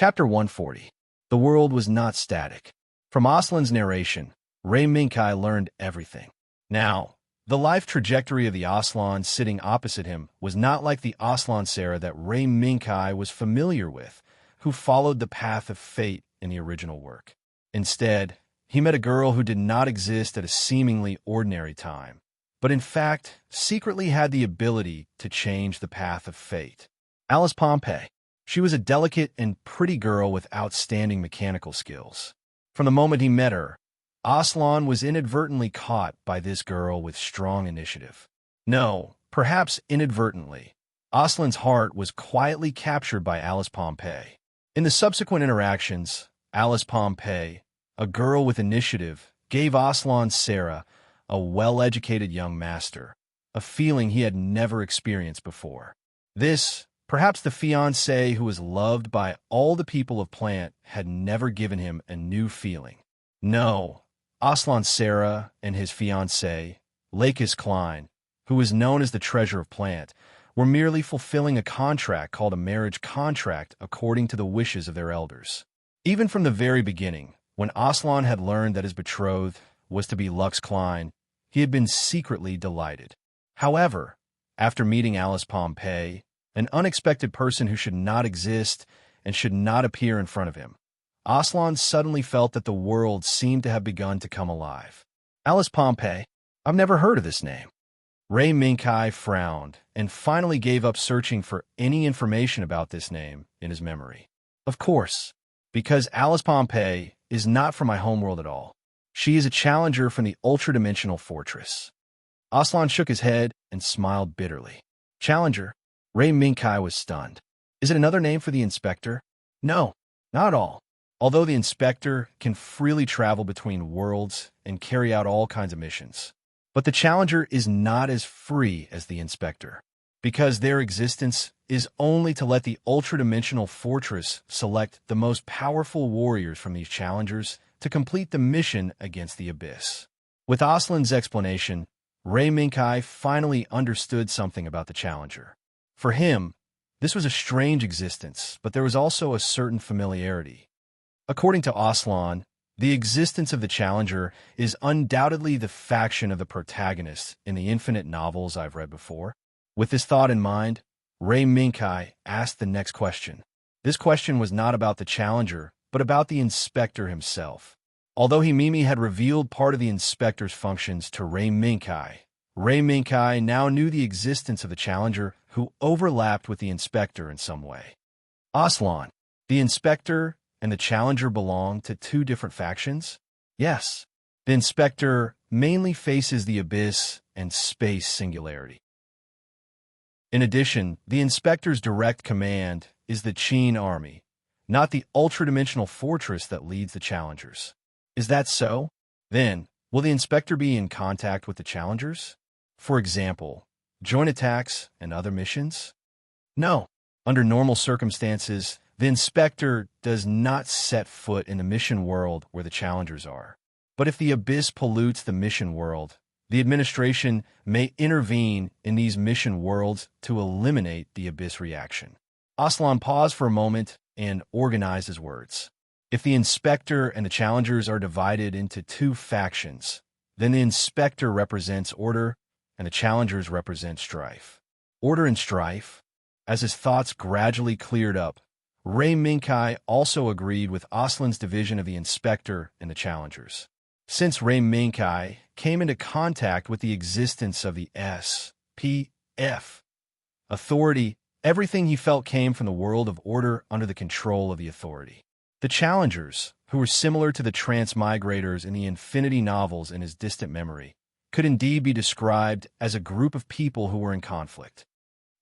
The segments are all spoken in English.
Chapter 140. The world was not static. From Aslan's narration, Ray Minkai learned everything. Now, the life trajectory of the Aslan sitting opposite him was not like the Aslan Sarah that Ray Minkai was familiar with, who followed the path of fate in the original work. Instead, he met a girl who did not exist at a seemingly ordinary time, but in fact secretly had the ability to change the path of fate. Alice Pompey. She was a delicate and pretty girl with outstanding mechanical skills. From the moment he met her, Aslan was inadvertently caught by this girl with strong initiative. No, perhaps inadvertently. Aslan's heart was quietly captured by Alice Pompey. In the subsequent interactions, Alice Pompey, a girl with initiative, gave Aslan Sarah, a well-educated young master, a feeling he had never experienced before. This, perhaps the fiancé who was loved by all the people of Plant, had never given him a new feeling. No, Aslan Sarah and his fiancé, Lakis Klein, who was known as the treasure of Plant, were merely fulfilling a contract called a marriage contract according to the wishes of their elders. Even from the very beginning, when Aslan had learned that his betrothed was to be Lux Klein, he had been secretly delighted. However, after meeting Alice Pompey, an unexpected person who should not exist and should not appear in front of him, Aslan suddenly felt that the world seemed to have begun to come alive. Alice Pompey? I've never heard of this name. Ray Minkai frowned and finally gave up searching for any information about this name in his memory. Of course, because Alice Pompey is not from my homeworld at all. She is a challenger from the ultra-dimensional fortress. Aslan shook his head and smiled bitterly. Challenger? Ray Minkai was stunned. Is it another name for the inspector? No, not at all. Although the inspector can freely travel between worlds and carry out all kinds of missions. But the challenger is not as free as the inspector, because their existence is only to let the ultra-dimensional fortress select the most powerful warriors from these challengers to complete the mission against the abyss. With Aslan's explanation, Ray Minkai finally understood something about the challenger. For him, this was a strange existence, but there was also a certain familiarity. According to Aslan, the existence of the challenger is undoubtedly the faction of the protagonist in the infinite novels I've read before. With this thought in mind, Ray Minkai asked the next question. This question was not about the challenger, but about the inspector himself. Although Himimi had revealed part of the inspector's functions to Ray Minkai now knew the existence of the challenger who overlapped with the inspector in some way. Aslan, the inspector and the challenger belong to two different factions? Yes. The inspector mainly faces the abyss and space singularity. In addition, the inspector's direct command is the Qin army, not the ultra-dimensional fortress that leads the challengers. Is that so? Then, will the inspector be in contact with the challengers? For example, joint attacks and other missions? No. Under normal circumstances, the inspector does not set foot in the mission world where the challengers are. But if the abyss pollutes the mission world, the administration may intervene in these mission worlds to eliminate the abyss reaction. Aslan paused for a moment and organized his words. If the inspector and the challengers are divided into two factions, then the inspector represents order and the challengers represent strife. Order and strife? As his thoughts gradually cleared up, Ray Minkai also agreed with Aslan's division of the inspector and the challengers. Since Ray Minkai came into contact with the existence of the SPF authority, everything he felt came from the world of order under the control of the authority. The challengers, who were similar to the transmigrators in the Infinity novels in his distant memory, could indeed be described as a group of people who were in conflict.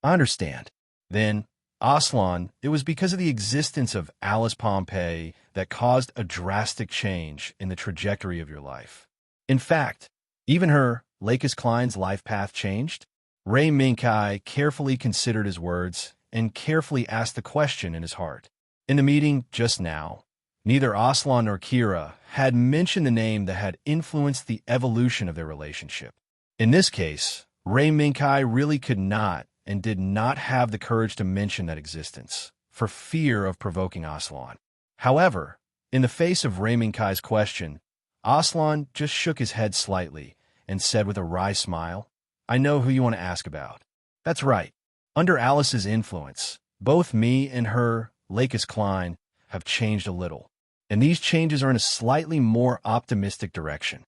I understand. Then, Aslan, it was because of the existence of Alice Pompey that caused a drastic change in the trajectory of your life. In fact, even her, Lakis Klein's life path changed. Ray Minkai carefully considered his words and carefully asked the question in his heart. In the meeting just now, neither Aslan nor Kira had mentioned the name that had influenced the evolution of their relationship. In this case, Ray Minkai really could not and did not have the courage to mention that existence. for fear of provoking Aslan. However, in the face of Kai's question, Aslan just shook his head slightly and said with a wry smile, "I know who you want to ask about. That's right. Under Alice's influence, both me and her, Lakis Klein, have changed a little, and these changes are in a slightly more optimistic direction."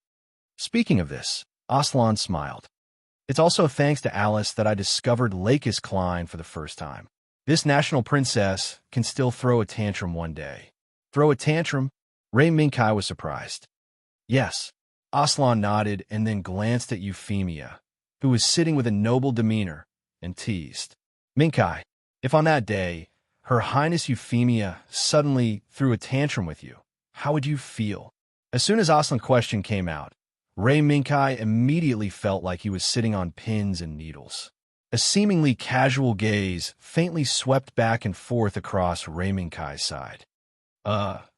Speaking of this, Aslan smiled. "It's also thanks to Alice that I discovered Lakis Klein for the first time. This national princess can still throw a tantrum one day." "Throw a tantrum?" Minkai was surprised. "Yes." Aslan nodded and then glanced at Euphemia, who was sitting with a noble demeanor, and teased. "Minkai, if on that day, Her Highness Euphemia suddenly threw a tantrum with you, how would you feel?" As soon as Aslan's question came out, Minkai immediately felt like he was sitting on pins and needles. A seemingly casual gaze faintly swept back and forth across Minkai's side.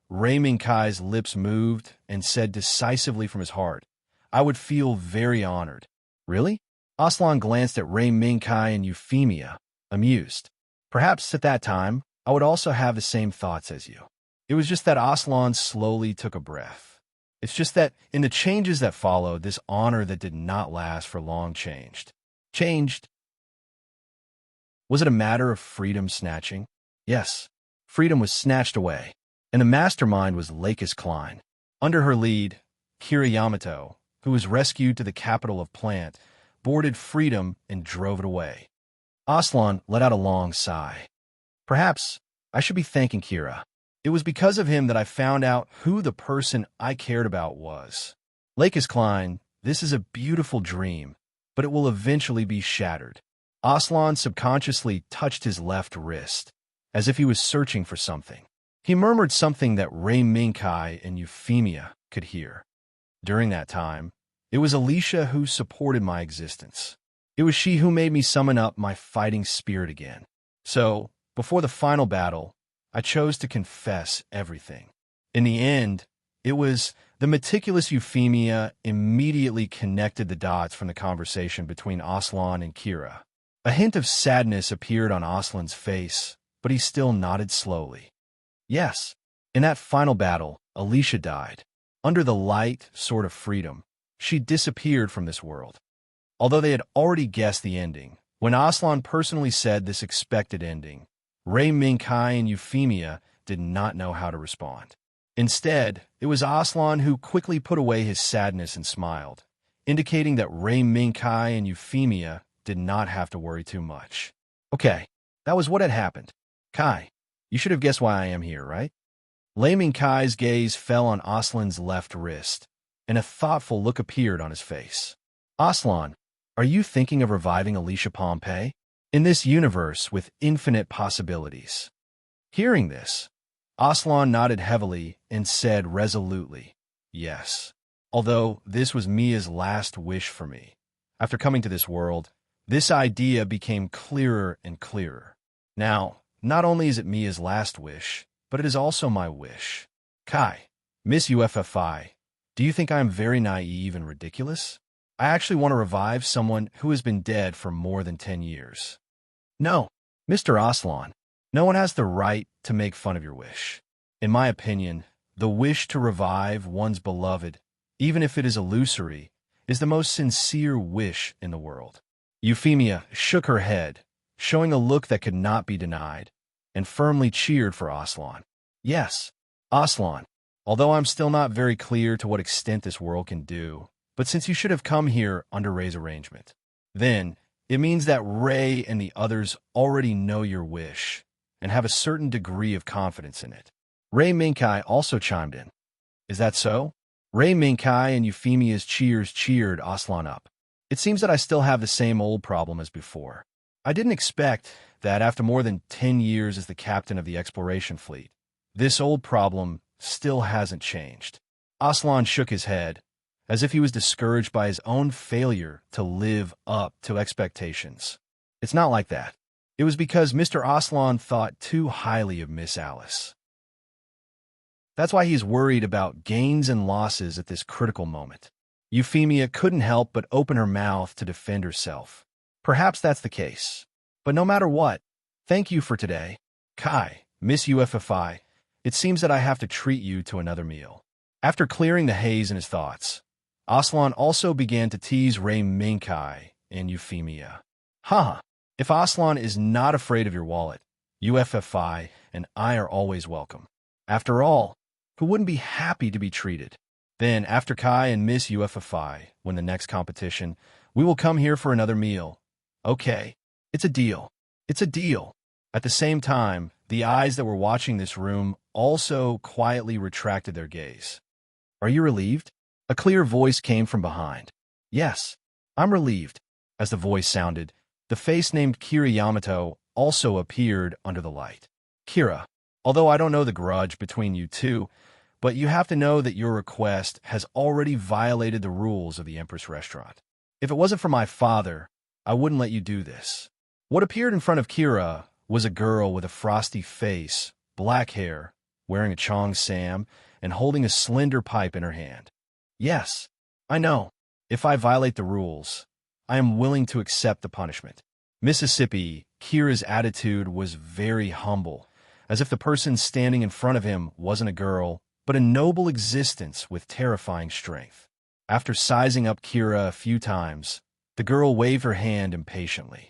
Minkai's lips moved and said decisively from his heart, "I would feel very honored." "Really?" Aslan glanced at Minkai and Euphemia, amused. "Perhaps at that time, I would also have the same thoughts as you." It was just that Aslan slowly took a breath. It's just that in the changes that followed, this honor that did not last for long changed. Was it a matter of freedom snatching? Yes, freedom was snatched away, and the mastermind was Lakis Klein. Under her lead, Kira Yamato, who was rescued to the capital of Plant, boarded freedom and drove it away. Aslan let out a long sigh. "Perhaps I should be thanking Kira. It was because of him that I found out who the person I cared about was. Lakis Klein, this is a beautiful dream, but it will eventually be shattered." Aslan subconsciously touched his left wrist, as if he was searching for something. He murmured something that Minkai and Euphemia could hear. During that time, it was Alicia who supported my existence. It was she who made me summon up my fighting spirit again. So, before the final battle, I chose to confess everything. In the end, it was the meticulous Euphemia immediately connected the dots from the conversation between Aslan and Kira. A hint of sadness appeared on Aslan's face, but he still nodded slowly. Yes, in that final battle, Alicia died. Under the light sword of freedom, she disappeared from this world. Although they had already guessed the ending, when Aslan personally said this expected ending, Minkai and Euphemia did not know how to respond. Instead, it was Aslan who quickly put away his sadness and smiled, indicating that Minkai and Euphemia did not have to worry too much. "Okay, that was what had happened. Kai, you should have guessed why I am here, right?" Minkai's gaze fell on Aslan's left wrist, and a thoughtful look appeared on his face. "Aslan, are you thinking of reviving Alicia Pompey? In this universe with infinite possibilities?" Hearing this, Aslan nodded heavily and said resolutely, "Yes. Although this was Mia's last wish for me. After coming to this world, this idea became clearer and clearer. Now, not only is it Mia's last wish, but it is also my wish. Kai, Miss UFFI, do you think I am very naive and ridiculous? I actually want to revive someone who has been dead for more than 10 years. No, Mr. Aslan, no one has the right to make fun of your wish. In my opinion, the wish to revive one's beloved, even if it is illusory, is the most sincere wish in the world." Euphemia shook her head, showing a look that could not be denied, and firmly cheered for Aslan. "Yes, Aslan, although I'm still not very clear to what extent this world can do, but since you should have come here under Ray's arrangement, then it means that Ray and the others already know your wish and have a certain degree of confidence in it." Minkai also chimed in. "Is that so?" Minkai and Euphemia's cheers cheered Aslan up. "It seems that I still have the same old problem as before. I didn't expect that after more than 10 years as the captain of the exploration fleet, this old problem still hasn't changed." Aslan shook his head, as if he was discouraged by his own failure to live up to expectations. "It's not like that. It was because Mr. Aslan thought too highly of Miss Alice. That's why he's worried about gains and losses at this critical moment." Euphemia couldn't help but open her mouth to defend herself. "Perhaps that's the case. But no matter what, thank you for today. Kai, Miss UFFI, it seems that I have to treat you to another meal. After clearing the haze in his thoughts, Aslan also began to tease Ray Minkai and Euphemia. Haha, if Aslan is not afraid of your wallet, UFFI and I are always welcome. After all, who wouldn't be happy to be treated? Then, after Kai and Miss UFFI win the next competition, we will come here for another meal. Okay, it's a deal. It's a deal. At the same time, the eyes that were watching this room also quietly retracted their gaze. Are you relieved? A clear voice came from behind. Yes, I'm relieved. As the voice sounded, the face named Kira Yamato also appeared under the light. Kira, although I don't know the grudge between you two, but you have to know that your request has already violated the rules of the Empress Restaurant. If it wasn't for my father, I wouldn't let you do this. What appeared in front of Kira was a girl with a frosty face, black hair, wearing a Chong Sam, and holding a slender pipe in her hand. Yes, I know. If I violate the rules, I am willing to accept the punishment. Mississippi, Kira's attitude was very humble, as if the person standing in front of him wasn't a girl, but a noble existence with terrifying strength. After sizing up Kira a few times, the girl waved her hand impatiently.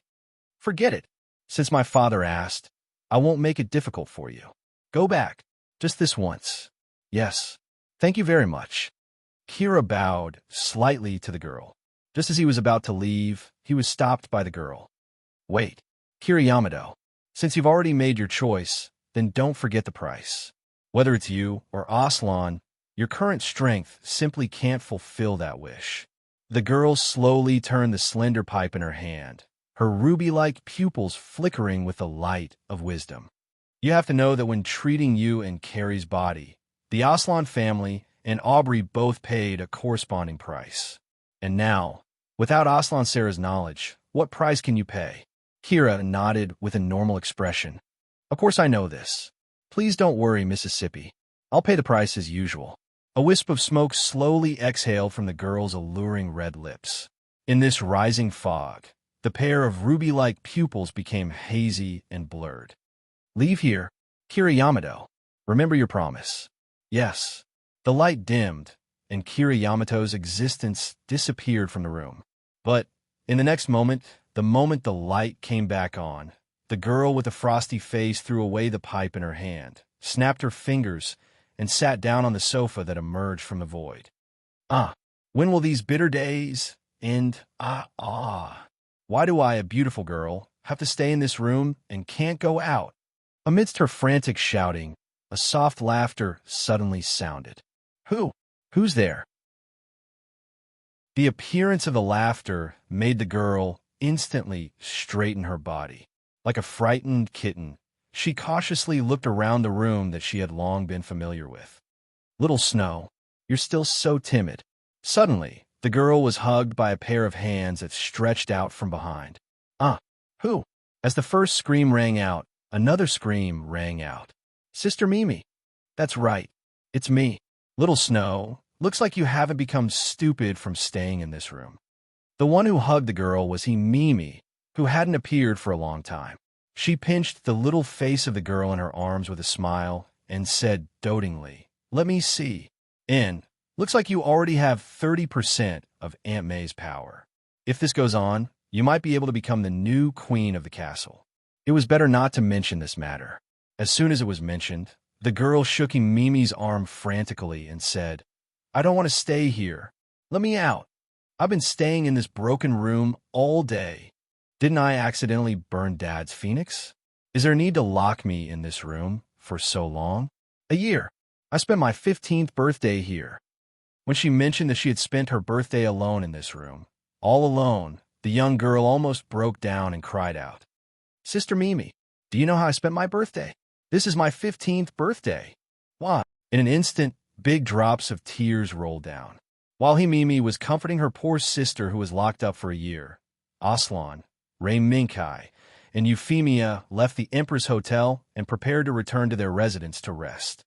Forget it. Since my father asked, I won't make it difficult for you. Go back, just this once. Yes, thank you very much. Kira bowed slightly to the girl. Just as he was about to leave, he was stopped by the girl. Wait, Kira Yamato, since you've already made your choice, then don't forget the price. Whether it's you or Aslan, your current strength simply can't fulfill that wish. The girl slowly turned the slender pipe in her hand, her ruby-like pupils flickering with the light of wisdom. You have to know that when treating you and Carrie's body, the Aslan family and Aubrey both paid a corresponding price. And now, without Aslan Sarah's knowledge, what price can you pay? Kira nodded with a normal expression. Of course I know this. Please don't worry, Mississippi. I'll pay the price as usual. A wisp of smoke slowly exhaled from the girl's alluring red lips. In this rising fog, the pair of ruby-like pupils became hazy and blurred. Leave here, Kira Yamato. Remember your promise. Yes. The light dimmed, and Kira Yamato's existence disappeared from the room. But, in the next moment the light came back on, the girl with the frosty face threw away the pipe in her hand, snapped her fingers, and sat down on the sofa that emerged from the void. When will these bitter days end? Why do I, a beautiful girl, have to stay in this room and can't go out? Amidst her frantic shouting, a soft laughter suddenly sounded. Who's there? The appearance of the laughter made the girl instantly straighten her body. Like a frightened kitten, she cautiously looked around the room that she had long been familiar with. Little Snow, you're still so timid. Suddenly, the girl was hugged by a pair of hands that stretched out from behind. Who? As the first scream rang out, another scream rang out. Sister Mimi. That's right. It's me. Little Snow, looks like you haven't become stupid from staying in this room. The one who hugged the girl was Mimi, who hadn't appeared for a long time. She pinched the little face of the girl in her arms with a smile and said dotingly, Let me see. Looks like you already have 30% of Aunt May's power. If this goes on, you might be able to become the new queen of the castle. It was better not to mention this matter. As soon as it was mentioned, the girl shook Mimi's arm frantically and said, I don't want to stay here. Let me out. I've been staying in this broken room all day. Didn't I accidentally burn Dad's phoenix? Is there need to lock me in this room for so long? A year. I spent my 15th birthday here. When she mentioned that she had spent her birthday alone in this room, all alone, the young girl almost broke down and cried out. Sister Mimi, do you know how I spent my birthday? This is my 15th birthday. Why? In an instant, big drops of tears rolled down. While Mimi was comforting her poor sister who was locked up for a year, Aslan, Ray Minkai, and Euphemia left the Empress Hotel and prepared to return to their residence to rest.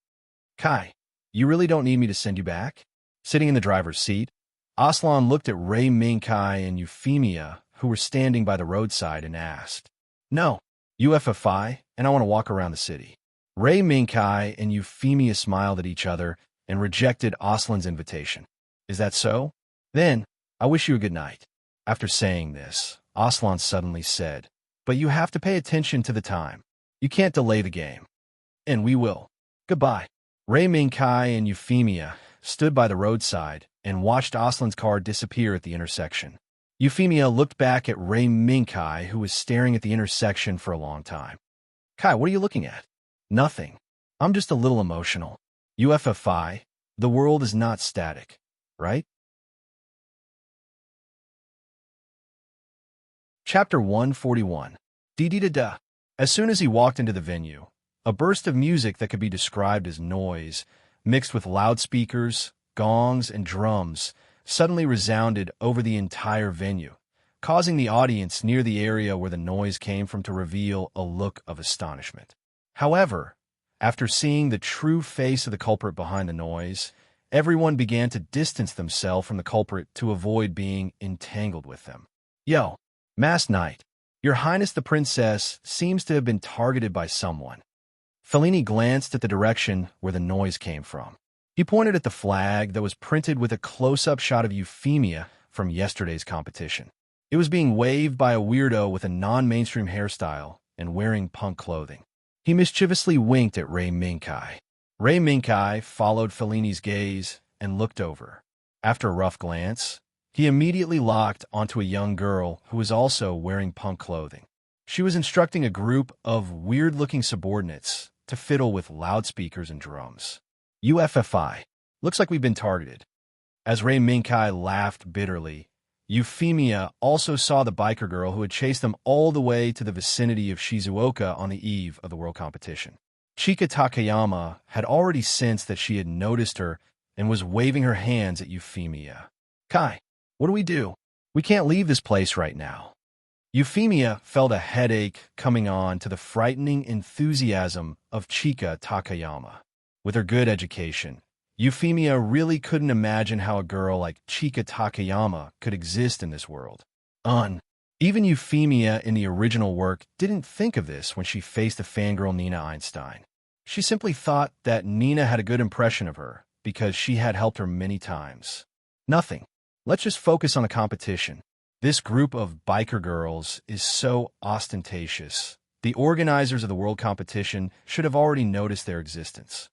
Kai, you really don't need me to send you back? Sitting in the driver's seat, Aslan looked at Ray Minkai and Euphemia, who were standing by the roadside, and asked, No, UFFI, and I want to walk around the city. Ray Minkai and Euphemia smiled at each other and rejected Aslan's invitation. Is that so? Then, I wish you a good night. After saying this, Aslan suddenly said, but you have to pay attention to the time. You can't delay the game. And we will. Goodbye. Ray Minkai and Euphemia stood by the roadside and watched Aslan's car disappear at the intersection. Euphemia looked back at Ray Minkai, who was staring at the intersection for a long time. Kai, what are you looking at? Nothing. I'm just a little emotional. UFFI, the world is not static, right? Chapter 141. Dee-dee-da-da. As soon as he walked into the venue, a burst of music that could be described as noise, mixed with loudspeakers, gongs, and drums, suddenly resounded over the entire venue, causing the audience near the area where the noise came from to reveal a look of astonishment. However, after seeing the true face of the culprit behind the noise, everyone began to distance themselves from the culprit to avoid being entangled with them. Yo, Mass Knight, Your Highness the Princess seems to have been targeted by someone. Fellini glanced at the direction where the noise came from. He pointed at the flag that was printed with a close-up shot of Euphemia from yesterday's competition. It was being waved by a weirdo with a non-mainstream hairstyle and wearing punk clothing. He mischievously winked at Ray Minkai. Ray Minkai followed Fellini's gaze and looked over. After a rough glance, he immediately locked onto a young girl who was also wearing punk clothing. She was instructing a group of weird-looking subordinates to fiddle with loudspeakers and drums. UFFI. Looks like we've been targeted. As Ray Minkai laughed bitterly, Euphemia also saw the biker girl who had chased them all the way to the vicinity of Shizuoka on the eve of the world competition. Chika Takayama had already sensed that she had noticed her and was waving her hands at Euphemia. Kai, what do we do? We can't leave this place right now. Euphemia felt a headache coming on to the frightening enthusiasm of Chika Takayama. With her good education, Euphemia really couldn't imagine how a girl like Chika Takayama could exist in this world. Even Euphemia in the original work didn't think of this when she faced the fangirl Nina Einstein. She simply thought that Nina had a good impression of her because she had helped her many times. Nothing. Let's just focus on the competition. This group of biker girls is so ostentatious. The organizers of the world competition should have already noticed their existence.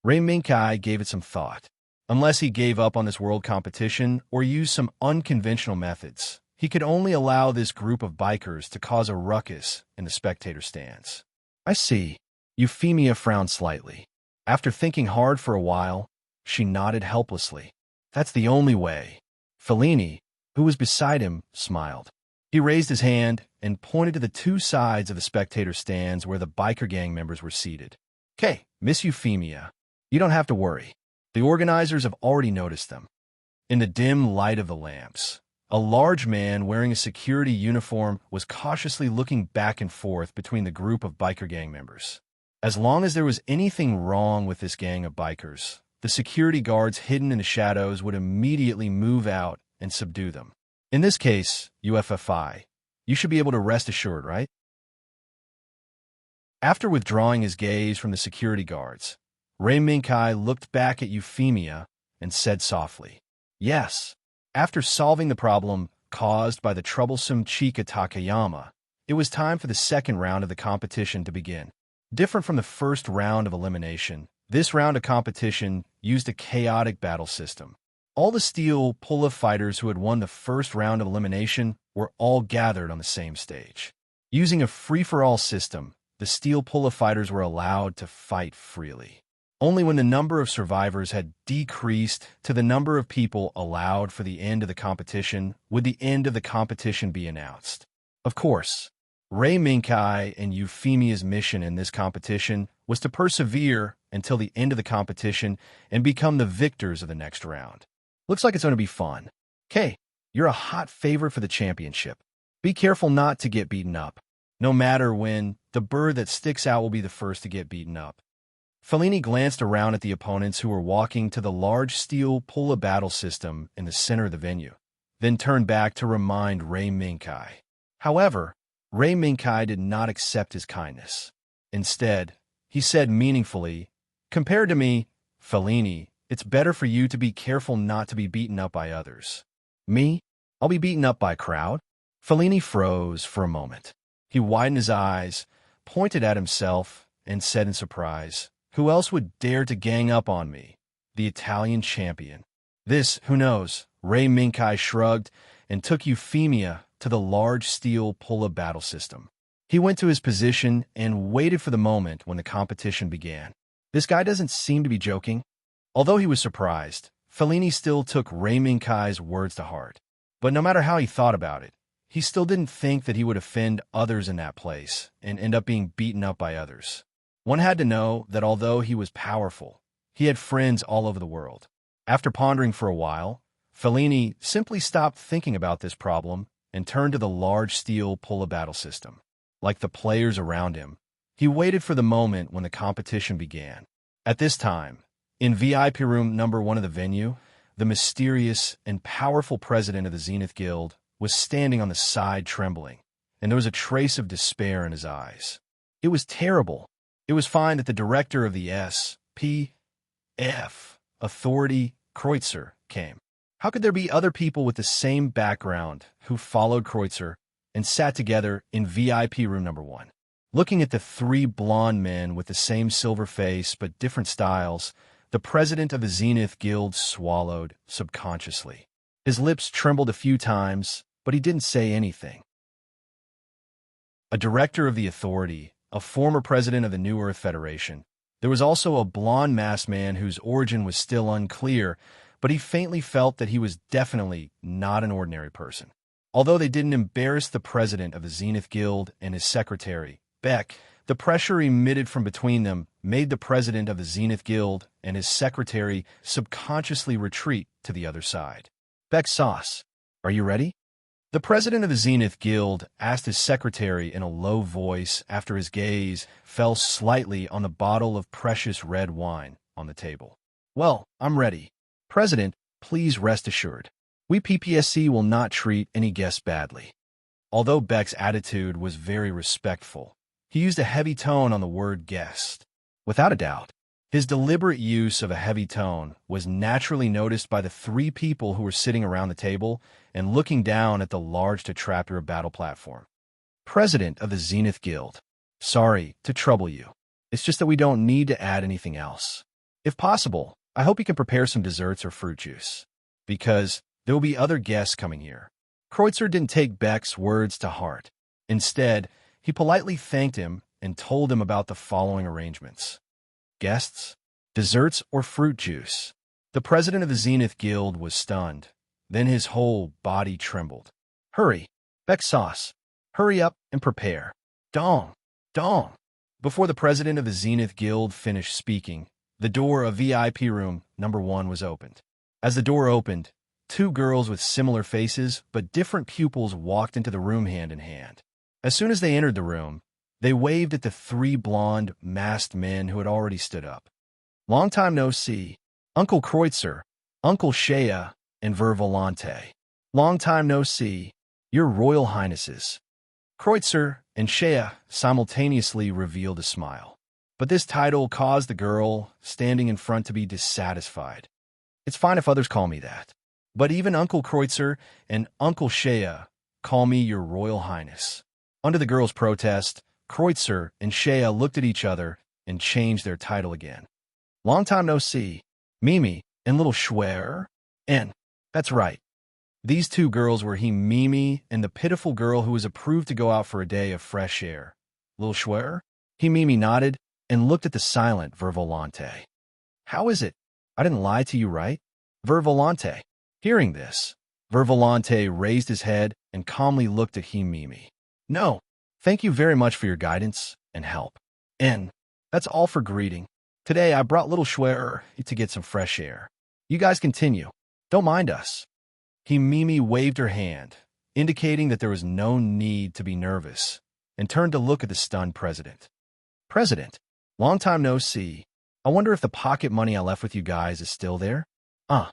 Ray Minkai gave it some thought. Unless he gave up on this world competition or used some unconventional methods, he could only allow this group of bikers to cause a ruckus in the spectator stands. I see. Euphemia frowned slightly. After thinking hard for a while, she nodded helplessly. That's the only way. Fellini, who was beside him, smiled. He raised his hand and pointed to the two sides of the spectator stands where the biker gang members were seated. Okay, Miss Euphemia, you don't have to worry. The organizers have already noticed them. In the dim light of the lamps, a large man wearing a security uniform was cautiously looking back and forth between the group of biker gang members. As long as there was anything wrong with this gang of bikers, the security guards hidden in the shadows would immediately move out and subdue them. In this case, UFFI, you should be able to rest assured, right? After withdrawing his gaze from the security guards, Ray Minkai looked back at Euphemia and said softly, Yes. After solving the problem caused by the troublesome Chika Takayama, it was time for the second round of the competition to begin. Different from the first round of elimination, this round of competition used a chaotic battle system. All the steel pull-up fighters who had won the first round of elimination were all gathered on the same stage. Using a free-for-all system, the steel pull-up fighters were allowed to fight freely. Only when the number of survivors had decreased to the number of people allowed for the end of the competition would the end of the competition be announced. Of course, Ray Minkai and Euphemia's mission in this competition was to persevere until the end of the competition and become the victors of the next round. Looks like it's going to be fun. Kay, you're a hot favorite for the championship. Be careful not to get beaten up. No matter when, the bird that sticks out will be the first to get beaten up. Fellini glanced around at the opponents who were walking to the large steel pull-up battle system in the center of the venue, then turned back to remind Ray Minkai. However, Ray Minkai did not accept his kindness. Instead, He said meaningfully, "Compared to me, Fellini, it's better for you to be careful not to be beaten up by others." Me? I'll be beaten up by a crowd? Fellini froze for a moment. He widened his eyes, pointed at himself, and said in surprise, "Who else would dare to gang up on me? The Italian champion." This, who knows? Ray Minkai shrugged and took Euphemia to the large steel pull-up battle system. He went to his position and waited for the moment when the competition began. This guy doesn't seem to be joking. Although he was surprised, Fellini still took Ray Minkai's words to heart. But no matter how he thought about it, he still didn't think that he would offend others in that place and end up being beaten up by others. One had to know that although he was powerful, he had friends all over the world. After pondering for a while, Fellini simply stopped thinking about this problem and turned to the large steel pull-up battle system. Like the players around him, he waited for the moment when the competition began. At this time, in VIP room number 1 of the venue, the mysterious and powerful president of the Zenith Guild was standing on the side trembling, and there was a trace of despair in his eyes. It was terrible. It was fine that the director of the SPF authority, Kreutzer, came. How could there be other people with the same background who followed Kreutzer and sat together in VIP room number 1? Looking at the 3 blonde men with the same silver face but different styles, the president of the Zenith Guild swallowed subconsciously. His lips trembled a few times, but he didn't say anything. A director of the authority, a former president of the New Earth Federation. There was also a blonde masked man whose origin was still unclear, but he faintly felt that he was definitely not an ordinary person. Although they didn't embarrass the president of the Zenith Guild and his secretary, Beck, the pressure emitted from between them made the president of the Zenith Guild and his secretary subconsciously retreat to the other side. "Beck Sauce, are you ready?" The president of the Zenith Guild asked his secretary in a low voice after his gaze fell slightly on the bottle of precious red wine on the table. "Well, I'm ready. President, please rest assured. We PPSC will not treat any guests badly." Although Beck's attitude was very respectful, he used a heavy tone on the word guest. Without a doubt, his deliberate use of a heavy tone was naturally noticed by the 3 people who were sitting around the table and looking down at the large tetrapter battle platform. "President of the Zenith Guild, sorry to trouble you. It's just that we don't need to add anything else. If possible, I hope you can prepare some desserts or fruit juice, because there will be other guests coming here." Kreutzer didn't take Beck's words to heart. Instead, he politely thanked him and told him about the following arrangements. Guests, desserts, or fruit juice. The president of the Zenith Guild was stunned. Then his whole body trembled. "Hurry, Beck Sauce, hurry up and prepare. Dong, dong." Before the president of the Zenith Guild finished speaking, the door of VIP room number 1 was opened. As the door opened, 2 girls with similar faces but different pupils walked into the room hand in hand. As soon as they entered the room, they waved at the 3 blonde, masked men who had already stood up. "Long time no see. Uncle Kreutzer, Uncle Shea, and Vervolante. Long time no see, Your Royal Highnesses." Kreutzer and Shea simultaneously revealed a smile. But this title caused the girl standing in front to be dissatisfied. "It's fine if others call me that. But even Uncle Kreutzer and Uncle Shea call me Your Royal Highness." Under the girl's protest, Kreutzer and Shea looked at each other and changed their title again. "Long time no see, Mimi and Little Schwer." And, that's right, these 2 girls were Mimi and the pitiful girl who was approved to go out for a day of fresh air. "Little Schwer?" Mimi nodded and looked at the silent Vervolante. "How is it? I didn't lie to you, right?" Vervolante. Hearing this, Vervolante raised his head and calmly looked at Mimi. "No, thank you very much for your guidance and help. And that's all for greeting. Today I brought Little Schwer to get some fresh air. You guys continue. Don't mind us." Mimi waved her hand, indicating that there was no need to be nervous, and turned to look at the stunned president. "President, long time no see. I wonder if the pocket money I left with you guys is still there?" Oh.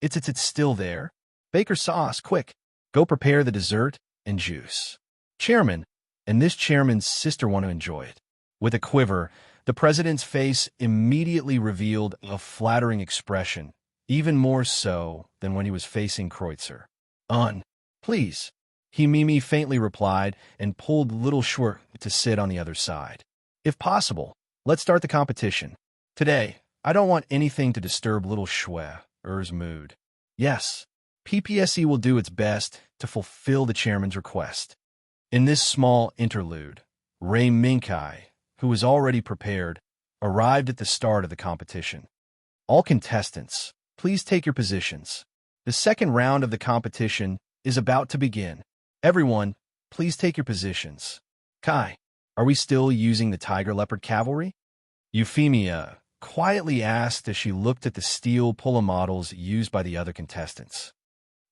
It's still there. Baker Sauce, quick. Go prepare the dessert and juice." "Chairman, and this chairman's sister want to enjoy it. With a quiver, the president's face immediately revealed a flattering expression, even more so than when he was facing Kreutzer. Please, he Mimi faintly replied and pulled little Schwer to sit on the other side. If possible, let's start the competition. Today, I don't want anything to disturb little Schwer's mood. Yes, PPSE will do its best to fulfill the chairman's request. In this small interlude, Ray Minkai, who was already prepared, arrived at the start of the competition. All contestants, please take your positions. The second round of the competition is about to begin. Everyone, please take your positions. Kai, are we still using the Tiger Leopard Cavalry? Euphemia quietly asked as she looked at the steel pulla models used by the other contestants.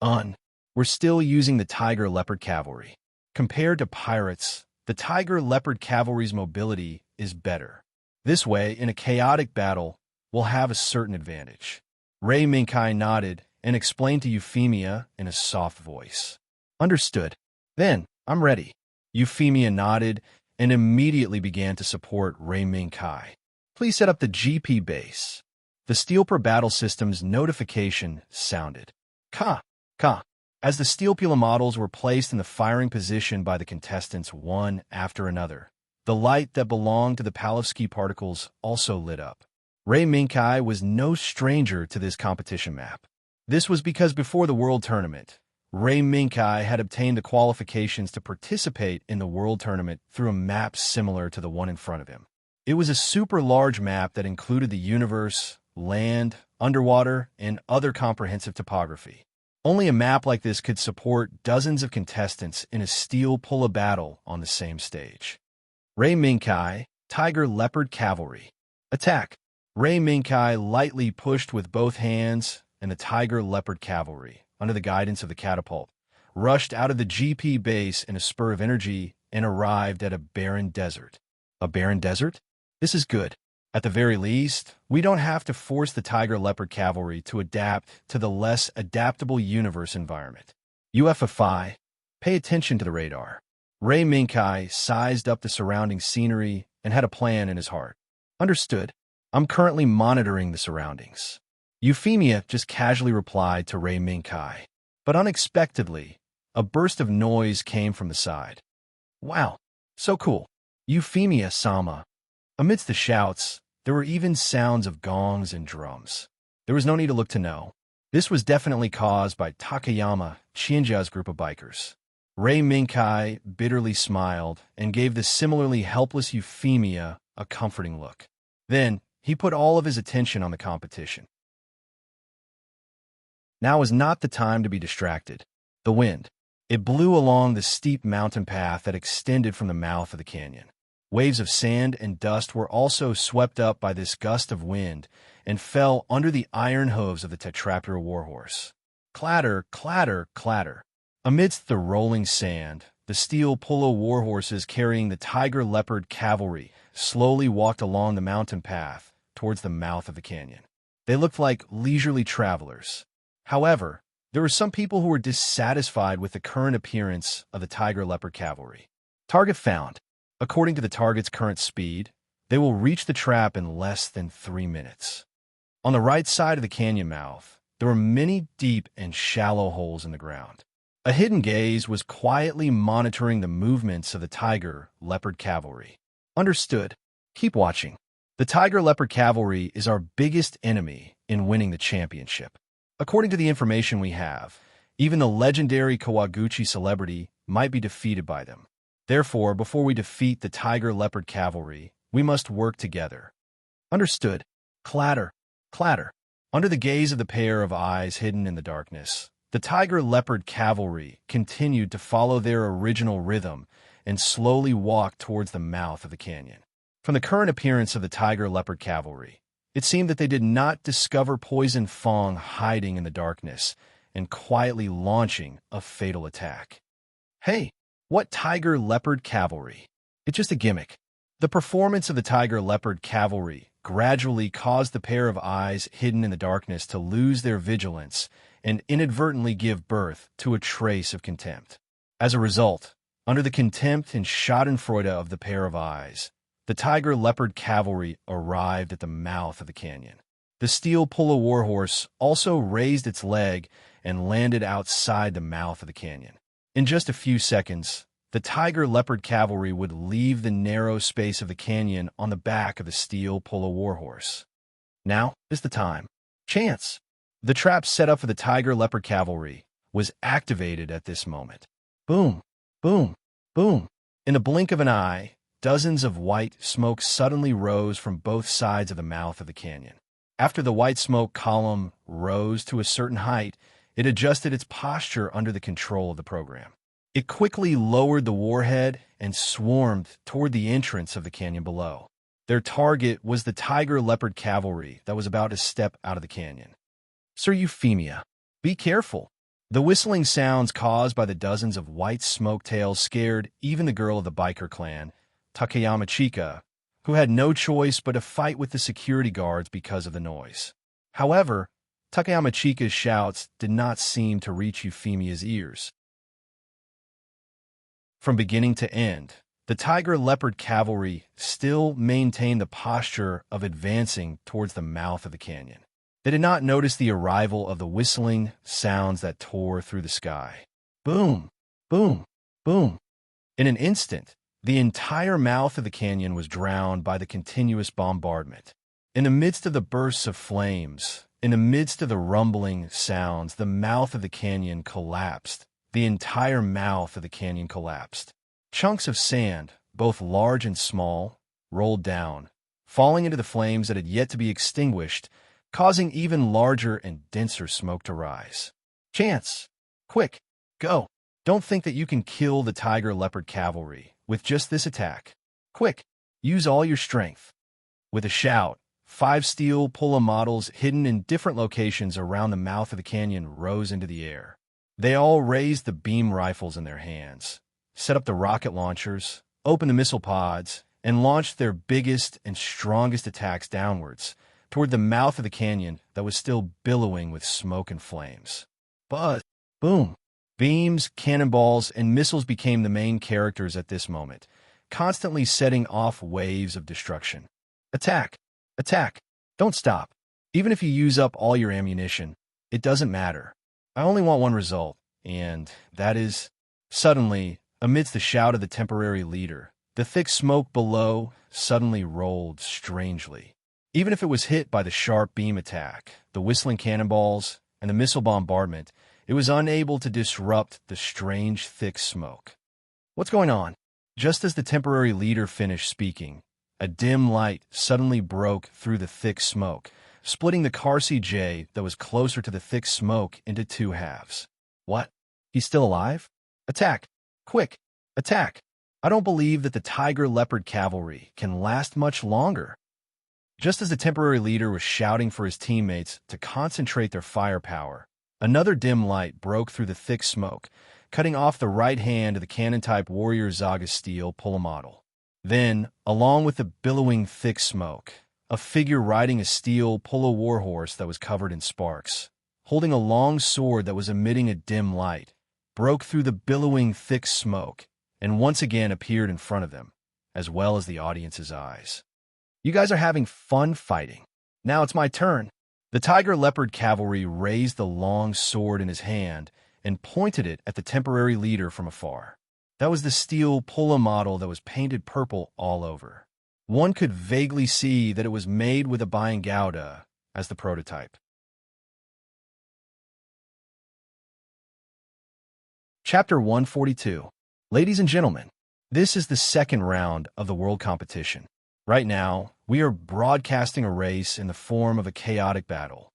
We're still using the Tiger Leopard Cavalry. Compared to pirates, the Tiger Leopard Cavalry's mobility is better. This way, in a chaotic battle, we'll have a certain advantage. Ray Minkai nodded and explained to Euphemia in a soft voice. Understood. Then, I'm ready. Euphemia nodded and immediately began to support Ray Minkai. Please set up the GP base. The Steel Per Battle System's notification sounded. Ka. As the steel pila models were placed in the firing position by the contestants one after another, the light that belonged to the Palevsky particles also lit up. Ray Minkai was no stranger to this competition map. This was because before the World Tournament, Ray Minkai had obtained the qualifications to participate in the World Tournament through a map similar to the one in front of him. It was a super large map that included the universe, land, underwater, and other comprehensive topography. Only a map like this could support dozens of contestants in a steel pulla battle on the same stage. Ray Minkai, Tiger Leopard Cavalry. Attack! Ray Minkai lightly pushed with both hands, and the Tiger Leopard Cavalry, under the guidance of the catapult, rushed out of the GP base in a spur of energy and arrived at a barren desert. A barren desert? This is good. At the very least, we don't have to force the Tiger Leopard Cavalry to adapt to the less adaptable universe environment. UFFI, pay attention to the radar. Ray Minkai sized up the surrounding scenery and had a plan in his heart. Understood. I'm currently monitoring the surroundings. Euphemia just casually replied to Ray Minkai. But unexpectedly, a burst of noise came from the side. Wow, so cool. Euphemia-sama. Amidst the shouts, there were even sounds of gongs and drums. There was no need to look to know. This was definitely caused by Takayama Shinja's group of bikers. Ray Minkai bitterly smiled and gave the similarly helpless Euphemia a comforting look. Then, he put all of his attention on the competition. Now was not the time to be distracted. The wind. It blew along the steep mountain path that extended from the mouth of the canyon. Waves of sand and dust were also swept up by this gust of wind and fell under the iron hooves of the Tetraptera warhorse. Clatter, clatter, clatter. Amidst the rolling sand, the steel polo warhorses carrying the Tiger Leopard Cavalry slowly walked along the mountain path towards the mouth of the canyon. They looked like leisurely travelers. However, there were some people who were dissatisfied with the current appearance of the Tiger Leopard Cavalry. Target found. According to the target's current speed, they will reach the trap in less than 3 minutes. On the right side of the canyon mouth, there were many deep and shallow holes in the ground. A hidden gaze was quietly monitoring the movements of the Tiger Leopard Cavalry. Understood. Keep watching. The Tiger Leopard Cavalry is our biggest enemy in winning the championship. According to the information we have, even the legendary Kawaguchi celebrity might be defeated by them. Therefore, before we defeat the Tiger Leopard Cavalry, we must work together. Understood. Clatter, clatter. Under the gaze of the pair of eyes hidden in the darkness, the Tiger Leopard Cavalry continued to follow their original rhythm and slowly walked towards the mouth of the canyon. From the current appearance of the Tiger Leopard Cavalry, it seemed that they did not discover Poison Fong hiding in the darkness and quietly launching a fatal attack. Hey! What Tiger Leopard Cavalry? It's just a gimmick. The performance of the Tiger Leopard Cavalry gradually caused the pair of eyes hidden in the darkness to lose their vigilance and inadvertently give birth to a trace of contempt. As a result, Under the contempt and schadenfreude of the pair of eyes, the tiger-leopard cavalry arrived at the mouth of the canyon. The steel polo warhorse also raised its leg and landed outside the mouth of the canyon. In just a few seconds, the tiger-leopard cavalry would leave the narrow space of the canyon on the back of the steel polo warhorse. Now is the time. Chance. The trap set up for the tiger-leopard cavalry was activated at this moment. Boom, boom, boom. In the blink of an eye, dozens of white smoke suddenly rose from both sides of the mouth of the canyon. After the white smoke column rose to a certain height, it adjusted its posture under the control of the program. It quickly lowered the warhead and swarmed toward the entrance of the canyon below. Their target was the tiger-leopard cavalry that was about to step out of the canyon. Sir Euphemia, be careful. The whistling sounds caused by the dozens of white smoke tails scared even the girl of the biker clan, Takayama Chika, who had no choice but to fight with the security guards because of the noise. However, Takayama Chika's shouts did not seem to reach Euphemia's ears. From beginning to end, the tiger-leopard cavalry still maintained the posture of advancing towards the mouth of the canyon. They did not notice the arrival of the whistling sounds that tore through the sky. Boom, boom, boom. In an instant, the entire mouth of the canyon was drowned by the continuous bombardment. In the midst of the bursts of flames, in the midst of the rumbling sounds, the mouth of the canyon collapsed. The entire mouth of the canyon collapsed. Chunks of sand, both large and small, rolled down, falling into the flames that had yet to be extinguished, causing even larger and denser smoke to rise. Chance! Quick! Go! Don't think that you can kill the tiger-leopard cavalry with just this attack. Quick! Use all your strength. With a shout, 5 steel polo models hidden in different locations around the mouth of the canyon rose into the air. They all raised the beam rifles in their hands, set up the rocket launchers, opened the missile pods, and launched their biggest and strongest attacks downwards, toward the mouth of the canyon that was still billowing with smoke and flames. Buzz! Boom! Beams, cannonballs, and missiles became the main characters at this moment, constantly setting off waves of destruction. Attack! Attack! Don't stop. Even if you use up all your ammunition, it doesn't matter. I only want one result, and that is, suddenly, amidst the shout of the temporary leader, the thick smoke below suddenly rolled strangely. Even if it was hit by the sharp beam attack, the whistling cannonballs, and the missile bombardment, it was unable to disrupt the strange thick smoke. What's going on? Just as the temporary leader finished speaking, a dim light suddenly broke through the thick smoke, splitting the car CJ that was closer to the thick smoke into 2 halves. What? He's still alive? Attack! Quick! Attack! I don't believe that the tiger-leopard cavalry can last much longer. Just as the temporary leader was shouting for his teammates to concentrate their firepower, another dim light broke through the thick smoke, cutting off the right hand of the cannon-type Warrior Zaga steel polo model. Then, along with the billowing thick smoke, a figure riding a steel polo warhorse that was covered in sparks, holding a long sword that was emitting a dim light, broke through the billowing thick smoke and once again appeared in front of them, as well as the audience's eyes. You guys are having fun fighting. Now it's my turn. The tiger-leopard cavalry raised the long sword in his hand and pointed it at the temporary leader from afar. That was the steel polo model that was painted purple all over. One could vaguely see that it was made with a Bayan Gouda as the prototype. Chapter 142. Ladies and gentlemen, this is the second round of the world competition. Right now, we are broadcasting a race in the form of a chaotic battle.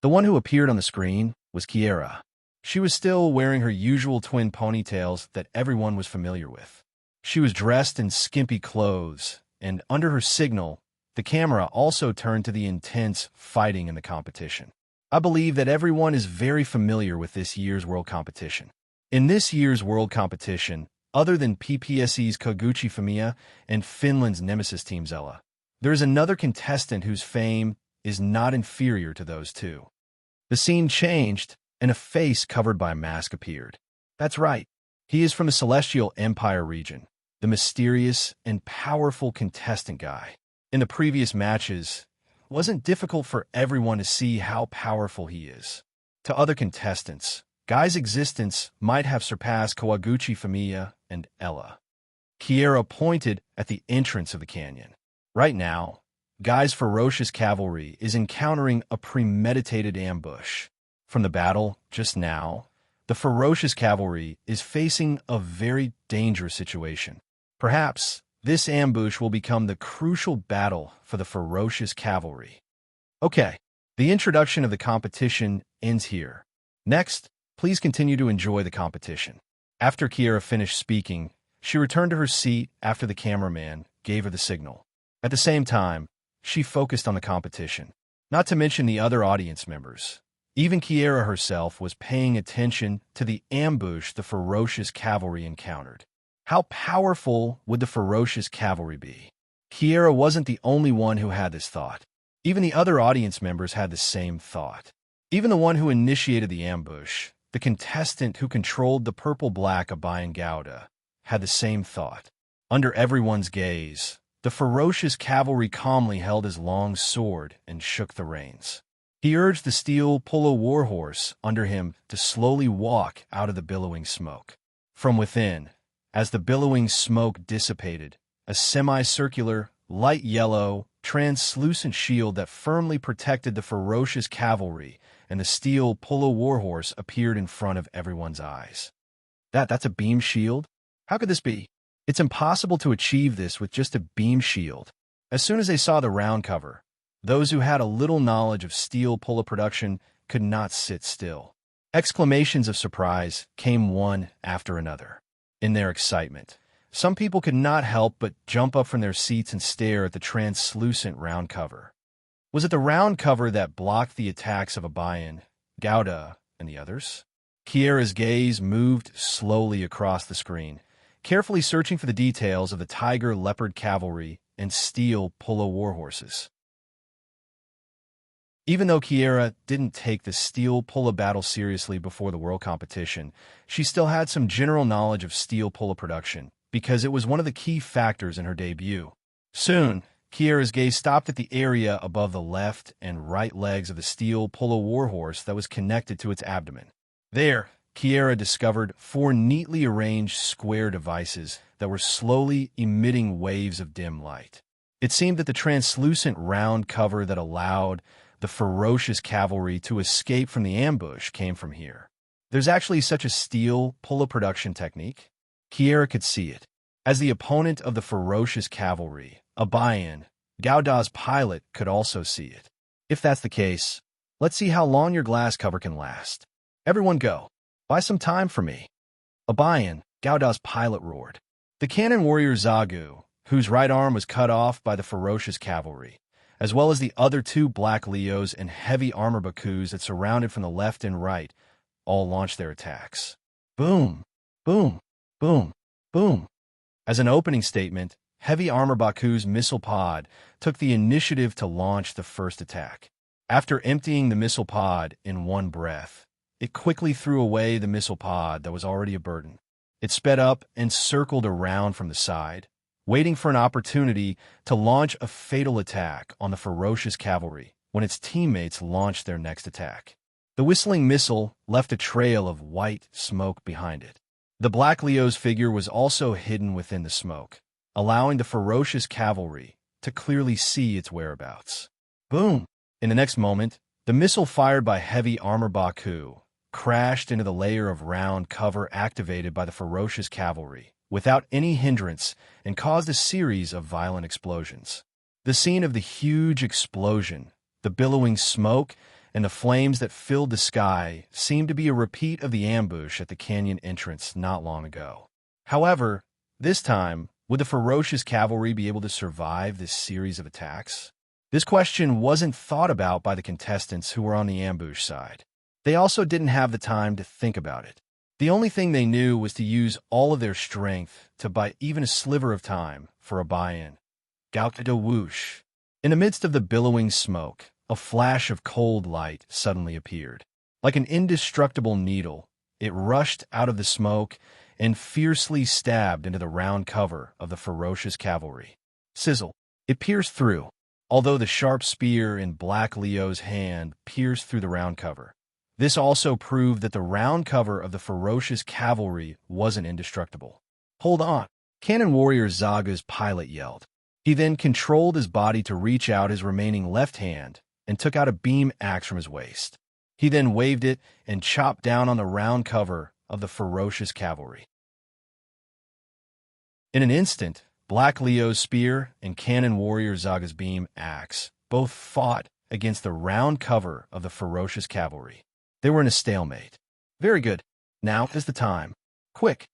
The one who appeared on the screen was Kiera. She was still wearing her usual twin ponytails that everyone was familiar with. She was dressed in skimpy clothes, and under her signal, the camera also turned to the intense fighting in the competition. I believe that everyone is very familiar with this year's world competition. In this year's world competition, other than PPSE's Koguchi Fumiya and Finland's Nemesis Team Zella, there is another contestant whose fame is not inferior to those two. The scene changed, and a face covered by a mask appeared. That's right. He is from the Celestial Empire region, the mysterious and powerful contestant guy. In the previous matches, it wasn't difficult for everyone to see how powerful he is. To other contestants, Guy's existence might have surpassed Kawaguchi Fumiya and Ella. Kiera pointed at the entrance of the canyon. Right now, Guy's ferocious cavalry is encountering a premeditated ambush. From the battle just now, the ferocious cavalry is facing a very dangerous situation. Perhaps this ambush will become the crucial battle for the ferocious cavalry. Okay, the introduction of the competition ends here. Next, please continue to enjoy the competition. After Kiera finished speaking, she returned to her seat after the cameraman gave her the signal. At the same time, she focused on the competition, not to mention the other audience members. Even Kiera herself was paying attention to the ambush the ferocious cavalry encountered. How powerful would the ferocious cavalry be? Kiera wasn't the only one who had this thought. Even the other audience members had the same thought. Even the one who initiated the ambush, the contestant who controlled the purple-black Abayan Gouda, had the same thought. Under everyone's gaze, the ferocious cavalry calmly held his long sword and shook the reins. He urged the steel polo warhorse under him to slowly walk out of the billowing smoke. From within, as the billowing smoke dissipated, a semicircular, light yellow, translucent shield that firmly protected the ferocious cavalry and the steel polo warhorse appeared in front of everyone's eyes. That's a beam shield? How could this be? It's impossible to achieve this with just a beam shield. As soon as they saw the round cover, those who had a little knowledge of steel polo production could not sit still. Exclamations of surprise came one after another. In their excitement, some people could not help but jump up from their seats and stare at the translucent round cover. Was it the round cover that blocked the attacks of Abayan, Gouda, and the others? Kiera's gaze moved slowly across the screen, carefully searching for the details of the tiger leopard cavalry and steel polo warhorses. Even though Kiera didn't take the steel polo battle seriously before the world competition, she still had some general knowledge of steel polo production, because it was one of the key factors in her debut. Soon, Kiera's gaze stopped at the area above the left and right legs of the steel polo warhorse that was connected to its abdomen. There, Kiera discovered 4 neatly arranged square devices that were slowly emitting waves of dim light. It seemed that the translucent round cover that allowed the ferocious cavalry to escape from the ambush came from here. There's actually such a steel polo production technique. Kiera could see it. As the opponent of the ferocious cavalry, Abayan, Gouda's pilot could also see it. If that's the case, let's see how long your glass cover can last. Everyone go. Buy some time for me. Abayan, Gouda's pilot roared. The cannon warrior Zagu, whose right arm was cut off by the ferocious cavalry, as well as the other 2 black Leos and heavy armor Bakus that surrounded from the left and right, all launched their attacks. Boom, boom, boom, boom. As an opening statement, heavy armor Baku's missile pod took the initiative to launch the first attack. After emptying the missile pod in one breath, it quickly threw away the missile pod that was already a burden. It sped up and circled around from the side, waiting for an opportunity to launch a fatal attack on the ferocious cavalry when its teammates launched their next attack. The whistling missile left a trail of white smoke behind it. The Black Leo's figure was also hidden within the smoke, allowing the ferocious cavalry to clearly see its whereabouts. Boom! In the next moment, the missile fired by heavy armor Baku crashed into the layer of round cover activated by the ferocious cavalry without any hindrance and caused a series of violent explosions. The scene of the huge explosion, the billowing smoke, and the flames that filled the sky seemed to be a repeat of the ambush at the canyon entrance not long ago. However, this time, would the ferocious cavalry be able to survive this series of attacks? This question wasn't thought about by the contestants who were on the ambush side. They also didn't have the time to think about it. The only thing they knew was to use all of their strength to buy even a sliver of time for Abayan. Gouda whoosh. In the midst of the billowing smoke, a flash of cold light suddenly appeared. Like an indestructible needle, it rushed out of the smoke and fiercely stabbed into the round cover of the ferocious cavalry. Sizzle. It pierced through, although the sharp spear in Black Leo's hand pierced through the round cover. This also proved that the round cover of the ferocious cavalry wasn't indestructible. Hold on, Cannon Warrior Zaga's pilot yelled. He then controlled his body to reach out his remaining left hand and took out a beam axe from his waist. He then waved it and chopped down on the round cover of the ferocious cavalry. In an instant, Black Leo's spear and Cannon Warrior Zaga's beam axe both fought against the round cover of the ferocious cavalry. They were in a stalemate. Very good. Now is the time. Quick!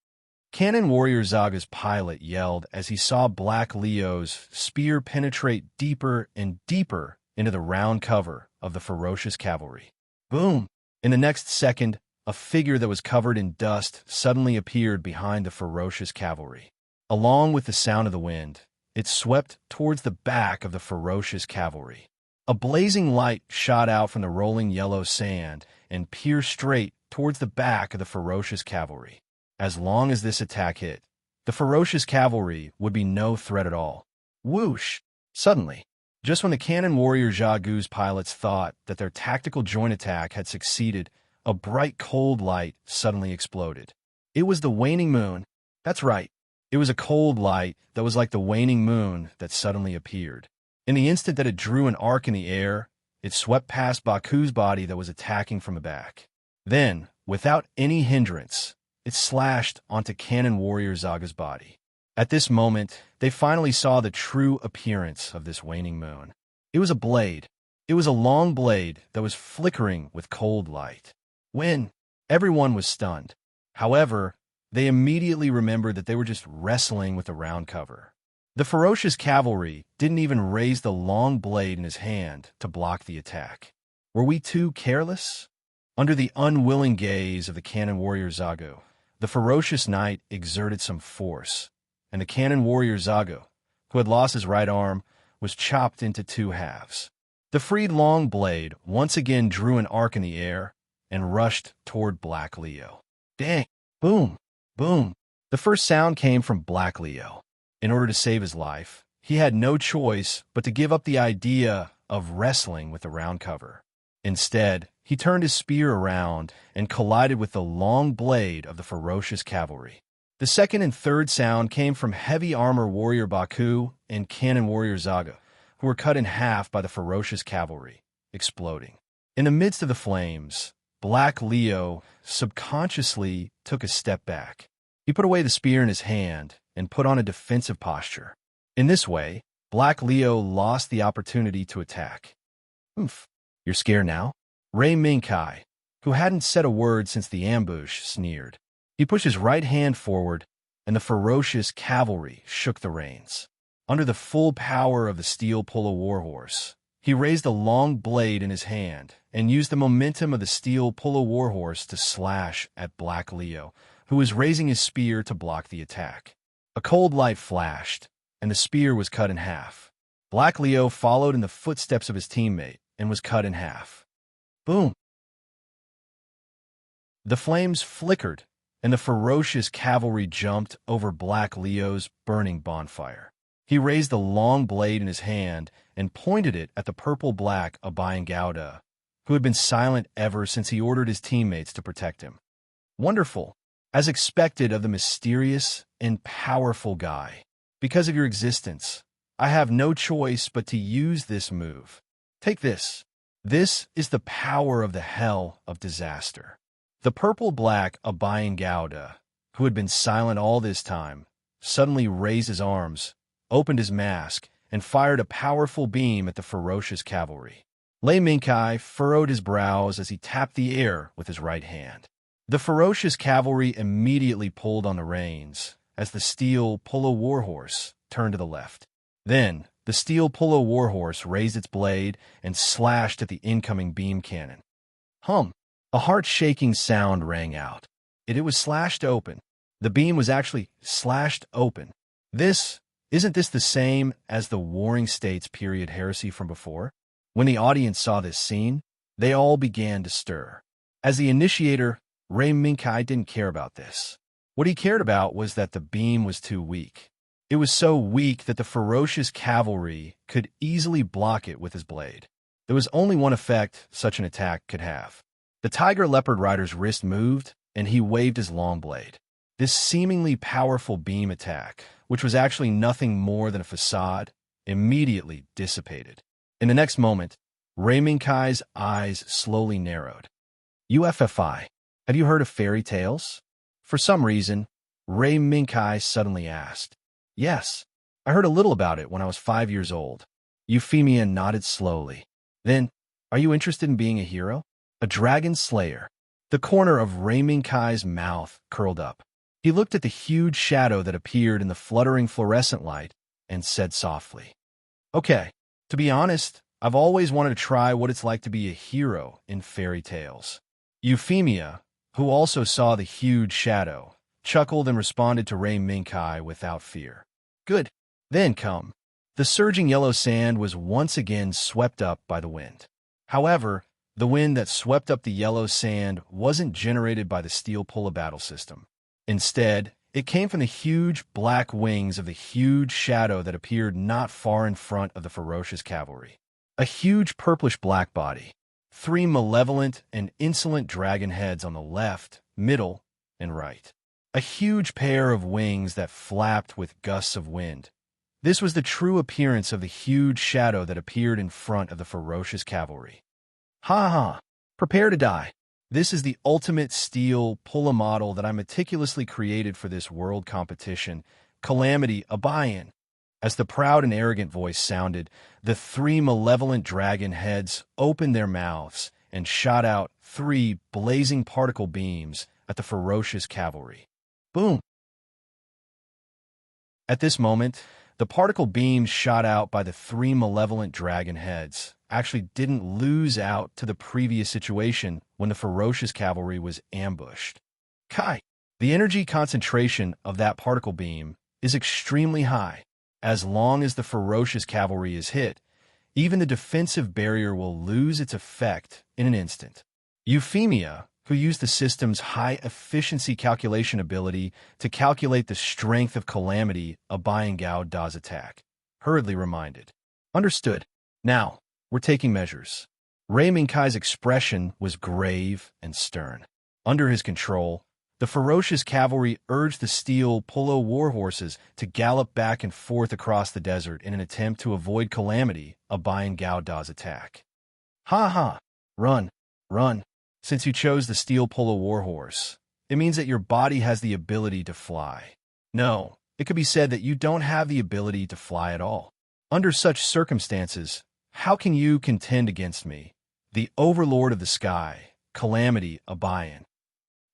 Cannon Warrior Zaga's pilot yelled as he saw Black Leo's spear penetrate deeper and deeper into the round cover of the ferocious cavalry. Boom! In the next second, a figure that was covered in dust suddenly appeared behind the ferocious cavalry. Along with the sound of the wind, it swept towards the back of the ferocious cavalry. A blazing light shot out from the rolling yellow sand and pierced straight towards the back of the ferocious cavalry. As long as this attack hit, the ferocious cavalry would be no threat at all. Whoosh! Suddenly, just when the Cannon Warrior Zagu's pilots thought that their tactical joint attack had succeeded, a bright cold light suddenly exploded. It was the waning moon. That's right. It was a cold light that was like the waning moon that suddenly appeared. In the instant that it drew an arc in the air, it swept past Baku's body that was attacking from the back. Then, without any hindrance, it slashed onto Cannon Warrior Zaga's body. At this moment, they finally saw the true appearance of this waning moon. It was a blade. It was a long blade that was flickering with cold light. When everyone was stunned. However, they immediately remembered that they were just wrestling with the round cover. The ferocious cavalry didn't even raise the long blade in his hand to block the attack. Were we too careless? Under the unwilling gaze of the Cannon Warrior Zagu, the ferocious knight exerted some force, and the Cannon Warrior Zagu, who had lost his right arm, was chopped into two halves. The freed long blade once again drew an arc in the air and rushed toward Black Leo. Dang! Boom! Boom! The first sound came from Black Leo. In order to save his life, he had no choice but to give up the idea of wrestling with the round cover. Instead, he turned his spear around and collided with the long blade of the ferocious cavalry. The second and third sound came from Heavy Armor Warrior Baku and Cannon Warrior Zaga, who were cut in half by the ferocious cavalry, exploding. In the midst of the flames, Black Leo subconsciously took a step back. He put away the spear in his hand and put on a defensive posture. In this way, Black Leo lost the opportunity to attack. Oof. You're scared now? Ray Minkai, who hadn't said a word since the ambush, sneered. He pushed his right hand forward, and the ferocious cavalry shook the reins. Under the full power of the steel polo warhorse, he raised the long blade in his hand and used the momentum of the steel polo warhorse to slash at Black Leo, who was raising his spear to block the attack. A cold light flashed, and the spear was cut in half. Black Leo followed in the footsteps of his teammate and was cut in half. Boom! The flames flickered, and the ferocious cavalry jumped over Black Leo's burning bonfire. He raised the long blade in his hand and pointed it at the purple-black Abayan Gauda, who had been silent ever since he ordered his teammates to protect him. Wonderful, as expected of the mysterious and powerful guy. Because of your existence, I have no choice but to use this move. Take this. This is the power of the hell of disaster. The purple-black Abayan Gauda, who had been silent all this time, suddenly raised his arms, opened his mask, and fired a powerful beam at the ferocious cavalry. Lei Minkai furrowed his brows as he tapped the air with his right hand. The ferocious cavalry immediately pulled on the reins as the steel polo warhorse turned to the left. Then, the steel polo warhorse raised its blade and slashed at the incoming beam cannon. Hum! A heart-shaking sound rang out. It was slashed open. The beam was actually slashed open. Isn't this the same as the Warring States period heresy from before? When the audience saw this scene, they all began to stir. As the initiator, Ray Minkai didn't care about this. What he cared about was that the beam was too weak. It was so weak that the ferocious cavalry could easily block it with his blade. There was only one effect such an attack could have. The tiger leopard rider's wrist moved, and he waved his long blade. This seemingly powerful beam attack, which was actually nothing more than a facade, immediately dissipated. In the next moment, Raiminkai's eyes slowly narrowed. UFFI, have you heard of fairy tales? For some reason, Raiminkai suddenly asked. Yes, I heard a little about it when I was 5 years old. Euphemia nodded slowly. Then, are you interested in being a hero? A dragon slayer? The corner of Raiminkai's mouth curled up. He looked at the huge shadow that appeared in the fluttering fluorescent light and said softly, Okay, to be honest, I've always wanted to try what it's like to be a hero in fairy tales. Euphemia, who also saw the huge shadow, chuckled and responded to Raiminkai without fear. Good, then come. The surging yellow sand was once again swept up by the wind. However, the wind that swept up the yellow sand wasn't generated by the steel pull battle system. Instead, it came from the huge black wings of the huge shadow that appeared not far in front of the ferocious cavalry. A huge purplish-black body, 3 malevolent and insolent dragon heads on the left, middle, and right. A huge pair of wings that flapped with gusts of wind. This was the true appearance of the huge shadow that appeared in front of the ferocious cavalry. Ha ha! Prepare to die. This is the ultimate steel pull model that I meticulously created for this world competition, Calamity Abayan. As the proud and arrogant voice sounded, the 3 malevolent dragon heads opened their mouths and shot out 3 blazing particle beams at the ferocious cavalry. Boom! At this moment, the particle beams shot out by the 3 malevolent dragon heads actually didn't lose out to the previous situation when the ferocious cavalry was ambushed. Kai! The energy concentration of that particle beam is extremely high. As long as the ferocious cavalry is hit, even the defensive barrier will lose its effect in an instant. Euphemia, who used the system's high-efficiency calculation ability to calculate the strength of Calamity Abayangao Da's attack, hurriedly reminded. Understood. Now, we're taking measures. Raiminkai's expression was grave and stern. Under his control, the ferocious cavalry urged the steel polo warhorses to gallop back and forth across the desert in an attempt to avoid Calamity Abayangao Da's attack. Ha ha! Run, run. Since you chose the steel polo warhorse, it means that your body has the ability to fly. No, it could be said that you don't have the ability to fly at all. Under such circumstances, how can you contend against me, the overlord of the sky, Calamity Abayan?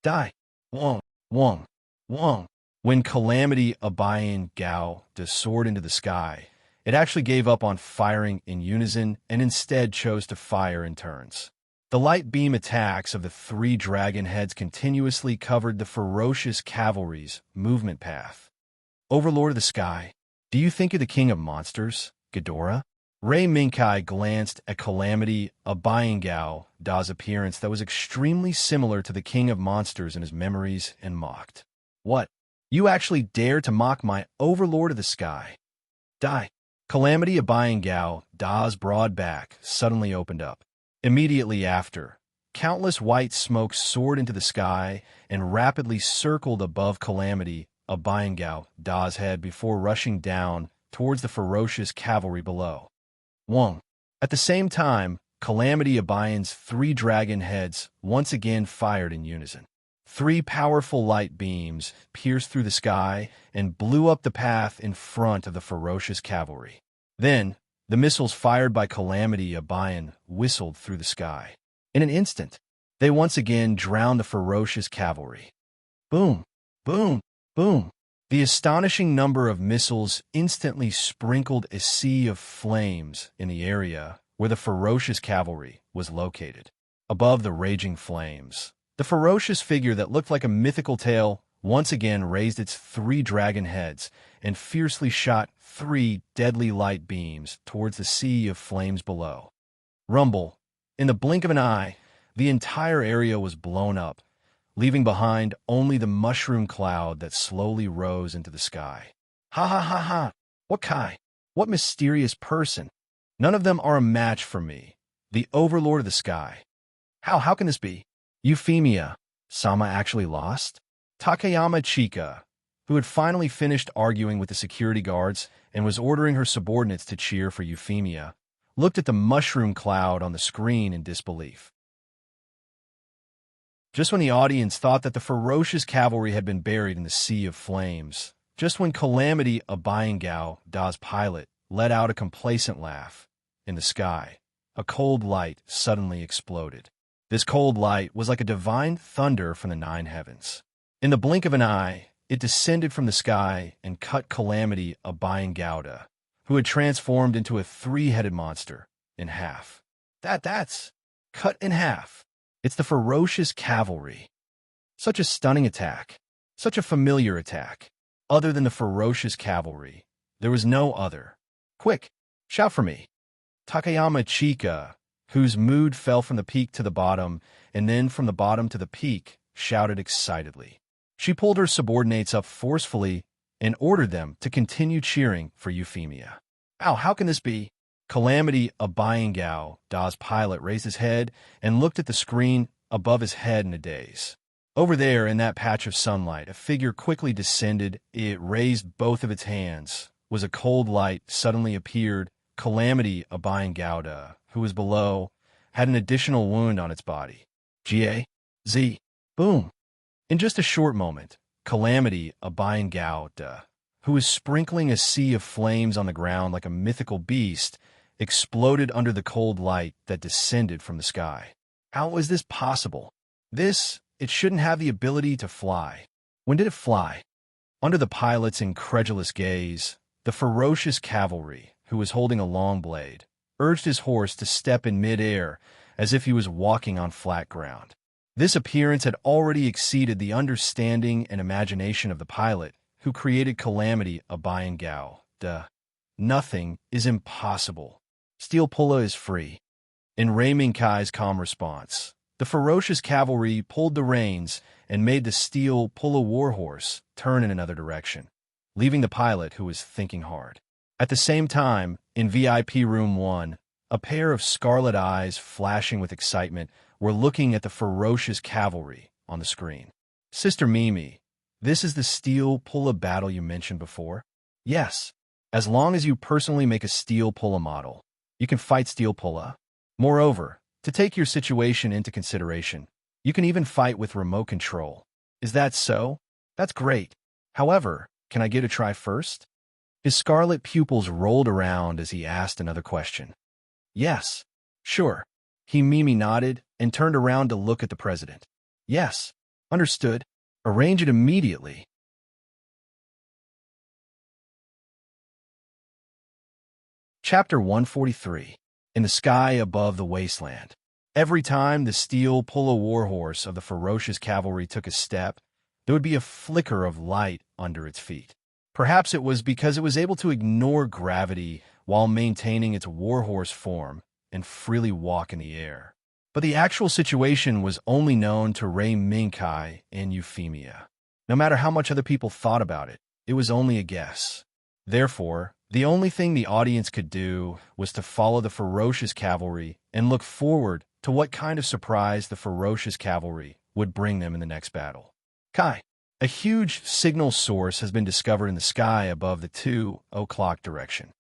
Die! Wong, wong, wong. When Calamity Abayangao soared into the sky, it actually gave up on firing in unison and instead chose to fire in turns. The light beam attacks of the 3 dragon heads continuously covered the ferocious cavalry's movement path. Overlord of the sky, do you think of the king of monsters, Ghidorah? Raiminkai glanced at Calamity Abayangao Da's appearance that was extremely similar to the king of monsters in his memories and mocked. What? You actually dare to mock my overlord of the sky? Die. Calamity Abayangao Da's broad back suddenly opened up. Immediately after, countless white smoke soared into the sky and rapidly circled above Calamity Abayangao Da's head before rushing down towards the ferocious cavalry below. Wong. At the same time, Calamity Abayan's 3 dragon heads once again fired in unison. 3 powerful light beams pierced through the sky and blew up the path in front of the ferocious cavalry. Then, the missiles fired by Calamity Abayan whistled through the sky. In an instant, they once again drowned the ferocious cavalry. Boom, boom, boom. The astonishing number of missiles instantly sprinkled a sea of flames in the area where the ferocious cavalry was located. Above the raging flames, the ferocious figure that looked like a mythical tale once again raised its 3 dragon heads and fiercely shot 3 deadly light beams towards the sea of flames below. Rumble. In the blink of an eye, the entire area was blown up, leaving behind only the mushroom cloud that slowly rose into the sky. Ha ha ha ha! What Kai? What mysterious person? None of them are a match for me, the overlord of the sky. How can this be? Euphemia, Sama actually lost? Takayama Chika, who had finally finished arguing with the security guards and was ordering her subordinates to cheer for Euphemia, looked at the mushroom cloud on the screen in disbelief. Just when the audience thought that the ferocious cavalry had been buried in the sea of flames, just when Calamity Abayangao, Da's pilot, let out a complacent laugh, in the sky, a cold light suddenly exploded. This cold light was like a divine thunder from the nine heavens. In the blink of an eye, it descended from the sky and cut Calamity Abayangao, who had transformed into a three-headed monster, in half. That's cut in half. It's the ferocious cavalry. Such a stunning attack. Such a familiar attack. Other than the ferocious cavalry, there was no other. Quick, shout for me. Takayama Chika, whose mood fell from the peak to the bottom and then from the bottom to the peak, shouted excitedly. She pulled her subordinates up forcefully and ordered them to continue cheering for Euphemia. Ow, how can this be? Calamity Abayangao, Da's pilot, raised his head and looked at the screen above his head in a daze. Over there, in that patch of sunlight, a figure quickly descended. It raised both of its hands. Was a cold light suddenly appeared. Calamity Abayangao, who was below, had an additional wound on its body. G-A-Z. Boom. In just a short moment, Calamity Abayangao, who was sprinkling a sea of flames on the ground like a mythical beast, exploded under the cold light that descended from the sky. How was this possible? It shouldn't have the ability to fly. When did it fly? Under the pilot's incredulous gaze, the ferocious cavalry, who was holding a long blade, urged his horse to step in mid-air as if he was walking on flat ground. This appearance had already exceeded the understanding and imagination of the pilot, who created Calamity Abayangao. Nothing is impossible. Steel Pulla is free. In Rei Minkai's calm response, the ferocious cavalry pulled the reins and made the Steel Pulla warhorse turn in another direction, leaving the pilot, who was thinking hard. At the same time, in VIP Room 1, a pair of scarlet eyes flashing with excitement were looking at the ferocious cavalry on the screen. Sister Mimi, this is the Steel Pulla battle you mentioned before? Yes. As long as you personally make a Steel Pulla model, you can fight Steel Pulla. Moreover, to take your situation into consideration, you can even fight with remote control. Is that so? That's great. However, can I get a try first? His scarlet pupils rolled around as he asked another question. Yes. Sure. Mimi nodded and turned around to look at the president. Yes. Understood. Arrange it immediately. Chapter 143. In the sky above the wasteland. Every time the Steel Pulla warhorse of the ferocious cavalry took a step, there would be a flicker of light under its feet. Perhaps it was because it was able to ignore gravity while maintaining its warhorse form and freely walk in the air. But the actual situation was only known to Rei Minkai and Euphemia. No matter how much other people thought about it, it was only a guess. Therefore, the only thing the audience could do was to follow the ferocious cavalry and look forward to what kind of surprise the ferocious cavalry would bring them in the next battle. Kai, a huge signal source has been discovered in the sky above the 2 o'clock direction.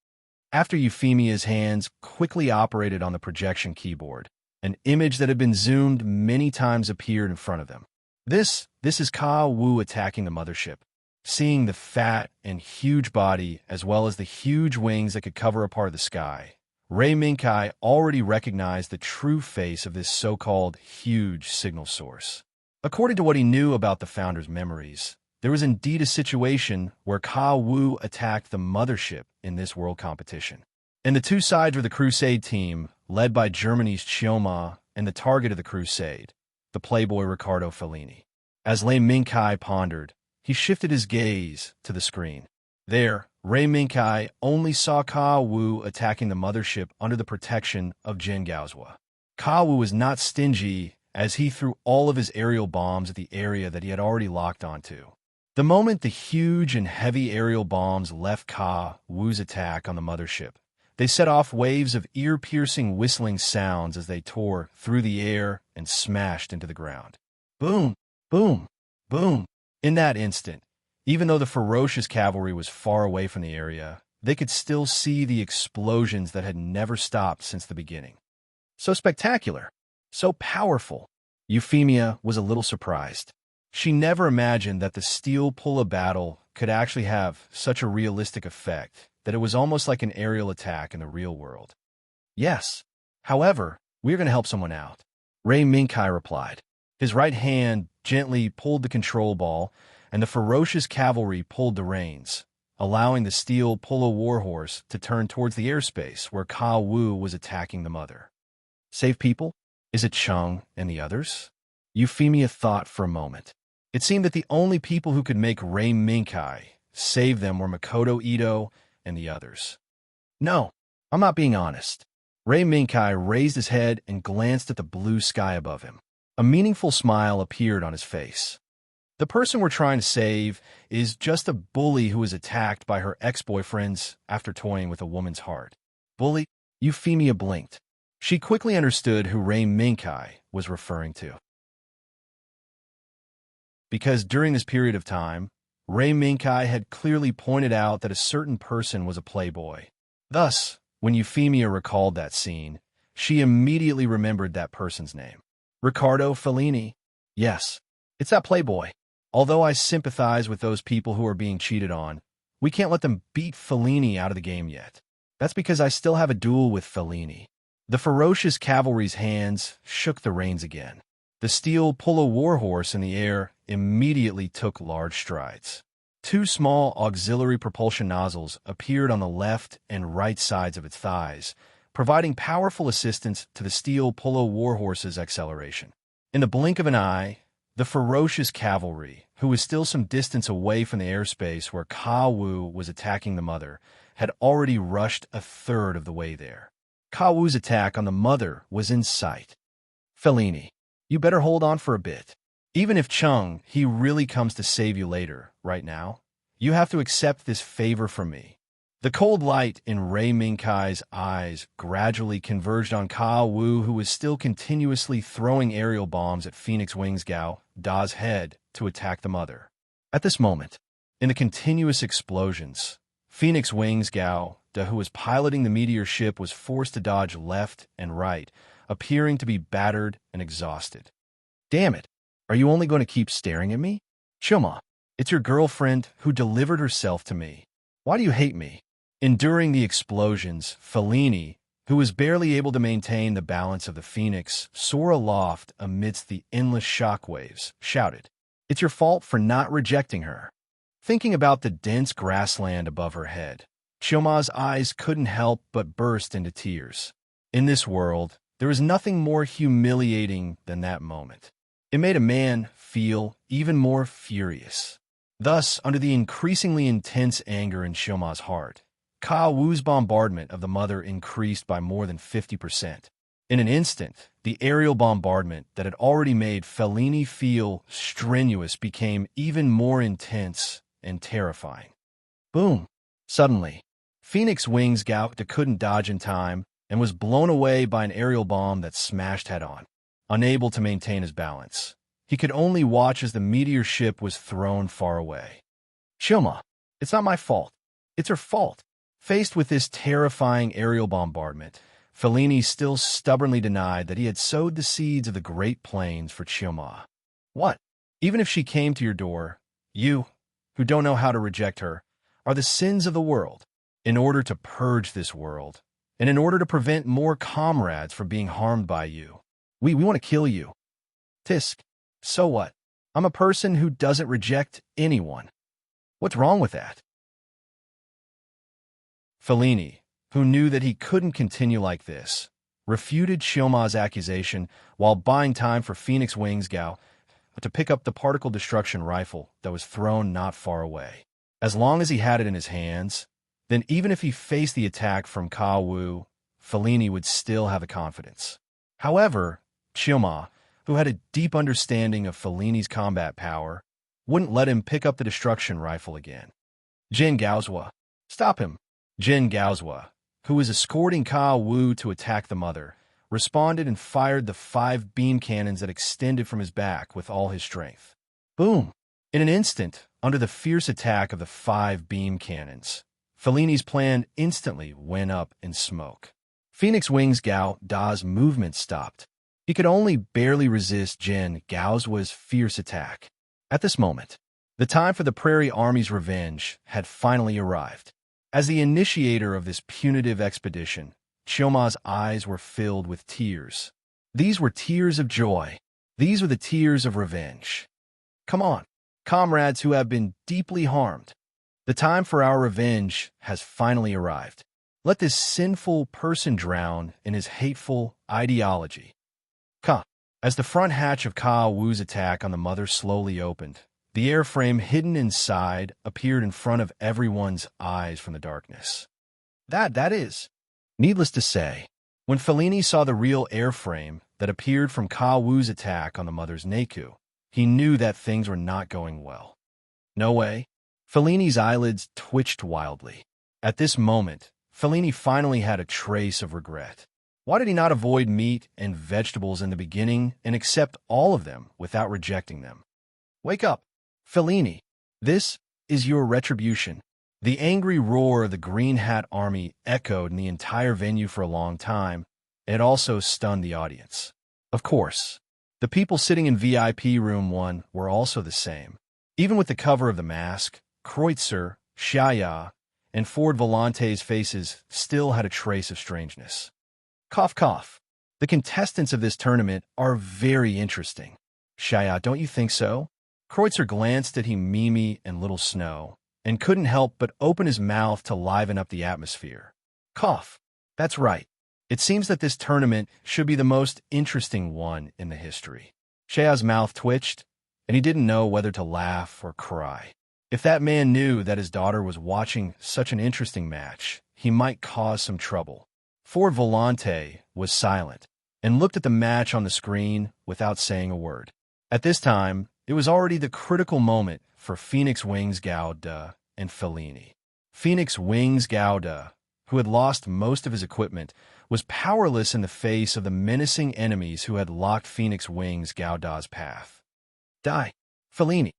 After Euphemia's hands quickly operated on the projection keyboard, an image that had been zoomed many times appeared in front of them. This is Ka Wu attacking the mothership. Seeing the fat and huge body as well as the huge wings that could cover a part of the sky, Rei Minkai already recognized the true face of this so-called huge signal source. According to what he knew about the founder's memories, there was indeed a situation where Ka Wu attacked the mothership in this world competition. And the two sides were the Crusade team, led by Germany's Chioma, and the target of the Crusade, the playboy Riccardo Fellini. As Rei Minkai pondered, he shifted his gaze to the screen. There, Rei Minkai only saw Ka Wu attacking the mothership under the protection of Jin Gaozhua. Ka Wu was not stingy as he threw all of his aerial bombs at the area that he had already locked onto. The moment the huge and heavy aerial bombs left Ka Wu's attack on the mothership, they set off waves of ear-piercing whistling sounds as they tore through the air and smashed into the ground. Boom, boom, boom. In that instant, even though the ferocious cavalry was far away from the area, they could still see the explosions that had never stopped since the beginning. So spectacular, so powerful. Euphemia was a little surprised. She never imagined that the steel pull of battle could actually have such a realistic effect, that it was almost like an aerial attack in the real world. Yes. However, we're going to help someone out, Ray Minkai replied. His right hand gently pulled the control ball, and the ferocious cavalry pulled the reins, allowing the steel polo warhorse to turn towards the airspace where Ka Wu was attacking the mother. Save people? Is it Chung and the others? Euphemia thought for a moment. It seemed that the only people who could make Ray Minkai save them were Makoto Ito and the others. No, I'm not being honest. Ray Minkai raised his head and glanced at the blue sky above him. A meaningful smile appeared on his face. The person we're trying to save is just a bully who was attacked by her ex-boyfriends after toying with a woman's heart. Bully? Euphemia blinked. She quickly understood who Ray Minkai was referring to. Because during this period of time, Ray Minkai had clearly pointed out that a certain person was a playboy. Thus, when Euphemia recalled that scene, she immediately remembered that person's name. Riccardo Fellini. Yes, it's that playboy. Although I sympathize with those people who are being cheated on, we can't let them beat Fellini out of the game yet. That's because I still have a duel with Fellini. The ferocious cavalry's hands shook the reins again. The steel polo warhorse in the air immediately took large strides. Two small auxiliary propulsion nozzles appeared on the left and right sides of its thighs, providing powerful assistance to the steel polo warhorse's acceleration. In the blink of an eye, the ferocious cavalry, who was still some distance away from the airspace where Ka Wu was attacking the mother, had already rushed a third of the way there. Ka Wu's attack on the mother was in sight. Fellini, you better hold on for a bit. Even if Chung, he really comes to save you later, right now, you have to accept this favor from me. The cold light in Ray Minkai's eyes gradually converged on Ka Wu, who was still continuously throwing aerial bombs at Phoenix Wings Gao Da's head to attack the mother. At this moment, in the continuous explosions, Phoenix Wings Gao Da, who was piloting the meteor ship, was forced to dodge left and right, appearing to be battered and exhausted. Damn it, are you only going to keep staring at me? Chuma, it's your girlfriend who delivered herself to me. Why do you hate me? Enduring the explosions, Fellini, who was barely able to maintain the balance of the Phoenix, soar aloft amidst the endless shockwaves, shouted, "It's your fault for not rejecting her." Thinking about the dense grassland above her head, Choma's eyes couldn't help but burst into tears. In this world, there is nothing more humiliating than that moment. It made a man feel even more furious. Thus, under the increasingly intense anger in Choma's heart, Ka Wu's bombardment of the mother increased by more than 50%. In an instant, the aerial bombardment that had already made Fellini feel strenuous became even more intense and terrifying. Boom! Suddenly, Phoenix Wings Gao Da couldn't dodge in time and was blown away by an aerial bomb that smashed head-on. Unable to maintain his balance, he could only watch as the meteor ship was thrown far away. Choma, it's not my fault. It's her fault. Faced with this terrifying aerial bombardment, Fellini still stubbornly denied that he had sowed the seeds of the Great Plains for Choma. What? Even if she came to your door, you, who don't know how to reject her, are the sins of the world. In order to purge this world, and in order to prevent more comrades from being harmed by you, we want to kill you. Tisk. So what? I'm a person who doesn't reject anyone. What's wrong with that? Fellini, who knew that he couldn't continue like this, refuted Shioma's accusation while buying time for Phoenix Wings Gao to pick up the particle destruction rifle that was thrown not far away. As long as he had it in his hands, then even if he faced the attack from Ka Wu, Fellini would still have the confidence. However, Chioma, who had a deep understanding of Fellini's combat power, wouldn't let him pick up the destruction rifle again. Jin Gaozhua, stop him! Jin Gaozhua, who was escorting Ka Wu to attack the mother, responded and fired the 5 beam cannons that extended from his back with all his strength. Boom! In an instant, under the fierce attack of the 5 beam cannons, Fellini's plan instantly went up in smoke. Phoenix Wings Gao Da's movement stopped. He could only barely resist Jin Gaozhua's fierce attack. At this moment, the time for the Prairie Army's revenge had finally arrived. As the initiator of this punitive expedition, Chiyoma's eyes were filled with tears. These were tears of joy. These were the tears of revenge. Come on, comrades who have been deeply harmed. The time for our revenge has finally arrived. Let this sinful person drown in his hateful ideology. As the front hatch of Ka Wu's attack on the mother slowly opened, the airframe hidden inside appeared in front of everyone's eyes from the darkness. That is. Needless to say, when Fellini saw the real airframe that appeared from Ka Wu's attack on the mother's Neku, he knew that things were not going well. No way. Fellini's eyelids twitched wildly. At this moment, Fellini finally had a trace of regret. Why did he not avoid meat and vegetables in the beginning and accept all of them without rejecting them? Wake up, Fellini. This is your retribution. The angry roar of the Green Hat Army echoed in the entire venue for a long time. It also stunned the audience. Of course, the people sitting in VIP Room 1 were also the same. Even with the cover of the mask, Kreutzer, Xiaya, and Ford Volante's faces still had a trace of strangeness. Cough, cough. The contestants of this tournament are very interesting. Xiaya, don't you think so? Kreutzer glanced at Mimi and Little Snow, and couldn't help but open his mouth to liven up the atmosphere. Cough. That's right. It seems that this tournament should be the most interesting one in the history. Xiao's mouth twitched, and he didn't know whether to laugh or cry. If that man knew that his daughter was watching such an interesting match, he might cause some trouble. Ford Volante was silent and looked at the match on the screen without saying a word. At this time, it was already the critical moment for Phoenix Wings Gauda and Fellini. Phoenix Wings Gauda, who had lost most of his equipment, was powerless in the face of the menacing enemies who had locked Phoenix Wings Gauda's path. Die, Fellini.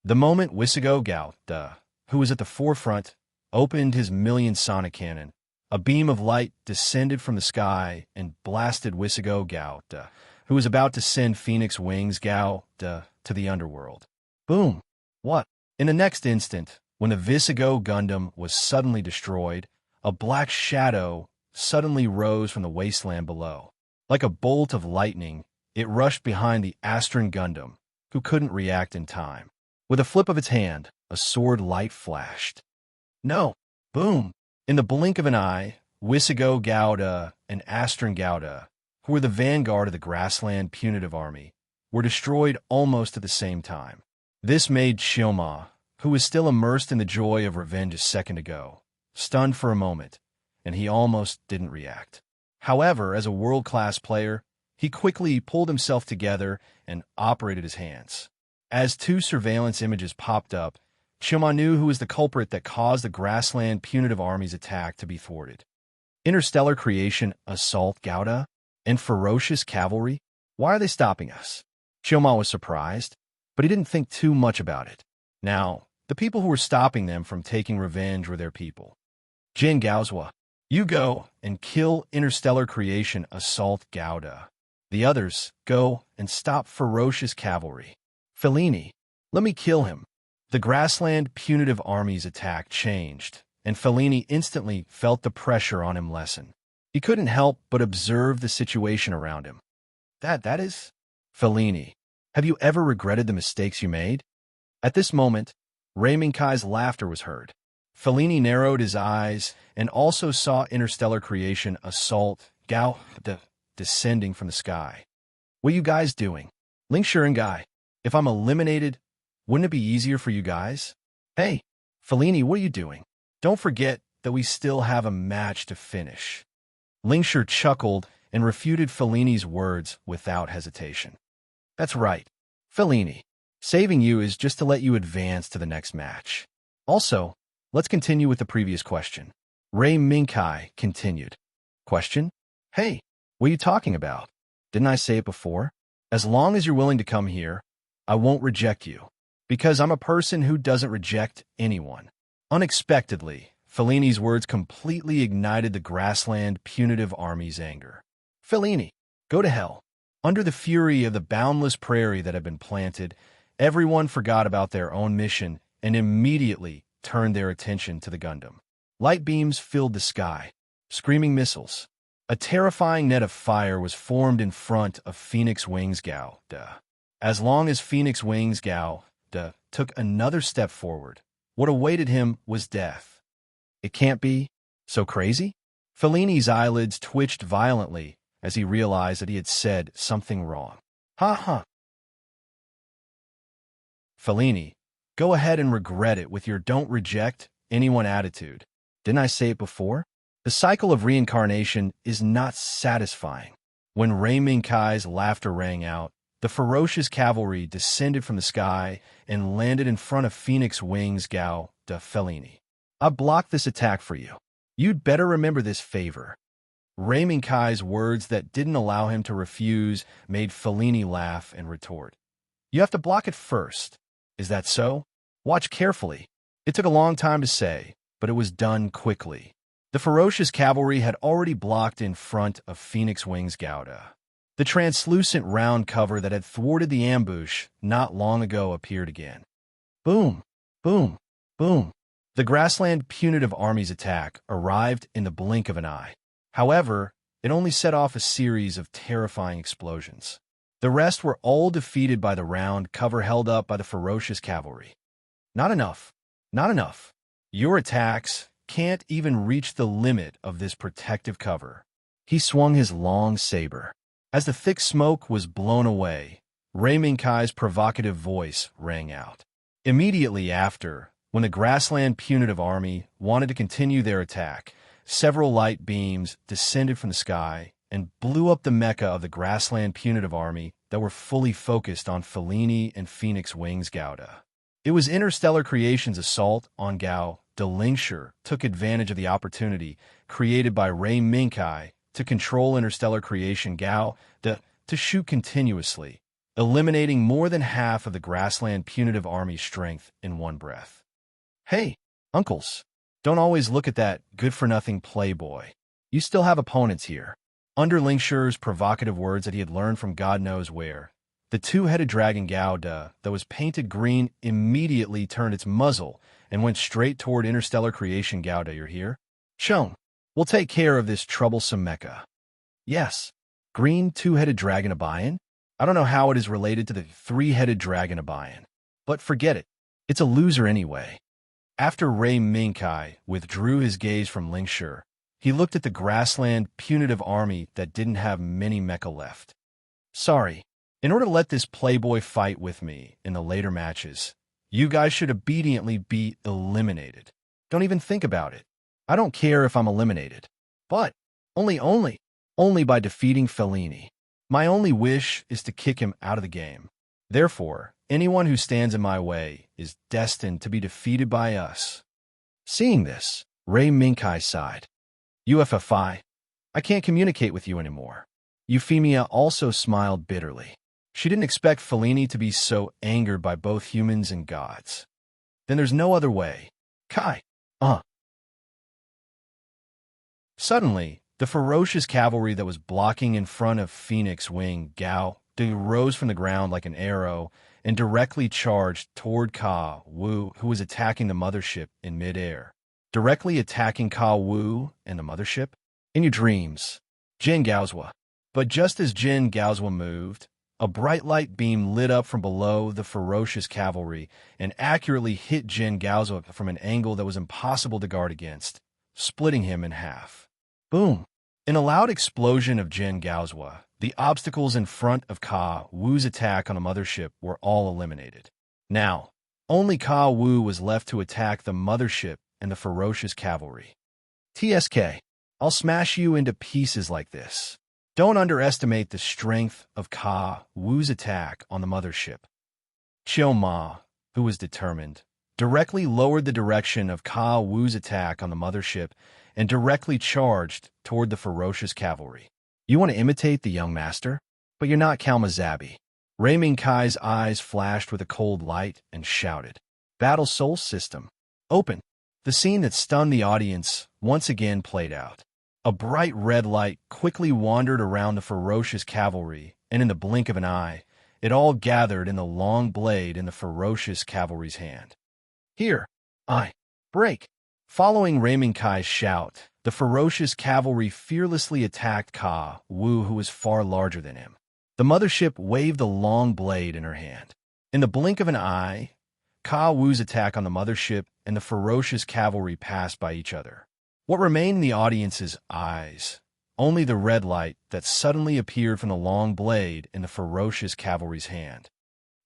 The moment Wisigo Gauda, who was at the forefront, opened his million sonic cannon, a beam of light descended from the sky and blasted Wisigo Gauda, who was about to send Phoenix Wings Gauda to the underworld. Boom! What? In the next instant, when the Visigo Gundam was suddenly destroyed, a black shadow suddenly rose from the wasteland below. Like a bolt of lightning, it rushed behind the Astron Gundam, who couldn't react in time. With a flip of its hand, a sword light flashed. No! Boom! In the blink of an eye, Wisigo Gauda and Astron Gauda, who were the vanguard of the Grassland Punitive Army, were destroyed almost at the same time. This made Chiyoma, who was still immersed in the joy of revenge a second ago, stunned for a moment, and he almost didn't react. However, as a world-class player, he quickly pulled himself together and operated his hands. As 2 surveillance images popped up, Chiyoma knew who was the culprit that caused the Grassland Punitive Army's attack to be thwarted. Interstellar Creation Assault Gauda and Ferocious Cavalry? Why are they stopping us? Chiyoma was surprised, but he didn't think too much about it. Now, the people who were stopping them from taking revenge were their people. Jin Gaozhua, you go and kill Interstellar Creation Assault Gauda. The others, go and stop Ferocious Cavalry. Fellini, let me kill him. The Grassland Punitive Army's attack changed, and Fellini instantly felt the pressure on him lessen. He couldn't help but observe the situation around him. That is? Fellini, have you ever regretted the mistakes you made? At this moment, Raymond Kai's laughter was heard. Fellini narrowed his eyes and also saw Interstellar Creation Assault Gauda descending from the sky. What are you guys doing? Ling Shuren Guy, if I'm eliminated, wouldn't it be easier for you guys? Hey, Fellini, what are you doing? Don't forget that we still have a match to finish. Lingshur chuckled and refuted Fellini's words without hesitation. That's right, Fellini. Saving you is just to let you advance to the next match. Also, let's continue with the previous question. Ray Minkai continued. Question? Hey, what are you talking about? Didn't I say it before? As long as you're willing to come here, I won't reject you. Because I'm a person who doesn't reject anyone. Unexpectedly, Fellini's words completely ignited the grassland punitive army's anger. Fellini, go to hell. Under the fury of the boundless prairie that had been planted, everyone forgot about their own mission and immediately turned their attention to the Gundam. Light beams filled the sky, screaming missiles. A terrifying net of fire was formed in front of Phoenix Wing's Gao. As long as Phoenix Wing's Gao took another step forward, what awaited him was death. It can't be so crazy? Fellini's eyelids twitched violently as he realized that he had said something wrong. Ha ha. Fellini, go ahead and regret it with your don't reject anyone attitude. Didn't I say it before? The cycle of reincarnation is not satisfying. When Ray Minkai's laughter rang out, the ferocious cavalry descended from the sky and landed in front of Phoenix Wing's Gao de Fellini. I blocked this attack for you. You'd better remember this favor. Ray Minkai's words that didn't allow him to refuse made Fellini laugh and retort. You have to block it first. Is that so? Watch carefully. It took a long time to say, but it was done quickly. The ferocious cavalry had already blocked in front of Phoenix Wing's Gouda. The translucent round cover that had thwarted the ambush not long ago appeared again. Boom, boom, boom. The grassland punitive army's attack arrived in the blink of an eye. However, it only set off a series of terrifying explosions. The rest were all defeated by the round cover held up by the ferocious cavalry. Not enough. Not enough. Your attacks can't even reach the limit of this protective cover. He swung his long saber. As the thick smoke was blown away, Ray Minkai's provocative voice rang out. Immediately after, when the grassland punitive army wanted to continue their attack, several light beams descended from the sky and blew up the Mecha of the grassland punitive army that were fully focused on Fellini and Phoenix Wing's Gouda. It was Interstellar Creation's assault on Gao de Lingshire took advantage of the opportunity created by Ray Minkai to control Interstellar Creation Gao to shoot continuously, eliminating more than half of the grassland punitive army's strength in one breath. Hey, uncles, don't always look at that good-for-nothing playboy. You still have opponents here. Under Lingshire's provocative words that he had learned from God knows where, the two-headed dragon Gouda that was painted green immediately turned its muzzle and went straight toward Interstellar Creation Gouda. You're here? Shown. We'll take care of this troublesome mecha. Yes. Green two-headed dragon Abayan? I don't know how it is related to the three-headed dragon Abayan. But forget it. It's a loser anyway. After Ray Minkai withdrew his gaze from Lingshire, he looked at the grassland punitive army that didn't have many mecha left. Sorry. In order to let this playboy fight with me in the later matches, you guys should obediently be eliminated. Don't even think about it. I don't care if I'm eliminated. But only by defeating Fellini. My only wish is to kick him out of the game. Therefore, anyone who stands in my way is destined to be defeated by us. Seeing this, Ray Minkai sighed. UFFI, I can't communicate with you anymore. Euphemia also smiled bitterly. She didn't expect Fellini to be so angered by both humans and gods. Then there's no other way. Kai. Suddenly, the ferocious cavalry that was blocking in front of Phoenix Wing Gao rose from the ground like an arrow and directly charged toward Ka Wu, who was attacking the mothership in midair. Directly attacking Ka Wu and the mothership? In your dreams, Jin Gaozhua. But just as Jin Gaozhua moved, a bright light beam lit up from below the ferocious cavalry and accurately hit Jin Gaozhua from an angle that was impossible to guard against, splitting him in half. Boom! In a loud explosion of Jin Gaozhua, the obstacles in front of Ka Wu's attack on the mothership were all eliminated. Now, only Ka Wu was left to attack the mothership and the ferocious cavalry. TSK, I'll smash you into pieces like this. Don't underestimate the strength of Ka Wu's attack on the mothership. Chiu Ma, who was determined, directly lowered the direction of Ka Wu's attack on the mothership and directly charged toward the ferocious cavalry. You want to imitate the young master? But you're not Kalmazabi. Rei Mingkai's eyes flashed with a cold light and shouted, "Battle Soul System, open!" The scene that stunned the audience once again played out. A bright red light quickly wandered around the ferocious cavalry, and in the blink of an eye, it all gathered in the long blade in the ferocious cavalry's hand. "Here, break!" Following Rei Mingkai's shout, the ferocious cavalry fearlessly attacked Ka Wu, who was far larger than him. The mothership waved the long blade in her hand. In the blink of an eye, Ka Wu's attack on the mothership and the ferocious cavalry passed by each other. What remained in the audience's eyes? Only the red light that suddenly appeared from the long blade in the ferocious cavalry's hand.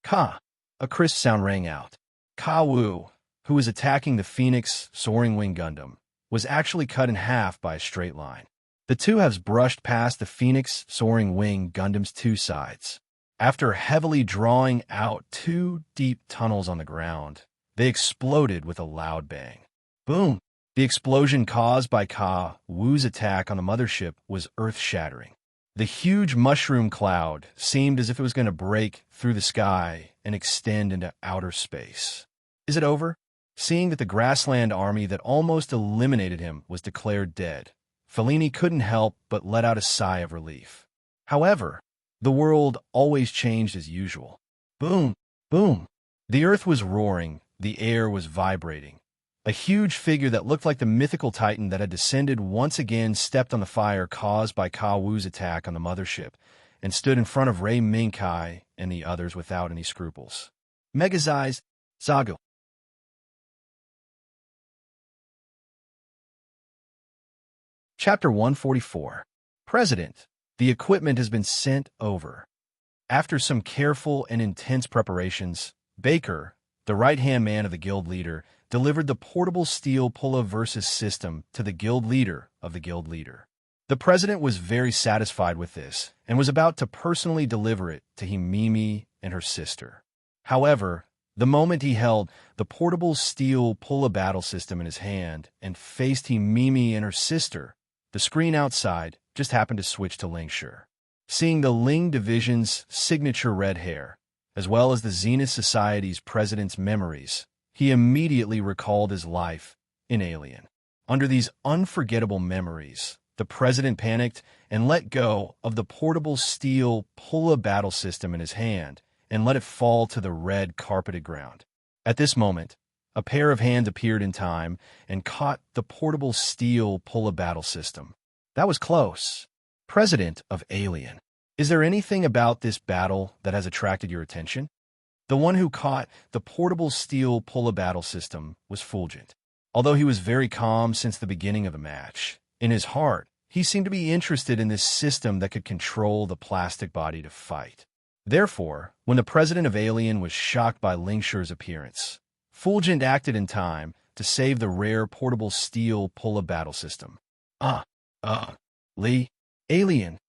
"Ka!" A crisp sound rang out. Ka Wu, who was attacking the Phoenix Soaring Wing Gundam, was actually cut in half by a straight line. The two halves brushed past the Phoenix Soaring Wing Gundam's two sides. After heavily drawing out two deep tunnels on the ground, they exploded with a loud bang. Boom! The explosion caused by Ka Wu's attack on the mothership was earth-shattering. The huge mushroom cloud seemed as if it was going to break through the sky and extend into outer space. Is it over? Seeing that the grassland army that almost eliminated him was declared dead, Fellini couldn't help but let out a sigh of relief. However, the world always changed as usual. Boom! Boom! The earth was roaring, the air was vibrating. A huge figure that looked like the mythical titan that had descended once again stepped on the fire caused by Ka Wu's attack on the mothership and stood in front of Rei Mingkai and the others without any scruples. Megazized Zagu. Chapter 144. President, the equipment has been sent over. After some careful and intense preparations, Baker, the right-hand man of the guild leader, delivered the portable steel Pulla versus system to the guild leader of the guild leader. The president was very satisfied with this and was about to personally deliver it to Himimi and her sister. However, the moment he held the portable steel Pulla battle system in his hand and faced Himimi and her sister, the screen outside just happened to switch to Lingshi. Seeing the Ling Division's signature red hair, as well as the Zenith Society's president's memories, he immediately recalled his life in Alien. Under these unforgettable memories, the president panicked and let go of the portable steel Pulla battle system in his hand and let it fall to the red carpeted ground. At this moment, a pair of hands appeared in time and caught the portable steel Pulla battle system. That was close. President of Alien. Is there anything about this battle that has attracted your attention? The one who caught the portable steel Pulla battle system was Fulgent. Although he was very calm since the beginning of the match, in his heart, he seemed to be interested in this system that could control the plastic body to fight. Therefore, when the president of Alien was shocked by Lingshi's appearance, Fulgent acted in time to save the rare portable steel Pulla battle system. Lee, Alien.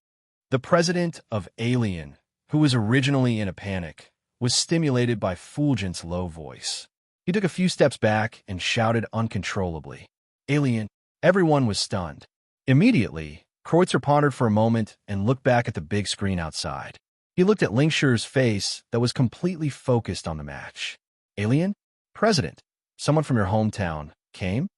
The president of Alien, who was originally in a panic, was stimulated by Fulgent's low voice. He took a few steps back and shouted uncontrollably, "Alien!" Everyone was stunned. Immediately, Kreutzer pondered for a moment and looked back at the big screen outside. He looked at Lingshi's face that was completely focused on the match. "Alien? President, someone from your hometown, came?"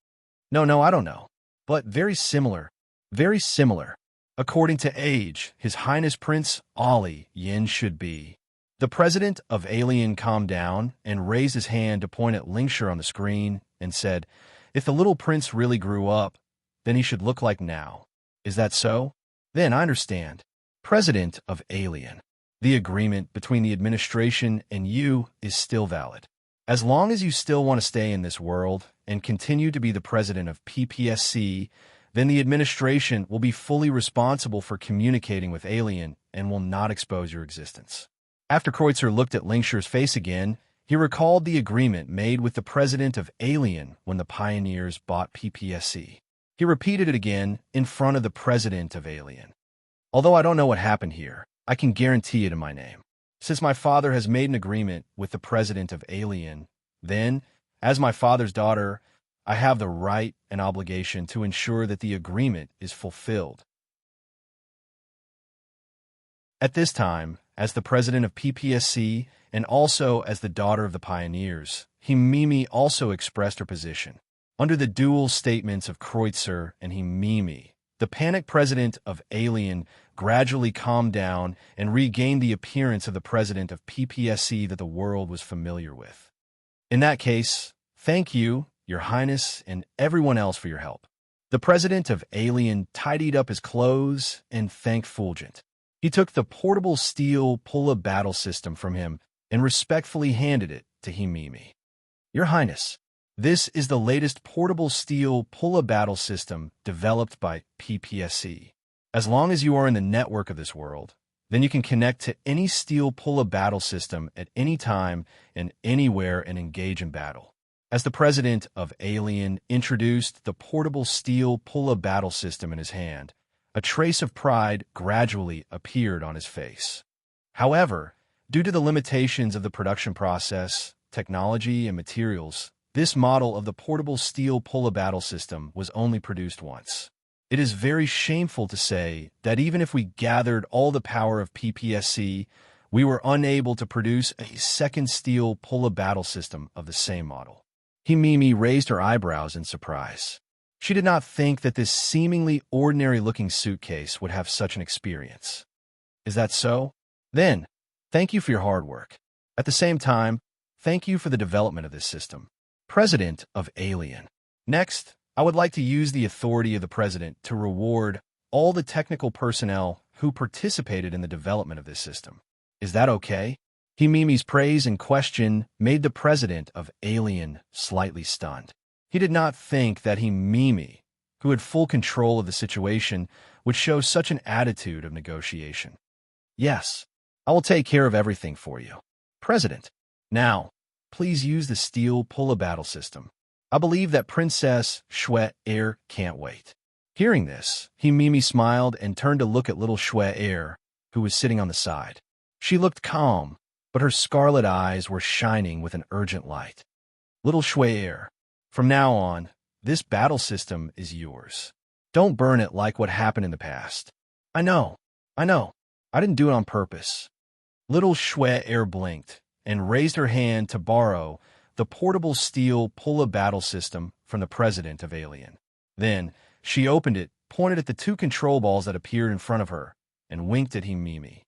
No, I don't know. But very similar. Very similar. According to age, His Highness Prince Ali Yin should be. The president of Alien calmed down and raised his hand to point at Lingshi on the screen and said, "If the little prince really grew up, then he should look like now. Is that so? Then I understand. President of Alien. The agreement between the administration and you is still valid. As long as you still want to stay in this world and continue to be the president of PPSC, then the administration will be fully responsible for communicating with Alien and will not expose your existence." After Kreutzer looked at Lingshi's face again, he recalled the agreement made with the president of Alien when the pioneers bought PPSC. He repeated it again in front of the president of Alien. Although I don't know what happened here, I can guarantee it in my name. Since my father has made an agreement with the president of Alien, then, as my father's daughter, I have the right and obligation to ensure that the agreement is fulfilled. At this time, as the president of PPSC and also as the daughter of the pioneers, Himimi also expressed her position. Under the dual statements of Kreutzer and Himimi, the panicked president of Alien gradually calmed down and regained the appearance of the president of PPSC that the world was familiar with. In that case, thank you, Your Highness, and everyone else for your help. The president of Alien tidied up his clothes and thanked Fulgent. He took the portable steel pull-up battle system from him and respectfully handed it to Himimi. Your Highness, this is the latest portable steel pull-up battle system developed by PPSC. As long as you are in the network of this world, then you can connect to any steel pull-up battle system at any time and anywhere and engage in battle. As the president of Alien introduced the portable steel pull-up battle system in his hand, a trace of pride gradually appeared on his face. However, due to the limitations of the production process, technology, and materials, this model of the portable steel pull-up battle system was only produced once. It is very shameful to say that even if we gathered all the power of PPSC, we were unable to produce a second steel pull-up battle system of the same model. Himimi raised her eyebrows in surprise. She did not think that this seemingly ordinary-looking suitcase would have such an experience. Is that so? Then, thank you for your hard work. At the same time, thank you for the development of this system. President of Alien. Next, I would like to use the authority of the president to reward all the technical personnel who participated in the development of this system. Is that okay? Himimi's praise and question made the president of Alien slightly stunned. He did not think that Himimi, who had full control of the situation, would show such an attitude of negotiation. Yes, I will take care of everything for you. President, now, please use the steel pull-up battle system. I believe that Princess Shui Air can't wait. Hearing this, Himimi smiled and turned to look at little Shui Air, who was sitting on the side. She looked calm, but her scarlet eyes were shining with an urgent light. Little Shui Air, from now on, this battle system is yours. Don't burn it like what happened in the past. I know. I didn't do it on purpose. Little Shui Air blinked and raised her hand to borrow the portable steel pull-up battle system from the president of Alien. Then, she opened it, pointed at the two control balls that appeared in front of her, and winked at Himimi.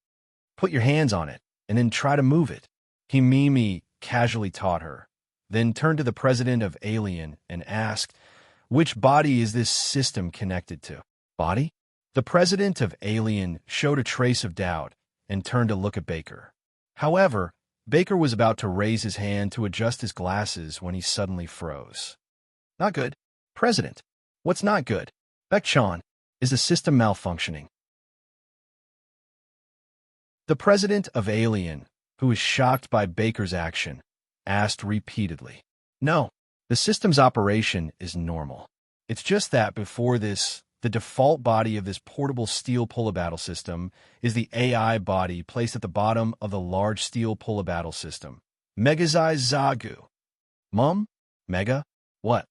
Put your hands on it, and then try to move it. Himimi casually taught her, then turned to the president of Alien and asked, which body is this system connected to? Body? The president of Alien showed a trace of doubt and turned to look at Baker. However, Baker was about to raise his hand to adjust his glasses when he suddenly froze. Not good. President, what's not good? Baek-chan, is the system malfunctioning? The president of Alien, who was shocked by Baker's action, asked repeatedly. No, the system's operation is normal. It's just that before this, the default body of this portable steel pull-up battle system is the AI body placed at the bottom of the large steel pull-up battle system. Megazai Zagu. Mom? Mega? What?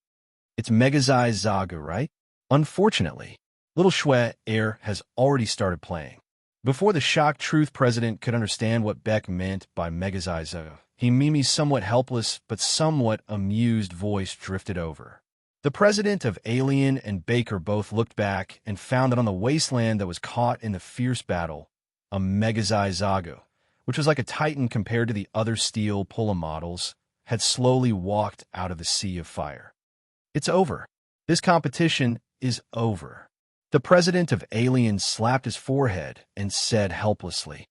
It's Megazai Zagu, right? Unfortunately, little Shui Air has already started playing. Before the shocked truth president could understand what Beck meant by Megazai Zagu, Himimi's somewhat helpless but somewhat amused voice drifted over. The president of Alien and Baker both looked back and found that on the wasteland that was caught in the fierce battle, a Megazai Zagu, which was like a titan compared to the other steel pull-up models, had slowly walked out of the sea of fire. It's over. This competition is over. The president of Alien slapped his forehead and said helplessly,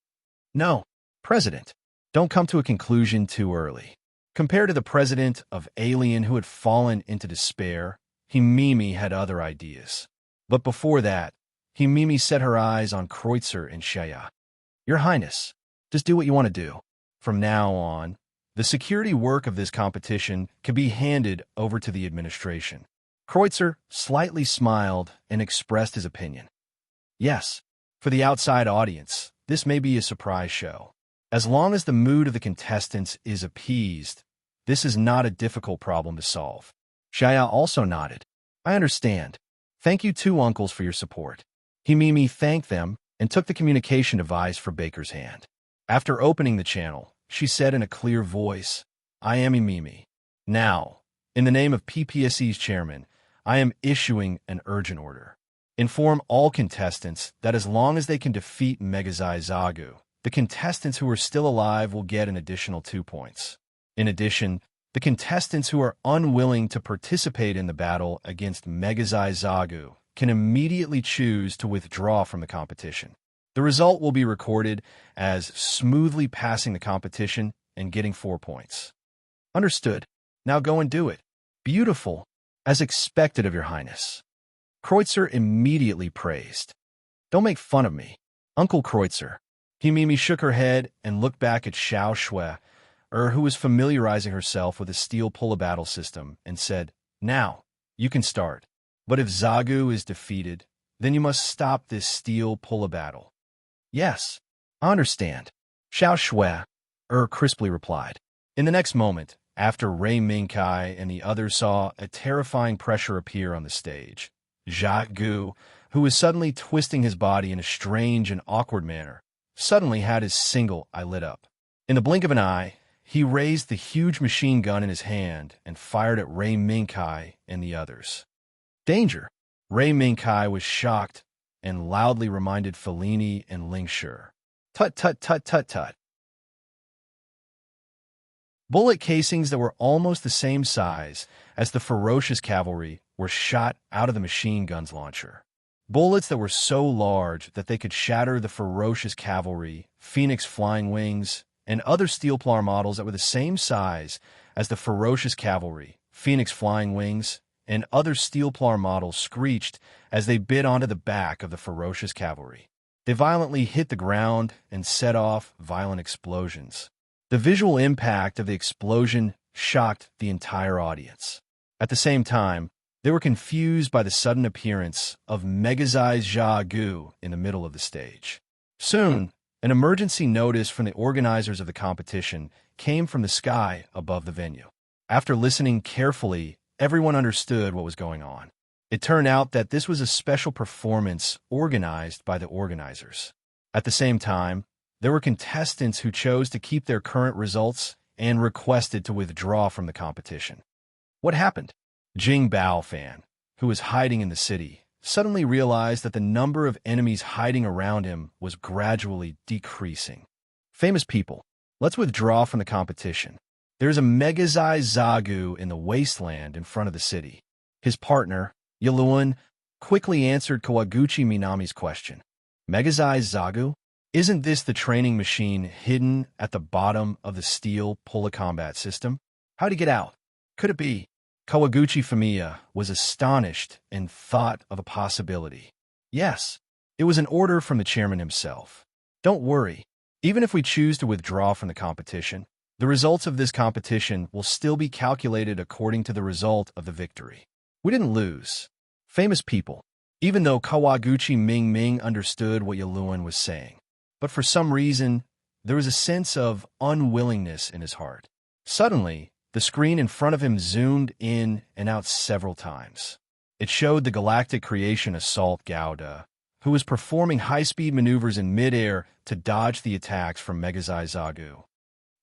No, President, don't come to a conclusion too early. Compared to the president of Alien who had fallen into despair, Himimi had other ideas. But before that, Himimi set her eyes on Kreutzer and Shaya. Your Highness, just do what you want to do. From now on, the security work of this competition can be handed over to the administration. Kreutzer slightly smiled and expressed his opinion. Yes, For the outside audience, this may be a surprise show. As long as the mood of the contestants is appeased, this is not a difficult problem to solve. Shaya also nodded. I understand. Thank you two uncles for your support. Himimi thanked them and took the communication device from Baker's hand. After opening the channel, she said in a clear voice, I am Himimi. Now, in the name of PPSE's chairman, I am issuing an urgent order. Inform all contestants that as long as they can defeat Megazai Zagu, the contestants who are still alive will get an additional 2 points. In addition, the contestants who are unwilling to participate in the battle against Megazai Zagu can immediately choose to withdraw from the competition. The result will be recorded as smoothly passing the competition and getting 4 points. Understood. Now go and do it. Beautiful, as expected of your highness. Kreutzer immediately praised. Don't make fun of me, Uncle Kreutzer. Himimi shook her head and looked back at Xiao Shui, who was familiarizing herself with the steel pull-a-battle system, and said, Now, you can start. But if Zagu is defeated, then you must stop this steel pull-a-battle. Yes, I understand, Xiao Shui, crisply replied. In the next moment, after Ray Mingkai and the others saw a terrifying pressure appear on the stage, Zagu, who was suddenly twisting his body in a strange and awkward manner, suddenly had his single eye lit up. In the blink of an eye, he raised the huge machine gun in his hand and fired at Ray Mingkai and the others. Danger! Ray Mingkai was shocked and loudly reminded Fellini and Ling Shi. Tut tut tut tut tut. Bullet casings that were almost the same size as the ferocious cavalry were shot out of the machine gun's launcher. Bullets that were so large that they could shatter the ferocious cavalry, Phoenix flying wings, and other Steelplar models that were the same size as the ferocious cavalry, Phoenix flying wings, and other Steelplar models screeched as they bit onto the back of the ferocious cavalry. They violently hit the ground and set off violent explosions. The visual impact of the explosion shocked the entire audience. At the same time, they were confused by the sudden appearance of Megazai Zagu in the middle of the stage. Soon, an emergency notice from the organizers of the competition came from the sky above the venue. After listening carefully, everyone understood what was going on. It turned out that this was a special performance organized by the organizers. At the same time, there were contestants who chose to keep their current results and requested to withdraw from the competition. What happened? Jing Bao Fan, who was hiding in the city, suddenly realized that the number of enemies hiding around him was gradually decreasing. Famous people, let's withdraw from the competition. There's a Megazai Zagu in the wasteland in front of the city. His partner, Yaluan, quickly answered Kawaguchi Minami's question. Megazai Zagu? Isn't this the training machine hidden at the bottom of the steel pull-a-combat system? How'd he get out? Could it be? Kawaguchi Fumiya was astonished and thought of a possibility. Yes, it was an order from the chairman himself. Don't worry, even if we choose to withdraw from the competition, the results of this competition will still be calculated according to the result of the victory. We didn't lose. Famous people, even though Kawaguchi Ming understood what Yaluan was saying. But for some reason, there was a sense of unwillingness in his heart. Suddenly, the screen in front of him zoomed in and out several times. It showed the galactic creation Assault Gauda, who was performing high-speed maneuvers in mid-air to dodge the attacks from Megazai Zagu.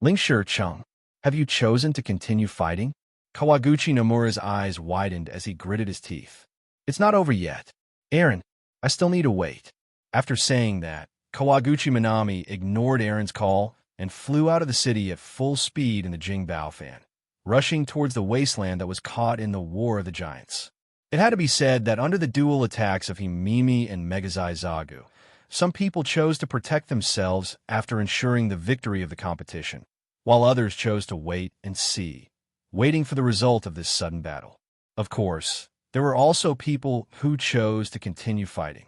Ling Shi Chung, have you chosen to continue fighting? Kawaguchi Nomura's eyes widened as he gritted his teeth. It's not over yet. Aaron, I still need to wait. After saying that, Kawaguchi Minami ignored Aaron's call and flew out of the city at full speed in the Jingbao Fan, rushing towards the wasteland that was caught in the War of the Giants. It had to be said that under the dual attacks of Himimi and Megazai Zagu, some people chose to protect themselves after ensuring the victory of the competition, while others chose to wait and see, waiting for the result of this sudden battle. Of course, there were also people who chose to continue fighting.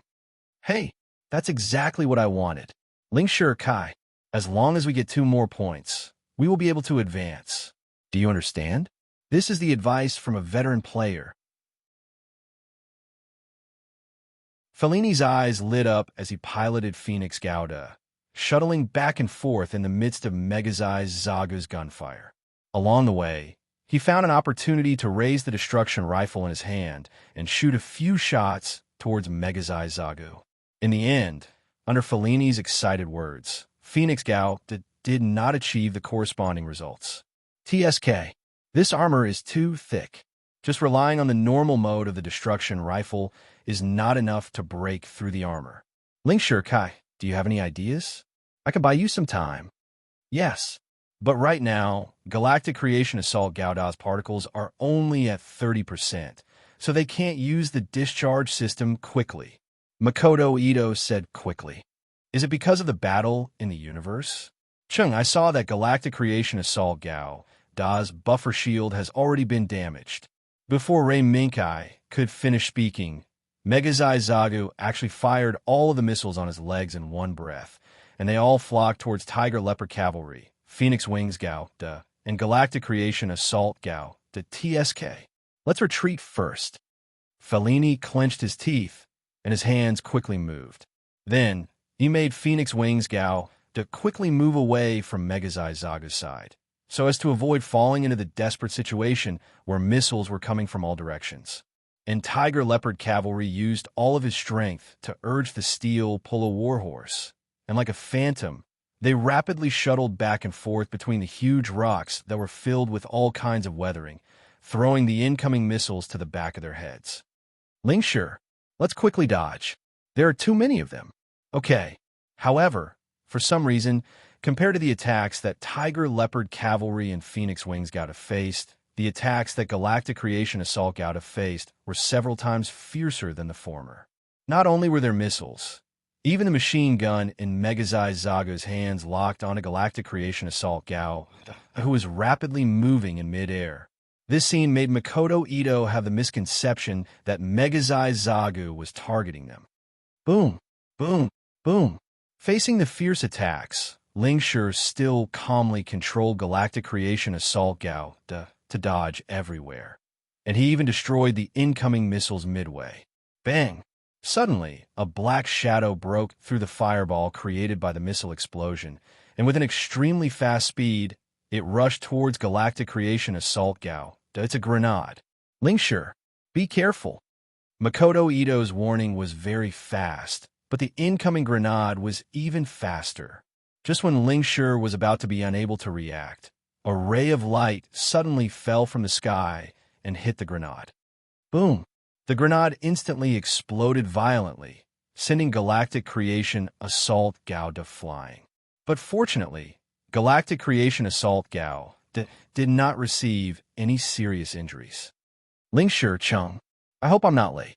Hey, that's exactly what I wanted. Ling Shi Kai, as long as we get 2 more points, we will be able to advance. Do you understand? This is the advice from a veteran player. Fellini's eyes lit up as he piloted Phoenix Gauda, shuttling back and forth in the midst of Megazai's Zagu's gunfire. Along the way, he found an opportunity to raise the destruction rifle in his hand and shoot a few shots towards Megazai's Zagu. In the end, under Fellini's excited words, Phoenix Gauda did not achieve the corresponding results. TSK. This armor is too thick. Just relying on the normal mode of the destruction rifle is not enough to break through the armor. Linkshire Kai, do you have any ideas? I can buy you some time. Yes. But right now, Galactic Creation Assault Gauda's particles are only at 30%, so they can't use the discharge system quickly. Makoto Ito said quickly. Is it because of the battle in the universe? Chung, I saw that Galactic Creation Assault Gauda's buffer shield has already been damaged. Before Ray Minkai could finish speaking, Megazai Zagu actually fired all of the missiles on his legs in one breath, and they all flocked towards Tiger Leopard Cavalry, Phoenix Wings Gauda, and Galactic Creation Assault Gauda TSK. Let's retreat first. Fellini clenched his teeth, and his hands quickly moved. Then, he made Phoenix Wings Gauda quickly move away from Megazai Zagu's side, so as to avoid falling into the desperate situation where missiles were coming from all directions. And Tiger Leopard Cavalry used all of his strength to urge the steel pull a warhorse, and like a phantom, they rapidly shuttled back and forth between the huge rocks that were filled with all kinds of weathering, throwing the incoming missiles to the back of their heads. Linkshire, let's quickly dodge. There are too many of them. Okay. However, for some reason, compared to the attacks that Tiger Leopard Cavalry and Phoenix Wings Gauda faced, the attacks that Galactic Creation Assault Gauda faced were several times fiercer than the former. Not only were there missiles, even the machine gun in Megazai Zagu's hands locked onto Galactic Creation Assault Gauda, who was rapidly moving in midair. This scene made Makoto Ito have the misconception that Megazai Zagu was targeting them. Boom, boom, boom. Facing the fierce attacks, Linkshire still calmly controlled Galactic Creation Assault Gauda to dodge everywhere, and he even destroyed the incoming missiles midway. Bang! Suddenly, a black shadow broke through the fireball created by the missile explosion, and with an extremely fast speed, it rushed towards Galactic Creation Assault Gauda. It's a grenade. Linkshire, be careful. Makoto Ito's warning was very fast, but the incoming grenade was even faster. Just when Linkshire was about to be unable to react, a ray of light suddenly fell from the sky and hit the grenade. Boom! The grenade instantly exploded violently, sending Galactic Creation Assault Gauda flying. But fortunately, Galactic Creation Assault Gauda did not receive any serious injuries. Linkshire Chung, I hope I'm not late.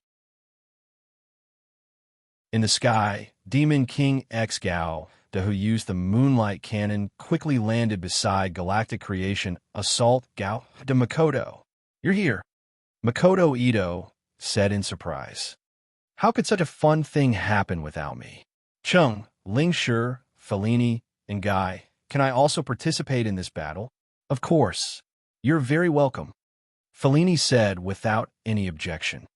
In the sky, Demon King X Gauda, who used the Moonlight Cannon, quickly landed beside Galactic Creation Assault Gauda Makoto. You're here. Makoto Ito said in surprise. How could such a fun thing happen without me? Chung, Linkshire, Fellini, and Guy, can I also participate in this battle? Of course. You're very welcome. Fellini said without any objection.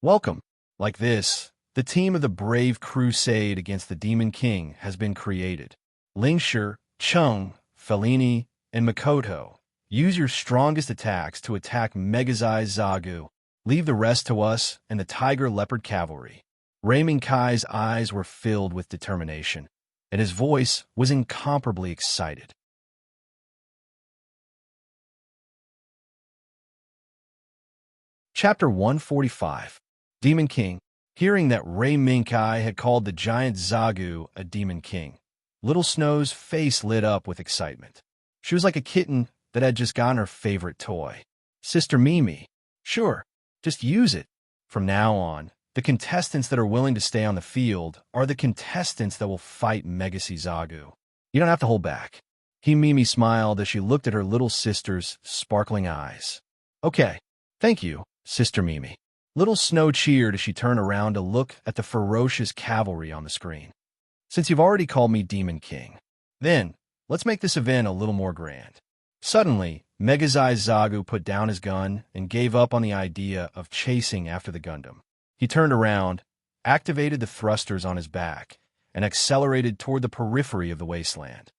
Welcome. Like this, the team of the brave crusade against the Demon King has been created. Linkshire, Chung, Fellini, and Makoto, use your strongest attacks to attack Megazai Zagu. Leave the rest to us and the Tiger Leopard Cavalry. Raymond Kai's eyes were filled with determination, and his voice was incomparably excited. Chapter 145. Demon King. Hearing that Ray Minkai had called the giant Zagu a Demon King, Little Snow's face lit up with excitement. She was like a kitten that had just gotten her favorite toy. Sister Mimi. Sure, just use it. From now on, the contestants that are willing to stay on the field are the contestants that will fight Megasi Zagu. You don't have to hold back. Mimi smiled as she looked at her little sister's sparkling eyes. Okay, thank you, Sister Mimi. Little Snow cheered as she turned around to look at the ferocious cavalry on the screen. Since you've already called me Demon King, then let's make this event a little more grand. Suddenly, Megazai Zagu put down his gun and gave up on the idea of chasing after the Gundam. He turned around activated the thrusters on his back, and accelerated toward the periphery of the wasteland.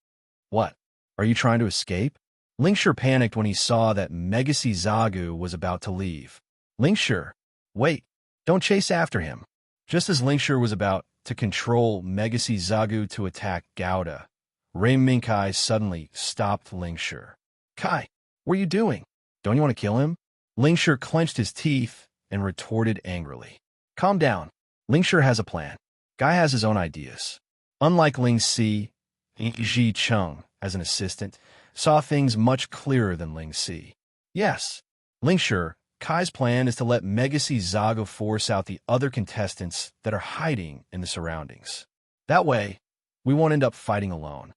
What? Are you trying to escape? Lingshur panicked when he saw that Megacy Zagu was about to leave. Lingshur, wait, don't chase after him. Just as Lingshur was about to control Megacy Zagu to attack Gouda, Minkai suddenly stopped Lingshur. Kai, what are you doing? Don't you want to kill him? Lingshur clenched his teeth and retorted angrily. Calm down. Lingshur has a plan. Guy has his own ideas. Unlike Ling Si, Ji Chung, as an assistant, saw things much clearer than Ling Si. Yes, Lingshur, Kai's plan is to let Megacy Zago force out the other contestants that are hiding in the surroundings. That way, we won't end up fighting alone.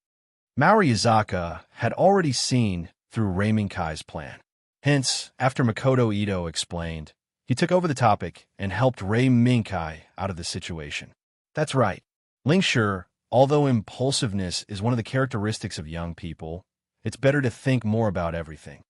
Maori Izaka had already seen through Kai's plan. Hence, after Makoto Ito explained, he took over the topic and helped Minkai out of the situation. That's right. Lingshur, although impulsiveness is one of the characteristics of young people, it's better to think more about everything.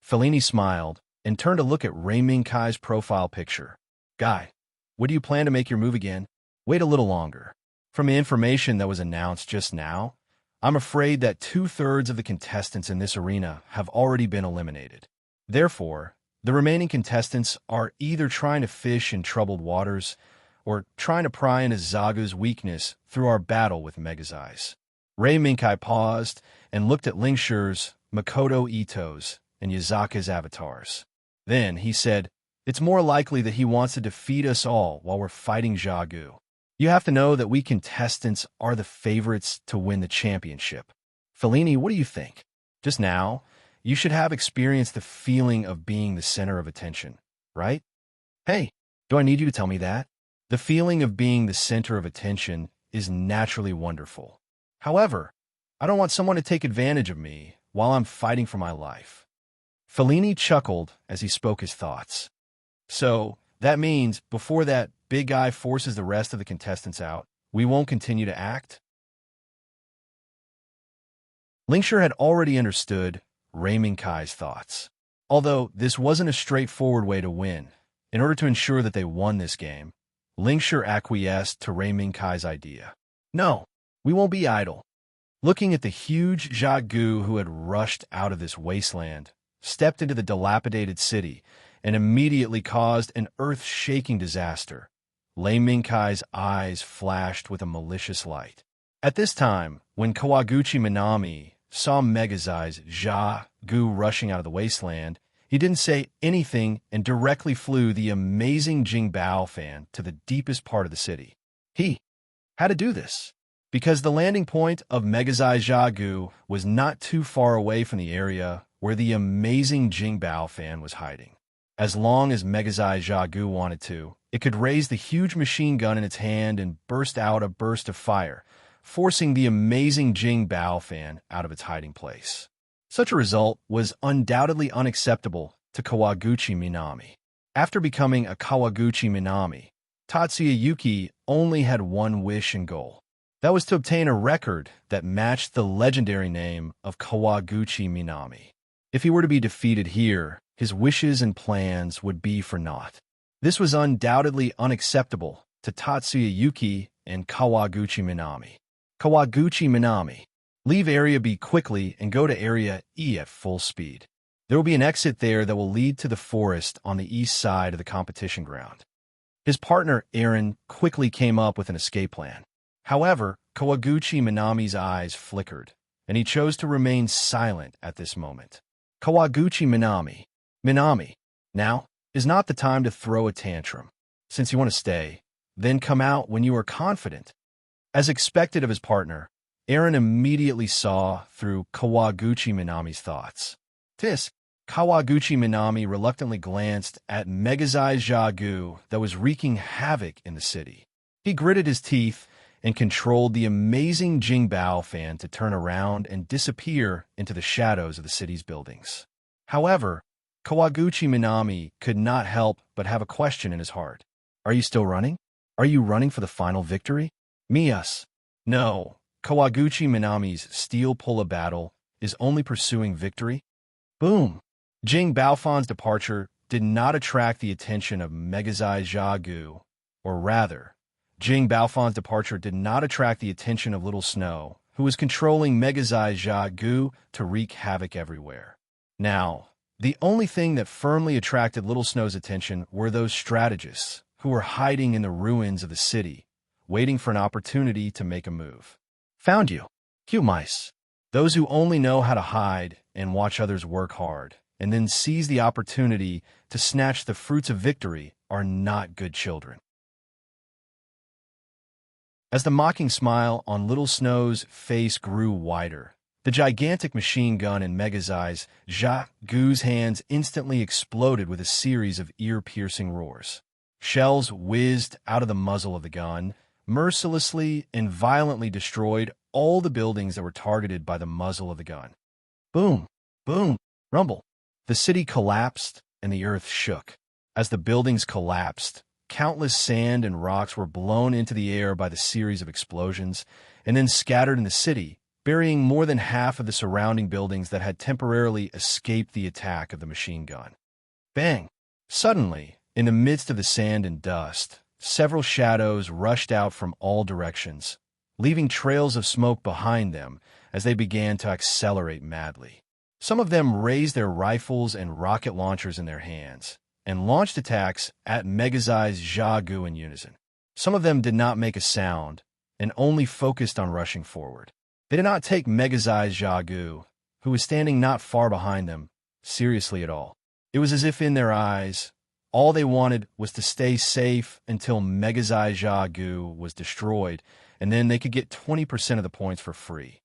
Fellini smiled and turned to look at Minkai's profile picture. Guy, what do you plan to make your move again? Wait a little longer. From the information that was announced just now, I'm afraid that 2/3 of the contestants in this arena have already been eliminated. Therefore, the remaining contestants are either trying to fish in troubled waters or trying to pry into Zagu's weakness through our battle with Mega's eyes. Minkai paused and looked at Lingshur's, Makoto Ito's, and Yazaka's avatars. Then he said, it's more likely that he wants to defeat us all while we're fighting Zagu. You have to know that we contestants are the favorites to win the championship. Fellini, what do you think? Just now, you should have experienced the feeling of being the center of attention, right? Hey, do I need you to tell me that? The feeling of being the center of attention is naturally wonderful. However, I don't want someone to take advantage of me while I'm fighting for my life. Fellini chuckled as he spoke his thoughts. So, that means before that big guy forces the rest of the contestants out, we won't continue to act? Lingshur had already understood Minkai's thoughts. Although this wasn't a straightforward way to win, in order to ensure that they won this game, Lingshur acquiesced to Minkai's idea. No, we won't be idle. Looking at the huge Zagu who had rushed out of this wasteland, stepped into the dilapidated city, and immediately caused an earth-shaking disaster, Minkai's eyes flashed with a malicious light. At this time, when Kawaguchi Minami saw Megazai's Zagu rushing out of the wasteland, he didn't say anything and directly flew the amazing Jingbao fan to the deepest part of the city. He had to do this because the landing point of Megazai Zagu was not too far away from the area where the amazing Jingbao fan was hiding. As long as Megazai Zagu wanted to, it could raise the huge machine gun in its hand and burst out a burst of fire, forcing the amazing Jingbao fan out of its hiding place. Such a result was undoubtedly unacceptable to Kawaguchi Minami. After becoming a Kawaguchi Minami, Tatsuya Yuki only had one wish and goal. That was to obtain a record that matched the legendary name of Kawaguchi Minami. If he were to be defeated here, his wishes and plans would be for naught. This was undoubtedly unacceptable to Tatsuya Yuki and Kawaguchi Minami. Kawaguchi Minami, leave Area B quickly and go to Area E at full speed. There will be an exit there that will lead to the forest on the east side of the competition ground. His partner, Aaron, quickly came up with an escape plan. However, Kawaguchi Minami's eyes flickered, and he chose to remain silent at this moment. Kawaguchi Minami, Minami, now is not the time to throw a tantrum. Since you want to stay, then come out when you are confident. As expected of his partner, Aaron immediately saw through Kawaguchi Minami's thoughts. Tisk, Kawaguchi Minami reluctantly glanced at Megazai Zagu that was wreaking havoc in the city. He gritted his teeth and controlled the amazing Jingbao fan to turn around and disappear into the shadows of the city's buildings. However, Kawaguchi Minami could not help but have a question in his heart. Are you still running? Are you running for the final victory? Mias. No, Kawaguchi Minami's steel pull of battle is only pursuing victory. Boom! Jingbao fan's departure did not attract the attention of Megazai Zagu, or rather, Jing Baofan's departure did not attract the attention of Little Snow, who was controlling Megazai's Jia Gu to wreak havoc everywhere. Now, the only thing that firmly attracted Little Snow's attention were those strategists who were hiding in the ruins of the city, waiting for an opportunity to make a move. Found you. Cute mice. Those who only know how to hide and watch others work hard, and then seize the opportunity to snatch the fruits of victory are not good children. As the mocking smile on Little Snow's face grew wider, the gigantic machine gun in Megazai's Jia Gu's hands instantly exploded with a series of ear-piercing roars. Shells whizzed out of the muzzle of the gun, mercilessly and violently destroyed all the buildings that were targeted by the muzzle of the gun. Boom, boom, rumble. The city collapsed and the earth shook. As the buildings collapsed, countless sand and rocks were blown into the air by the series of explosions and then scattered in the city, burying more than half of the surrounding buildings that had temporarily escaped the attack of the machine gun. Bang! Suddenly, in the midst of the sand and dust, several shadows rushed out from all directions, leaving trails of smoke behind them as they began to accelerate madly. Some of them raised their rifles and rocket launchers in their hands and launched attacks at Megazai's Jia Gu in unison. Some of them did not make a sound and only focused on rushing forward. They did not take Megazai's Jia Gu, who was standing not far behind them, seriously at all. It was as if in their eyes, all they wanted was to stay safe until Megazai's Jia Gu was destroyed, and then they could get 20% of the points for free.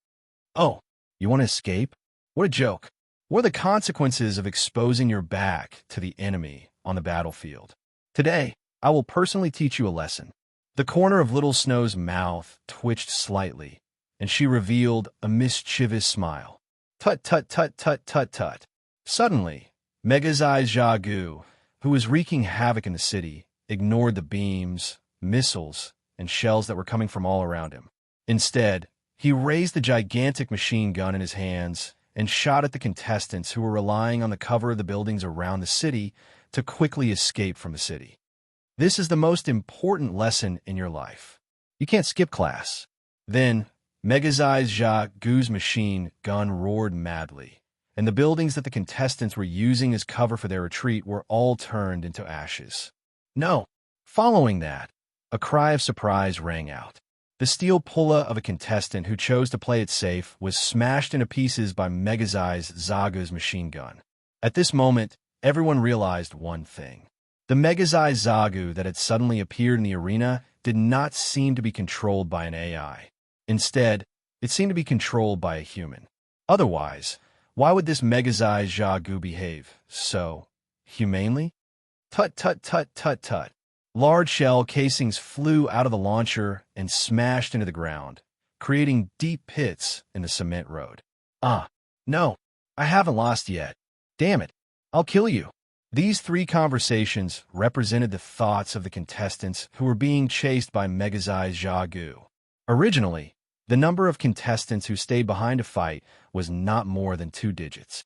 Oh, you want to escape? What a joke. What are the consequences of exposing your back to the enemy on the battlefield? Today, I will personally teach you a lesson. The corner of Little Snow's mouth twitched slightly, and she revealed a mischievous smile. Tut, tut, tut, tut, tut, tut. Suddenly, Megazai's Jia Gu, who was wreaking havoc in the city, ignored the beams, missiles, and shells that were coming from all around him. Instead, he raised the gigantic machine gun in his hands and shot at the contestants who were relying on the cover of the buildings around the city to quickly escape from the city. This is the most important lesson in your life. You can't skip class. Then, Megazai's Jia Gu's machine gun roared madly, and the buildings that the contestants were using as cover for their retreat were all turned into ashes. No. Following that, a cry of surprise rang out. The steel pulla of a contestant who chose to play it safe was smashed into pieces by Megazai's Jia Gu's machine gun. At this moment, everyone realized one thing. The Megazai's Jia Gu that had suddenly appeared in the arena did not seem to be controlled by an AI. Instead, it seemed to be controlled by a human. Otherwise, why would this Megazai's Jia Gu behave so humanely? Tut, tut, tut, tut, tut. Large shell casings flew out of the launcher and smashed into the ground, creating deep pits in the cement road. No, I haven't lost yet. Damn it, I'll kill you. These three conversations represented the thoughts of the contestants who were being chased by Megazai's Jia Gu. Originally, the number of contestants who stayed behind to fight was not more than 2 digits.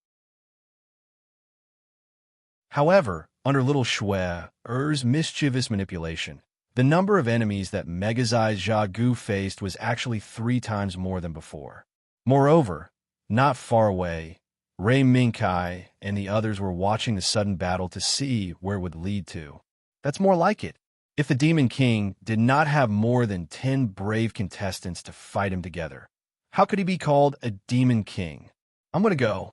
However, under Little Shue's mischievous manipulation, the number of enemies that Megazai's Jia Gu faced was actually 3 times more than before. Moreover, not far away, Mecha and the others were watching the sudden battle to see where it would lead to. That's more like it. If the Demon King did not have more than 10 brave contestants to fight him together, how could he be called a Demon King? I'm gonna go.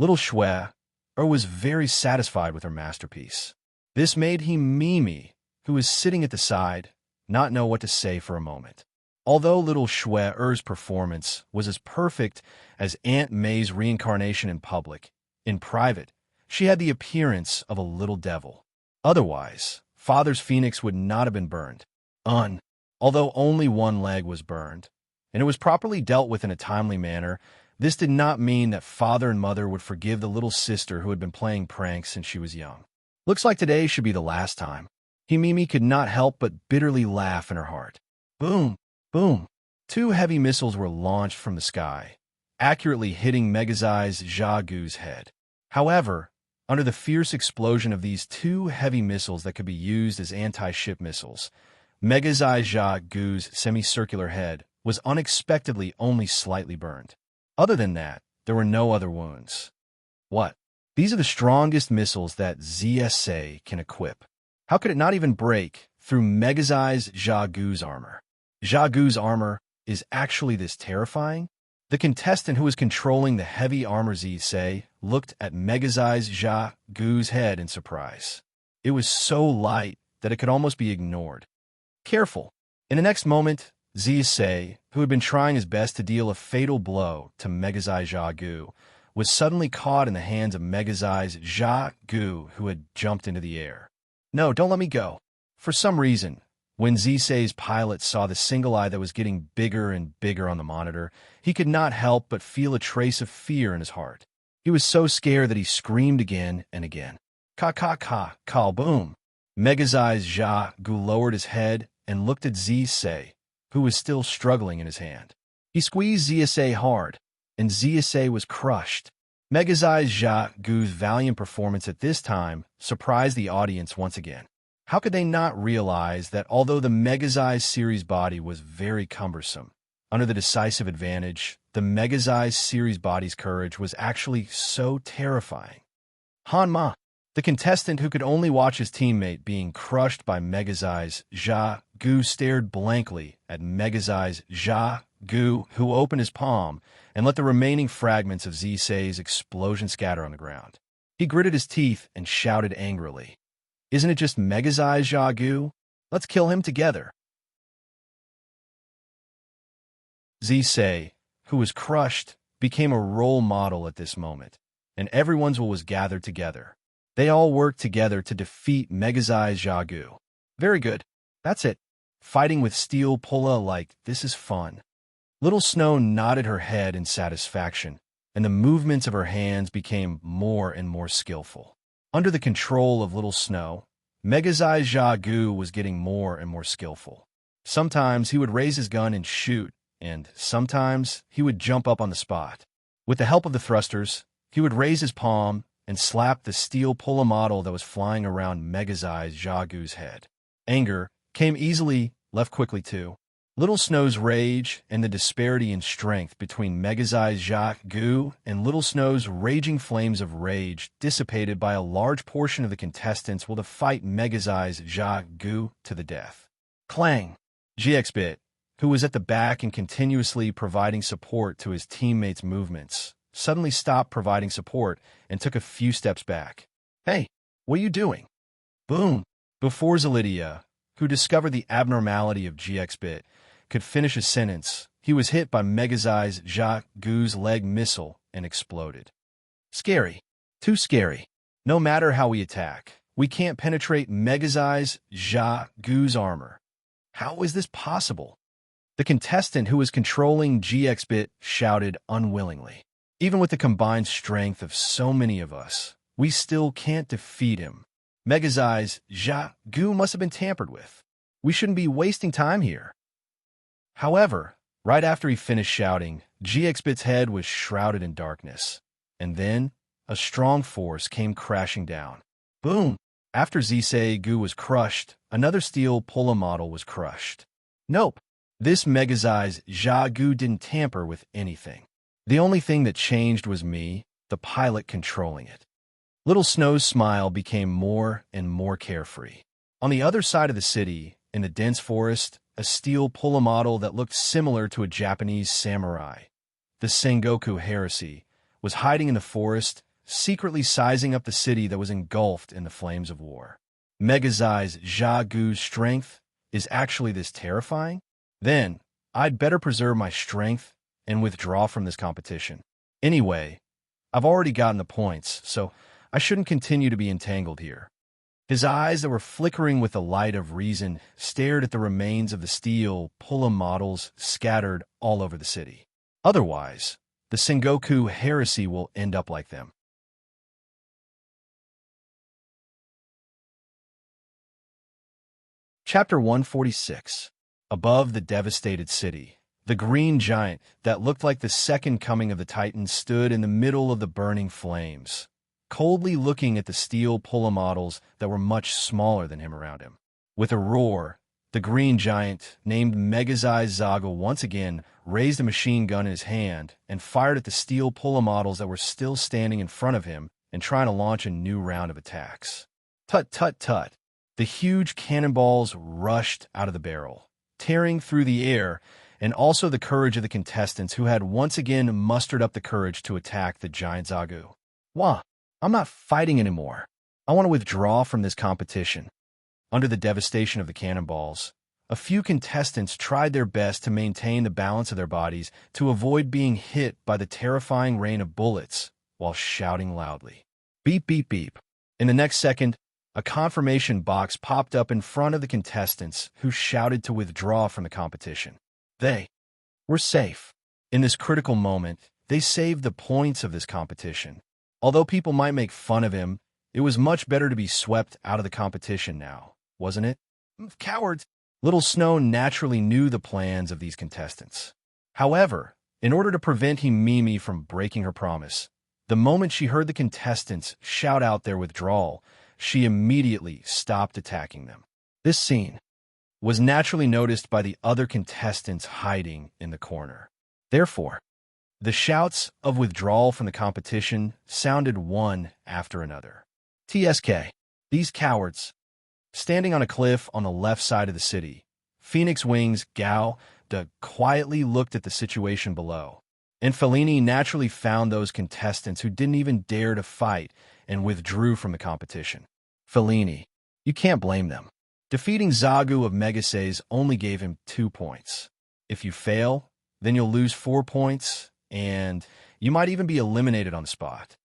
Little Shue was very satisfied with her masterpiece. This made Mimi, who was sitting at the side, not know what to say for a moment. Although Little Shue's performance was as perfect as Aunt May's reincarnation in public, in private, she had the appearance of a little devil. Otherwise, Father's phoenix would not have been burned. Although only one leg was burned, and it was properly dealt with in a timely manner, this did not mean that Father and Mother would forgive the little sister who had been playing pranks since she was young. Looks like today should be the last time. Mimi could not help but bitterly laugh in her heart. Boom! Boom! 2 heavy missiles were launched from the sky, accurately hitting Megazai's Jia Gu's head. However, under the fierce explosion of these 2 heavy missiles that could be used as anti-ship missiles, Megazai Gu's semicircular head was unexpectedly only slightly burned. Other than that, there were no other wounds. What? These are the strongest missiles that ZSA can equip. How could it not even break through Megazai's Gu's armor? Gu's armor is actually this terrifying? The contestant who was controlling the heavy armor ZSA looked at Megazai's Gu's head in surprise. It was so light that it could almost be ignored. Careful. In the next moment, ZSA, who had been trying his best to deal a fatal blow to Megazai Gu, was suddenly caught in the hands of Megazai's Gu, who had jumped into the air. No, don't let me go. For some reason, when ZSA's pilot saw the single eye that was getting bigger and bigger on the monitor, he could not help but feel a trace of fear in his heart. He was so scared that he screamed again and again. Ka, boom. Megazai's Gu lowered his head and looked at ZSA, who was still struggling in his hand. He squeezed ZSA hard, and ZSA was crushed. Megazai's Gu's valiant performance at this time surprised the audience once again. How could they not realize that although the Megazai series body was very cumbersome, under the decisive advantage, the Megazai series body's courage was actually so terrifying? Hanma, the contestant who could only watch his teammate being crushed by Megazai's Gu, stared blankly at Megazai's Gu, who opened his palm and let the remaining fragments of ZSA's explosion scatter on the ground. He gritted his teeth and shouted angrily, "Isn't it just Megazai's Gu? Let's kill him together." ZSA, who was crushed, became a role model at this moment, and everyone's will was gathered together. They all worked together to defeat Megazai's Gu. Very good. That's it. Fighting with steel pulla like this is fun. Little Snow nodded her head in satisfaction, and the movements of her hands became more and more skillful. Under the control of Little Snow, Megazai's Gu was getting more and more skillful. Sometimes he would raise his gun and shoot, and sometimes he would jump up on the spot. With the help of the thrusters, he would raise his palm and slap the steel pulla model that was flying around Megazai's Gu's head. Anger came easily, left quickly too. Little Snow's rage and the disparity in strength between Megazai's Gu and Little Snow's raging flames of rage dissipated by a large portion of the contestants will to fight Megazai's Gu to the death. Clang! GXBit, who was at the back and continuously providing support to his teammates' movements, suddenly stopped providing support and took a few steps back. "Hey, what are you doing?" Boom! Before Zalidia, who discovered the abnormality of GXBit, could finish a sentence, he was hit by Megazai's Gu's leg missile and exploded. Scary. Too scary. No matter how we attack, we can't penetrate Megazai's Gu's armor. How is this possible? The contestant who was controlling GXBit shouted unwillingly. Even with the combined strength of so many of us, we still can't defeat him. Megazai's Gu must have been tampered with. We shouldn't be wasting time here. However, right after he finished shouting, GXBit's head was shrouded in darkness. And then, a strong force came crashing down. Boom! After ZSA Gu was crushed, another steel pulla model was crushed. Nope. This Megazai's Gu didn't tamper with anything. The only thing that changed was me, the pilot controlling it. Little Snow's smile became more and more carefree. On the other side of the city, in the dense forest, a steel pulla model that looked similar to a Japanese samurai, the Sengoku Heresy, was hiding in the forest, secretly sizing up the city that was engulfed in the flames of war. Megazai's Gu's strength is actually this terrifying? Then, I'd better preserve my strength and withdraw from this competition. Anyway, I've already gotten the points, so I shouldn't continue to be entangled here. His eyes that were flickering with the light of reason stared at the remains of the steel pulla models scattered all over the city. Otherwise, the Sengoku Heresy will end up like them. Chapter 146. Above the devastated city, the green giant that looked like the second coming of the Titans stood in the middle of the burning flames, coldly looking at the steel pulla models that were much smaller than him around him. With a roar, The green giant, named Megazai Zaga, once again raised a machine gun in his hand and fired at the steel pulla models that were still standing in front of him and trying to launch a new round of attacks. Tut tut tut. The huge cannonballs rushed out of the barrel, tearing through the air, and also the courage of the contestants who had once again mustered up the courage to attack the giant Zagu. Wah, I'm not fighting anymore. I want to withdraw from this competition. Under the devastation of the cannonballs, a few contestants tried their best to maintain the balance of their bodies to avoid being hit by the terrifying rain of bullets while shouting loudly. Beep, beep, beep. In the next second, a confirmation box popped up in front of the contestants who shouted to withdraw from the competition. They were safe. In this critical moment, they saved the points of this competition. Although people might make fun of him, it was much better to be swept out of the competition now, wasn't it? Cowards! Little Snow naturally knew the plans of these contestants. However, in order to prevent Mimi from breaking her promise, the moment she heard the contestants shout out their withdrawal, she immediately stopped attacking them. This scene was naturally noticed by the other contestants hiding in the corner. Therefore, the shouts of withdrawal from the competition sounded one after another. TSK. These cowards. Standing on a cliff on the left side of the city, Phoenix Wings Gao De quietly looked at the situation below, and Fellini naturally found those contestants who didn't even dare to fight and withdrew from the competition. Fellini. You can't blame them. Defeating Zagu of Megasays only gave him 2 points. If you fail, then you'll lose 4 points, and you might even be eliminated on the spot.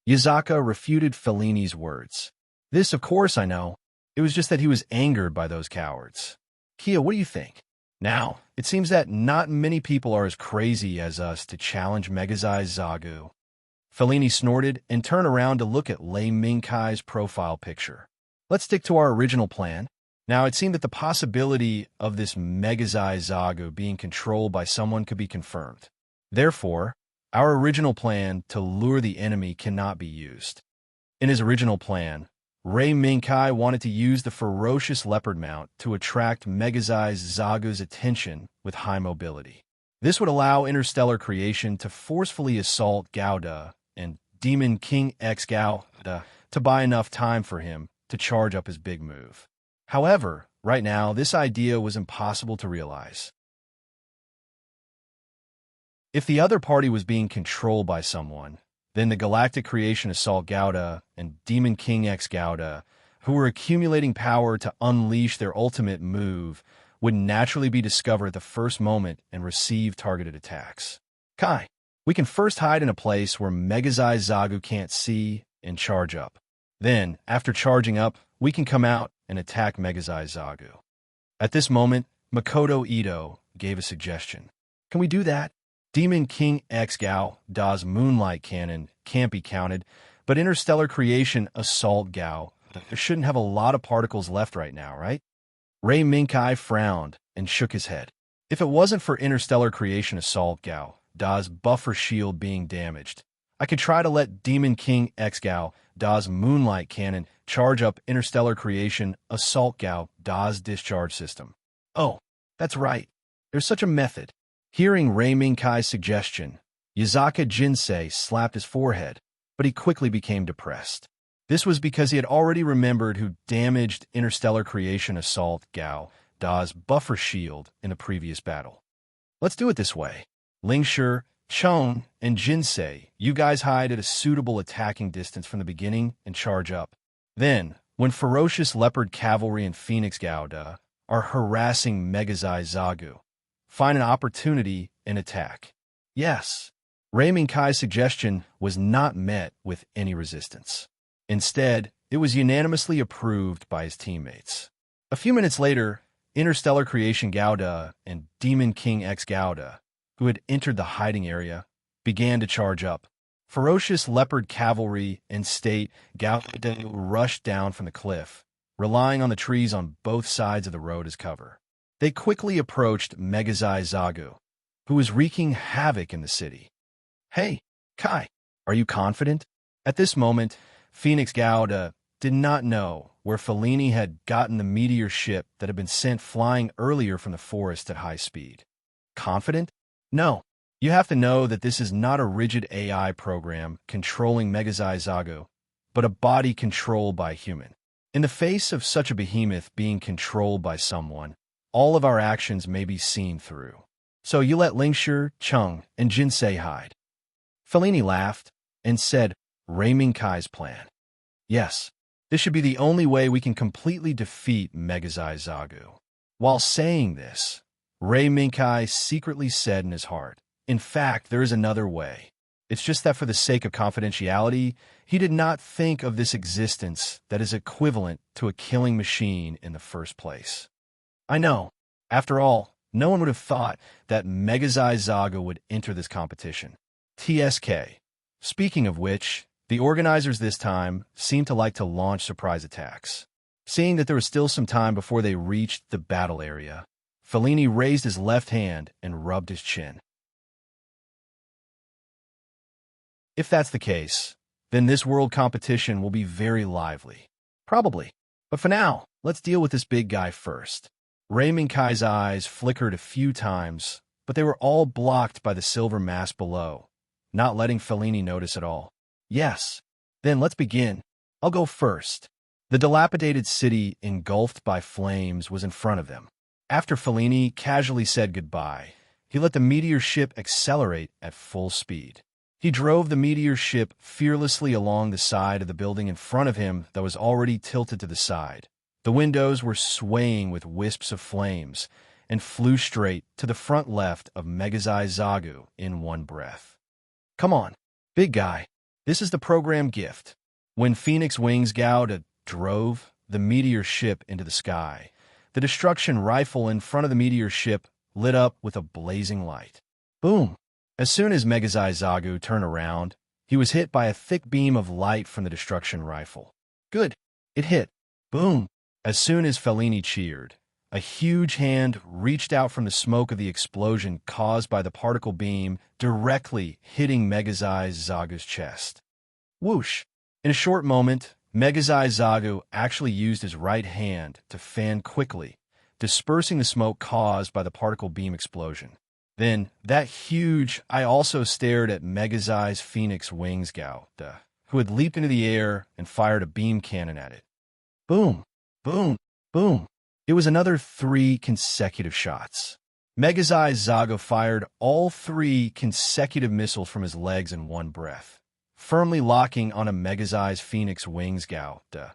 Yazaka refuted Fellini's words. This, of course, I know. It was just that he was angered by those cowards. Kia, what do you think? Now, it seems that not many people are as crazy as us to challenge Megazai Zagu. Fellini snorted and turned around to look at Lei Mingkai's profile picture. Let's stick to our original plan. Now, it seemed that the possibility of this Megazai Zagu being controlled by someone could be confirmed. Therefore, our original plan to lure the enemy cannot be used. In his original plan, Rei Mingkai wanted to use the ferocious leopard mount to attract Megazai Zagu's attention with high mobility. This would allow Interstellar Creation to forcefully assault Gauda and Demon King X Gauda to buy enough time for him to charge up his big move. However, right now, this idea was impossible to realize. If the other party was being controlled by someone, then the Galactic Creation Assault Gauda and Demon King X Gauda, who were accumulating power to unleash their ultimate move, would naturally be discovered at the first moment and receive targeted attacks. Kai, we can first hide in a place where Megazai Zagu can't see and charge up. Then, after charging up, we can come out and attack Megazai Zagu. At this moment, Makoto Ito gave a suggestion. Can we do that? Demon King X Gao Da's Moonlight Cannon can't be counted, but Interstellar Creation Assault Gao shouldn't have a lot of particles left right now, right? Rei Mingkai frowned and shook his head. If it wasn't for Interstellar Creation Assault Gao Da's buffer shield being damaged, I could try to let Demon King X Gao Da's Moonlight Cannon charge up Interstellar Creation Assault Gao Da's discharge system. Oh, that's right. There's such a method. Hearing Rei Mingkai's suggestion, Yazaka Jinsei slapped his forehead, but he quickly became depressed. This was because he had already remembered who damaged Interstellar Creation Assault Gao Da's buffer shield in the previous battle. Let's do it this way. Lingshi, Chon, and Jinsei, you guys hide at a suitable attacking distance from the beginning and charge up. Then, when ferocious leopard cavalry and Phoenix Gauda are harassing Megazai Zagu, find an opportunity and attack. Yes, Rei Mingkai's suggestion was not met with any resistance. Instead, it was unanimously approved by his teammates. A few minutes later, Interstellar Creation Gauda and Demon King X Gauda, who had entered the hiding area, began to charge up. Ferocious leopard cavalry and state Gauda rushed down from the cliff, relying on the trees on both sides of the road as cover. They quickly approached Megazai Zagu, who was wreaking havoc in the city. Hey, Kai, are you confident? At this moment, Phoenix Gauda did not know where Fellini had gotten the meteor ship that had been sent flying earlier from the forest at high speed. Confident? No. You have to know that this is not a rigid AI program controlling Megazai Zagu, but a body controlled by a human. In the face of such a behemoth being controlled by someone, all of our actions may be seen through. So you let Lingshi, Chung, and Jinsei hide. Fellini laughed and said, Rei Minkai's plan. Yes, this should be the only way we can completely defeat Megazai Zagu. While saying this, Rei Minkai secretly said in his heart, in fact, there is another way. It's just that for the sake of confidentiality, he did not think of this existence that is equivalent to a killing machine in the first place. I know. After all, no one would have thought that Megazai Zagu would enter this competition. TSK. Speaking of which, the organizers this time seemed to like to launch surprise attacks. Seeing that there was still some time before they reached the battle area, Fellini raised his left hand and rubbed his chin. If that's the case, then this world competition will be very lively. Probably. But for now, let's deal with this big guy first. Rei Minkai's eyes flickered a few times, but they were all blocked by the silver mask below, not letting Fellini notice at all. Yes. Then let's begin. I'll go first. The dilapidated city engulfed by flames was in front of them. After Fellini casually said goodbye, he let the meteor ship accelerate at full speed. He drove the meteor ship fearlessly along the side of the building in front of him that was already tilted to the side. The windows were swaying with wisps of flames and flew straight to the front left of Megazai Zagu in one breath. Come on, big guy. This is the program gift. When Phoenix Wings Gouda drove the meteor ship into the sky, the destruction rifle in front of the meteor ship lit up with a blazing light. Boom! As soon as Megazai Zagu turned around, he was hit by a thick beam of light from the destruction rifle. Good! It hit. Boom! As soon as Fellini cheered, a huge hand reached out from the smoke of the explosion caused by the particle beam directly hitting Megazai Zagu's chest. Whoosh! In a short moment, Megazai Zagu actually used his right hand to fan quickly, dispersing the smoke caused by the particle beam explosion. Then, I also stared at Megazai's Phoenix Wings Gouda, who had leaped into the air and fired a beam cannon at it. Boom! Boom! Boom! It was another 3 consecutive shots. Megazai Zagu fired all 3 consecutive missiles from his legs in one breath, firmly locking onto Megazai's Phoenix Wings Gouda,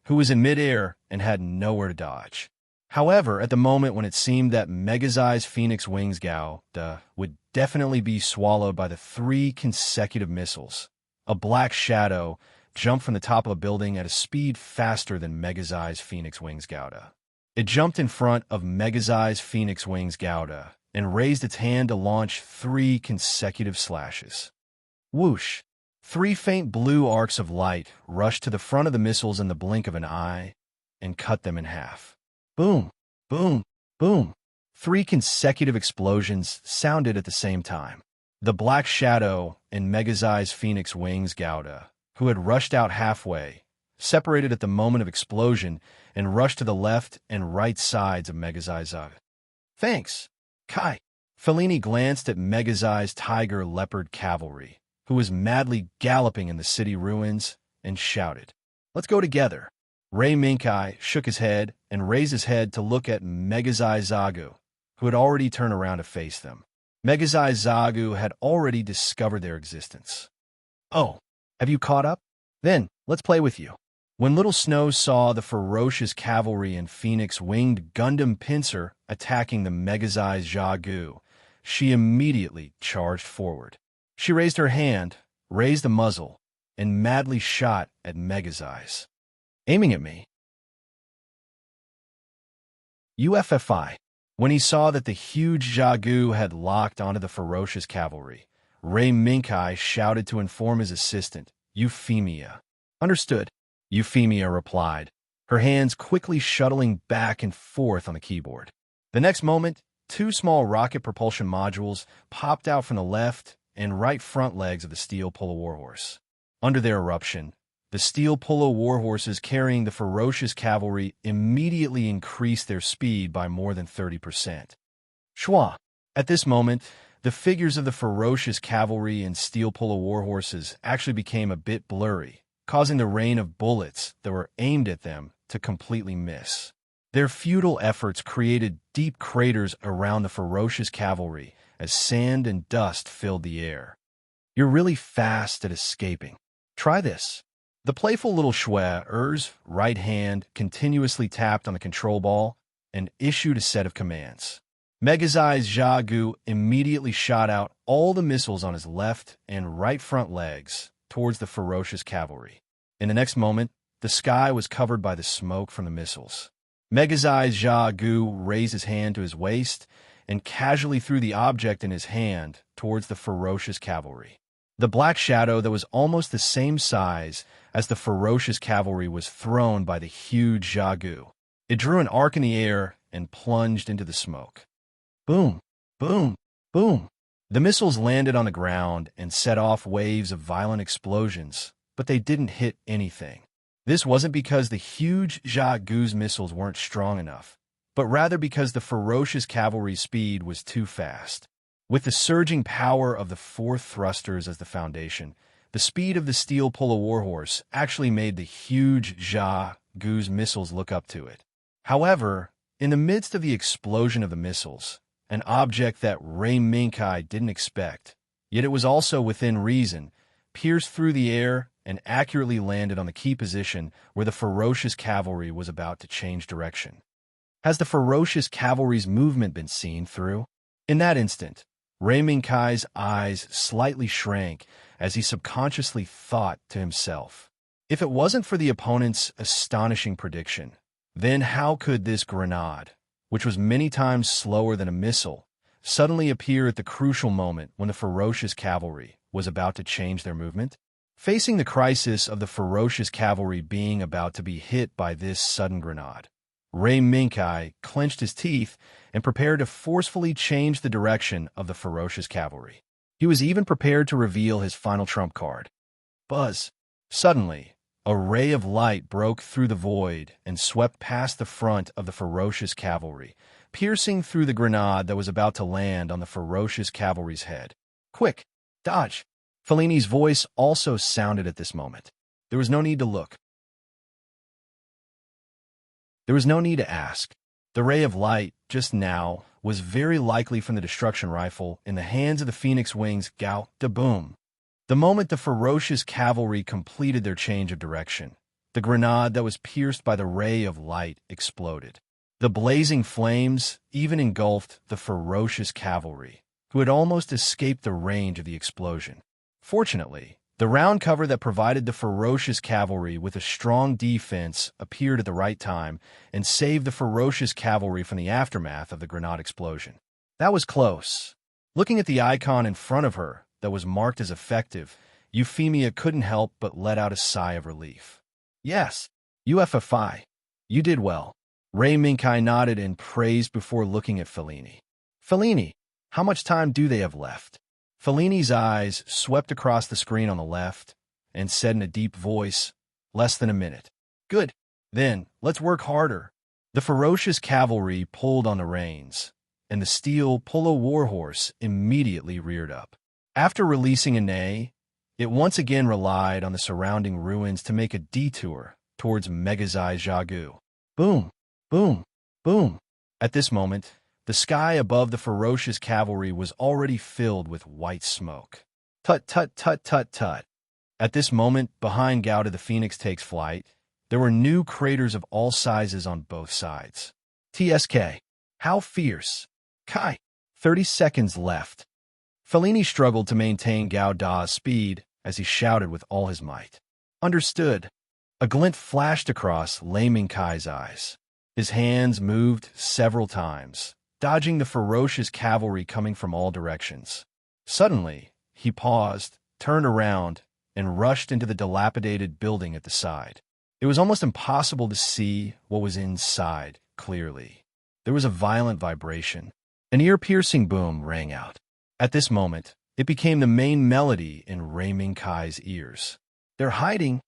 who was in midair and had nowhere to dodge. However, at the moment when it seemed that Megazai's Phoenix Wings Gouda would definitely be swallowed by the 3 consecutive missiles, a black shadow jumped from the top of a building at a speed faster than Megazai's Phoenix Wings Gouda. It jumped in front of Megazai's Phoenix Wings Gouda and raised its hand to launch 3 consecutive slashes. Whoosh! 3 faint blue arcs of light rushed to the front of the missiles in the blink of an eye and cut them in half. Boom! Boom! Boom! 3 consecutive explosions sounded at the same time. The black shadow in Megazai's Phoenix Wings Gouda, who had rushed out halfway, separated at the moment of explosion and rushed to the left and right sides of Megazai Zagu. Thanks, Kai. Fellini glanced at Megazai's tiger leopard cavalry, who was madly galloping in the city ruins, and shouted, Let's go together. Rei Minkai shook his head and raised his head to look at Megazai Zagu, who had already turned around to face them. Megazai Zagu had already discovered their existence. Oh, have you caught up? Then, let's play with you. When Little Snow saw the ferocious cavalry and Phoenix-winged Gundam pincer attacking the Megazai Zagu, she immediately charged forward. She raised her hand, raised the muzzle, and madly shot at Megazai's. Aiming at me. UFFI. When he saw that the huge Zagu had locked onto the ferocious cavalry, Rei Minkai shouted to inform his assistant, Euphemia. Understood, Euphemia replied, her hands quickly shuttling back and forth on the keyboard. The next moment, 2 small rocket propulsion modules popped out from the left and right front legs of the steel Polar Warhorse. Under their eruption, the steel polo warhorses carrying the ferocious cavalry immediately increased their speed by more than 30%. Schwa! At this moment, the figures of the ferocious cavalry and steel polo warhorses actually became a bit blurry, causing the rain of bullets that were aimed at them to completely miss. Their futile efforts created deep craters around the ferocious cavalry as sand and dust filled the air. You're really fast at escaping. Try this. The playful little Schwer's right hand continuously tapped on the control ball and issued a set of commands. Megazai's Jagu immediately shot out all the missiles on his left and right front legs towards the ferocious cavalry. In the next moment, the sky was covered by the smoke from the missiles. Megazai's Jagu raised his hand to his waist and casually threw the object in his hand towards the ferocious cavalry. The black shadow that was almost the same size as the ferocious cavalry was thrown by the huge Jagu. It drew an arc in the air and plunged into the smoke. Boom, boom, boom. The missiles landed on the ground and set off waves of violent explosions, but they didn't hit anything. This wasn't because the huge Jagu's missiles weren't strong enough, but rather because the ferocious cavalry's speed was too fast. With the surging power of the four thrusters as the foundation, the speed of the steel polo warhorse actually made the huge Jagu's missiles look up to it. However, in the midst of the explosion of the missiles, an object that Ray Minkai didn't expect, yet it was also within reason, pierced through the air and accurately landed on the key position where the ferocious cavalry was about to change direction. Has the ferocious cavalry's movement been seen through? In that instant, Ray Minkai's eyes slightly shrank as he subconsciously thought to himself, if it wasn't for the opponent's astonishing prediction, then how could this grenade, which was many times slower than a missile, suddenly appear at the crucial moment when the ferocious cavalry was about to change their movement? Facing the crisis of the ferocious cavalry being about to be hit by this sudden grenade, Ray Minkai clenched his teeth and prepared to forcefully change the direction of the ferocious cavalry. He was even prepared to reveal his final trump card. Buzz! Suddenly, a ray of light broke through the void and swept past the front of the ferocious cavalry, piercing through the grenade that was about to land on the ferocious cavalry's head. Quick! Dodge! Fellini's voice also sounded at this moment. There was no need to look. There was no need to ask. The ray of light, just now, was very likely from the destruction rifle in the hands of the Phoenix Wings Gao de Boom. The moment the ferocious cavalry completed their change of direction, the grenade that was pierced by the ray of light exploded. The blazing flames even engulfed the ferocious cavalry, who had almost escaped the range of the explosion. Fortunately, the round cover that provided the ferocious cavalry with a strong defense appeared at the right time and saved the ferocious cavalry from the aftermath of the grenade explosion. That was close. Looking at the icon in front of her that was marked as effective, Euphemia couldn't help but let out a sigh of relief. Yes, UFFI. You did well. Ray Minkai nodded and praised before looking at Fellini. Fellini, how much time do they have left? Fellini's eyes swept across the screen on the left and said in a deep voice, less than a minute. Good. Then, let's work harder. The ferocious cavalry pulled on the reins, and the steel polo warhorse immediately reared up. After releasing a neigh, it once again relied on the surrounding ruins to make a detour towards Megazai Jagu. Boom, boom, boom. At this moment, the sky above the ferocious cavalry was already filled with white smoke. Tut, tut, tut, tut, tut. At this moment, behind Gauda the Phoenix takes flight, there were new craters of all sizes on both sides. TSK. How fierce. Kai. 30 seconds left. Fellini struggled to maintain Gauda's speed as he shouted with all his might. Understood. A glint flashed across Lei Minkai's eyes. His hands moved several times, dodging the ferocious cavalry coming from all directions. Suddenly, he paused, turned around, and rushed into the dilapidated building at the side. It was almost impossible to see what was inside clearly. There was a violent vibration. An ear-piercing boom rang out. At this moment, it became the main melody in Ray Minkai's ears. They're hiding.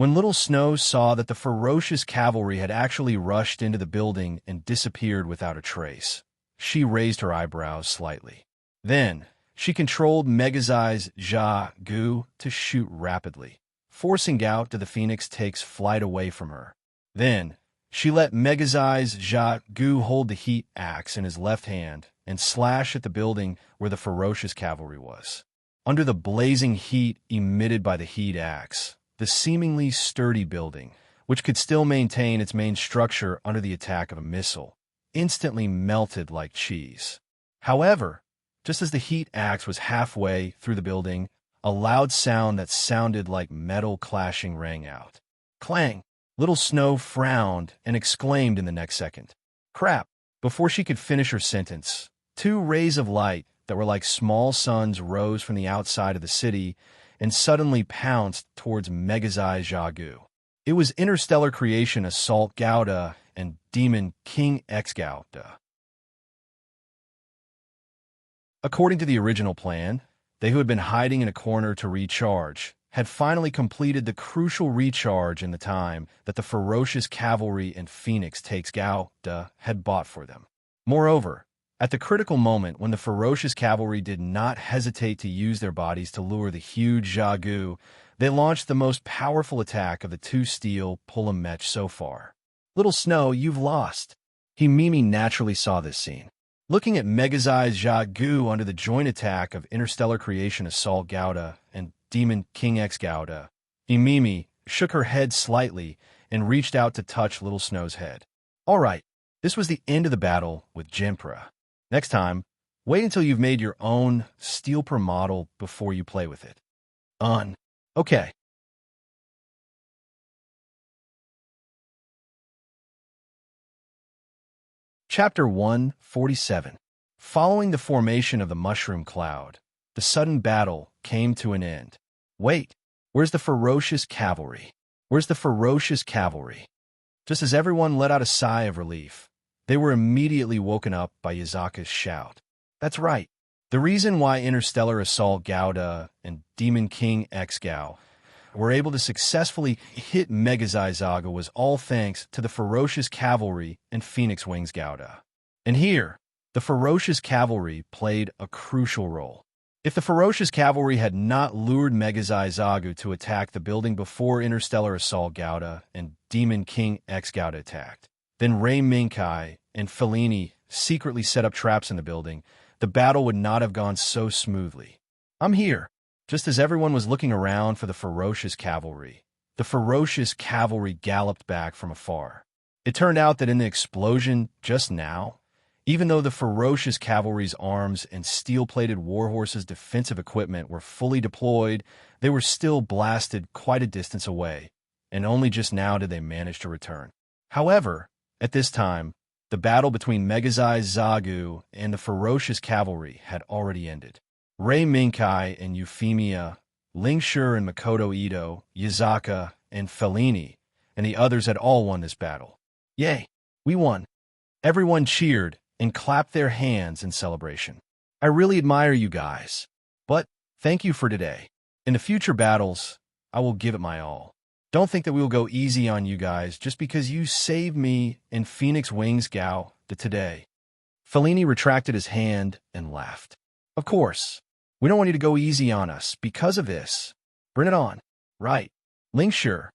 When Little Snow saw that the ferocious cavalry had actually rushed into the building and disappeared without a trace, she raised her eyebrows slightly. Then, she controlled Megazai's Ja-gu to shoot rapidly, forcing Gao to the Phoenix takes flight away from her. Then, she let Megazai's Ja-gu hold the heat axe in his left hand and slash at the building where the ferocious cavalry was. Under the blazing heat emitted by the heat axe, the seemingly sturdy building, which could still maintain its main structure under the attack of a missile, instantly melted like cheese. However, just as the heat axe was halfway through the building, a loud sound that sounded like metal clashing rang out. Clang! Little Snow frowned and exclaimed in the next second, "Crap!" Before she could finish her sentence, two rays of light that were like small suns rose from the outside of the city and suddenly pounced towards Megazai's Ja-gu. It was interstellar creation Assault Gouda and Demon King X Gouda. According to the original plan, they who had been hiding in a corner to recharge had finally completed the crucial recharge in the time that the ferocious cavalry and Phoenix takes Gouda had bought for them. Moreover, at the critical moment when the ferocious cavalry did not hesitate to use their bodies to lure the huge Ja-gu, they launched the most powerful attack of the two-steel pull-em match so far. Little Snow, you've lost. Mimi naturally saw this scene. Looking at Megazai's Ja-gu under the joint attack of Interstellar Creation Assault Gouda and Demon King X Gouda, Mimi shook her head slightly and reached out to touch Little Snow's head. All right, this was the end of the battle with Jimpra. Next time, wait until you've made your own steel per model before you play with it. Okay. Chapter 147. Following the formation of the mushroom cloud, the sudden battle came to an end. Wait, where's the ferocious cavalry? Where's the ferocious cavalry? Just as everyone let out a sigh of relief, they were immediately woken up by Yazaka's shout. That's right. The reason why Interstellar Assault Gouda and Demon King X Gao were able to successfully hit Megazai Zaga was all thanks to the ferocious cavalry and Phoenix Wings Gouda. And here, the ferocious cavalry played a crucial role. If the ferocious cavalry had not lured Megazai Zagu to attack the building before Interstellar Assault Gouda and Demon King X Gouda attacked, then Ray Minkai and Fellini secretly set up traps in the building, the battle would not have gone so smoothly. I'm here. Just as everyone was looking around for the ferocious cavalry galloped back from afar. It turned out that in the explosion just now, even though the ferocious cavalry's arms and steel-plated warhorses' defensive equipment were fully deployed, they were still blasted quite a distance away, and only just now did they manage to return. However, at this time, the battle between Megazai Zagu and the ferocious cavalry had already ended. Rei Minkai and Euphemia, Lingshur and Makoto Ito, Yazaka, and Fellini, and the others had all won this battle. Yay, we won. Everyone cheered and clapped their hands in celebration. I really admire you guys. But thank you for today. In the future battles, I will give it my all. Don't think that we will go easy on you guys just because you saved me and Phoenix Wings Gao today. Fellini retracted his hand and laughed. Of course. We don't want you to go easy on us because of this. Bring it on. Right. Lingshur.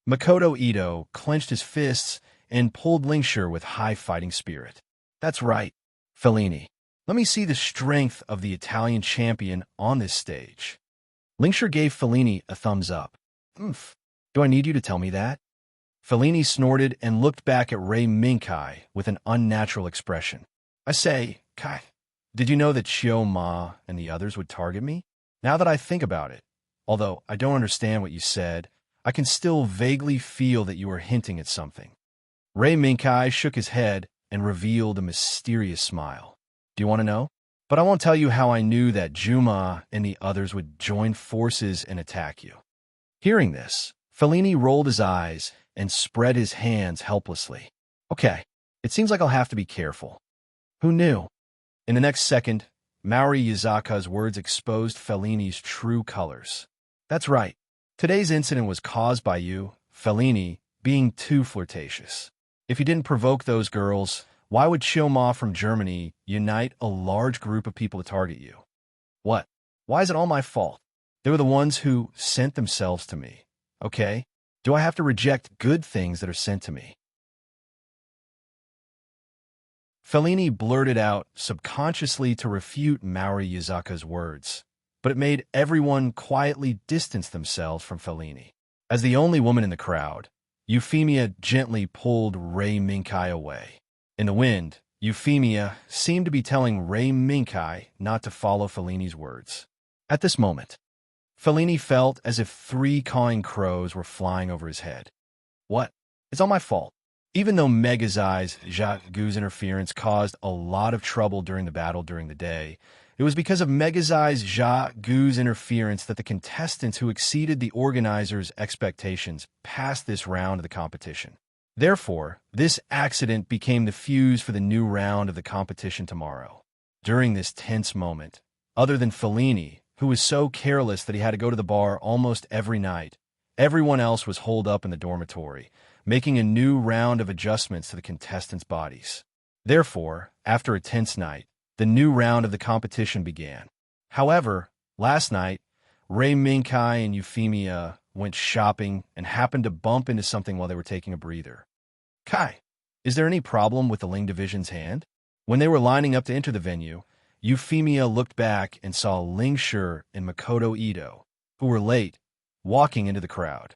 Makoto Ito clenched his fists and pulled Lingshur with high fighting spirit. That's right, Fellini. Let me see the strength of the Italian champion on this stage. Lingshur gave Fellini a thumbs up. Oomph. Do I need you to tell me that? Fellini snorted and looked back at Rei Minkai with an unnatural expression. I say, Kai, did you know that Chiou Ma and the others would target me? Now that I think about it, although I don't understand what you said, I can still vaguely feel that you are hinting at something. Rei Minkai shook his head and revealed a mysterious smile. Do you want to know? But I won't tell you how I knew that Juma and the others would join forces and attack you. Hearing this, Fellini rolled his eyes and spread his hands helplessly. Okay, it seems like I'll have to be careful. Who knew? In the next second, Maori Yazaka's words exposed Fellini's true colors. That's right. Today's incident was caused by you, Fellini, being too flirtatious. If you didn't provoke those girls, why would Chilma from Germany unite a large group of people to target you? What? Why is it all my fault? They were the ones who sent themselves to me. Okay? Do I have to reject good things that are sent to me? Fellini blurted out subconsciously to refute Maori Yuzaka's words, but it made everyone quietly distance themselves from Fellini. As the only woman in the crowd, Euphemia gently pulled Rei Minkai away. In the wind, Euphemia seemed to be telling Rei Minkai not to follow Fellini's words. At this moment, Fellini felt as if 3 cawing crows were flying over his head. What? It's all my fault. Even though Megazai's Jacques Gu's interference caused a lot of trouble during the battle during the day, it was because of Megazai's Jacques Gu's interference that the contestants who exceeded the organizers' expectations passed this round of the competition. Therefore, this accident became the fuse for the new round of the competition tomorrow. During this tense moment, other than Fellini, who was so careless that he had to go to the bar almost every night, everyone else was holed up in the dormitory, making a new round of adjustments to the contestants' bodies. Therefore, after a tense night, the new round of the competition began. However, last night, Rei Minkai and Euphemia went shopping and happened to bump into something while they were taking a breather. Kai, is there any problem with the Ling Division's hand? When they were lining up to enter the venue, Euphemia looked back and saw Ling Shi and Makoto Ito, who were late, walking into the crowd.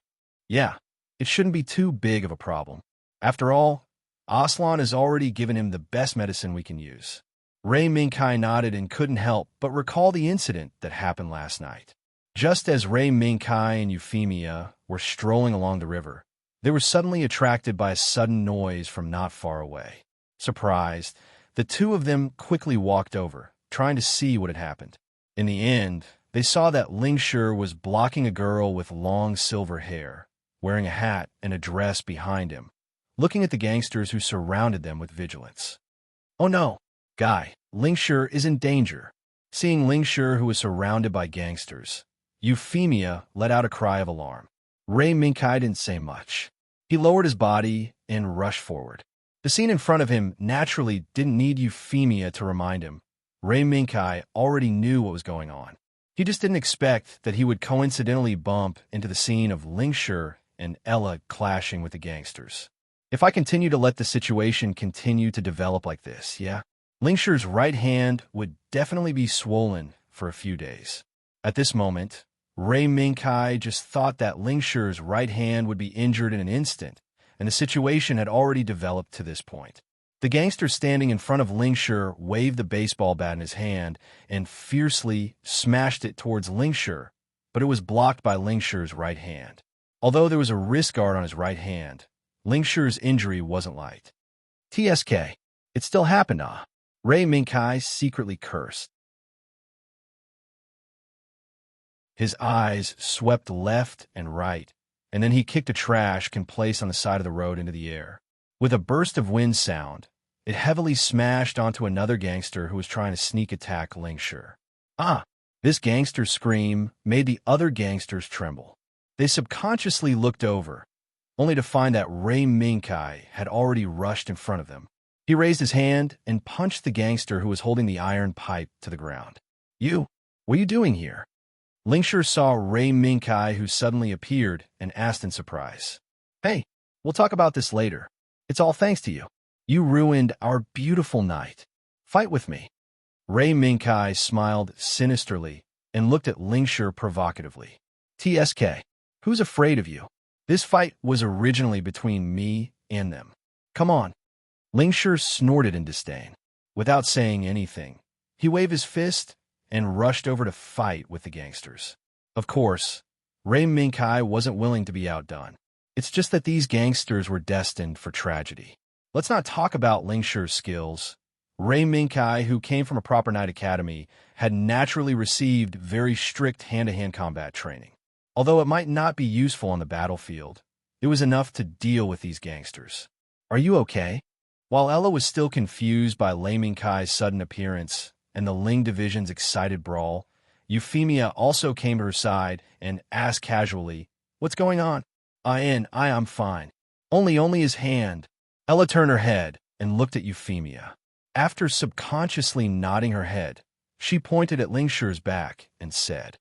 Yeah, it shouldn't be too big of a problem. After all, Aslan has already given him the best medicine we can use. Rei Minkai nodded and couldn't help but recall the incident that happened last night. Just as Rei Minkai and Euphemia were strolling along the river, they were suddenly attracted by a sudden noise from not far away. Surprised, the two of them quickly walked over, trying to see what had happened. In the end, they saw that Ling Shi was blocking a girl with long silver hair, wearing a hat and a dress behind him, looking at the gangsters who surrounded them with vigilance. Oh no, Guy, Ling Shi is in danger. Seeing Ling Shi, who was surrounded by gangsters, Euphemia let out a cry of alarm. Rei Minkai didn't say much. He lowered his body and rushed forward. The scene in front of him naturally didn't need Euphemia to remind him. Rei Minkai already knew what was going on. He just didn't expect that he would coincidentally bump into the scene of Ling Shi and Ella clashing with the gangsters. If I continue to let the situation continue to develop like this, yeah, Ling Shi's right hand would definitely be swollen for a few days. At this moment, Rei Minkai just thought that Ling Shi's right hand would be injured in an instant, and the situation had already developed to this point. The gangster standing in front of Ling Shi waved the baseball bat in his hand and fiercely smashed it towards Ling Shi, but it was blocked by Ling Shi's right hand. Although there was a wrist guard on his right hand, Ling Shi's injury wasn't light. TSK, it still happened, ah? Rei Minkai secretly cursed. His eyes swept left and right, and then he kicked a trash can placed on the side of the road into the air. With a burst of wind sound, it heavily smashed onto another gangster who was trying to sneak attack Ling Shi. Ah! This gangster's scream made the other gangsters tremble. They subconsciously looked over, only to find that Rei Minkai had already rushed in front of them. He raised his hand and punched the gangster who was holding the iron pipe to the ground. You, what are you doing here? Ling Shi saw Rei Minkai, who suddenly appeared, and asked in surprise. Hey, we'll talk about this later. It's all thanks to you. You ruined our beautiful night. Fight with me. Rei Minkai smiled sinisterly and looked at Ling Shi provocatively. TSK, who's afraid of you? This fight was originally between me and them. Come on. Ling Shi snorted in disdain. Without saying anything, he waved his fist and rushed over to fight with the gangsters. Of course, Rei Minkai wasn't willing to be outdone. It's just that these gangsters were destined for tragedy. Let's not talk about Ling Shi's skills. Rei Minkai, who came from a proper knight academy, had naturally received very strict hand-to-hand combat training. Although it might not be useful on the battlefield, it was enough to deal with these gangsters. Are you okay? While Ella was still confused by Rei Minkai's sudden appearance and the Ling Division's excited brawl, Euphemia also came to her side and asked casually, "What's going on?" I'm fine. Only his hand." Ella turned her head and looked at Euphemia. After subconsciously nodding her head, she pointed at Lingshire's back and said,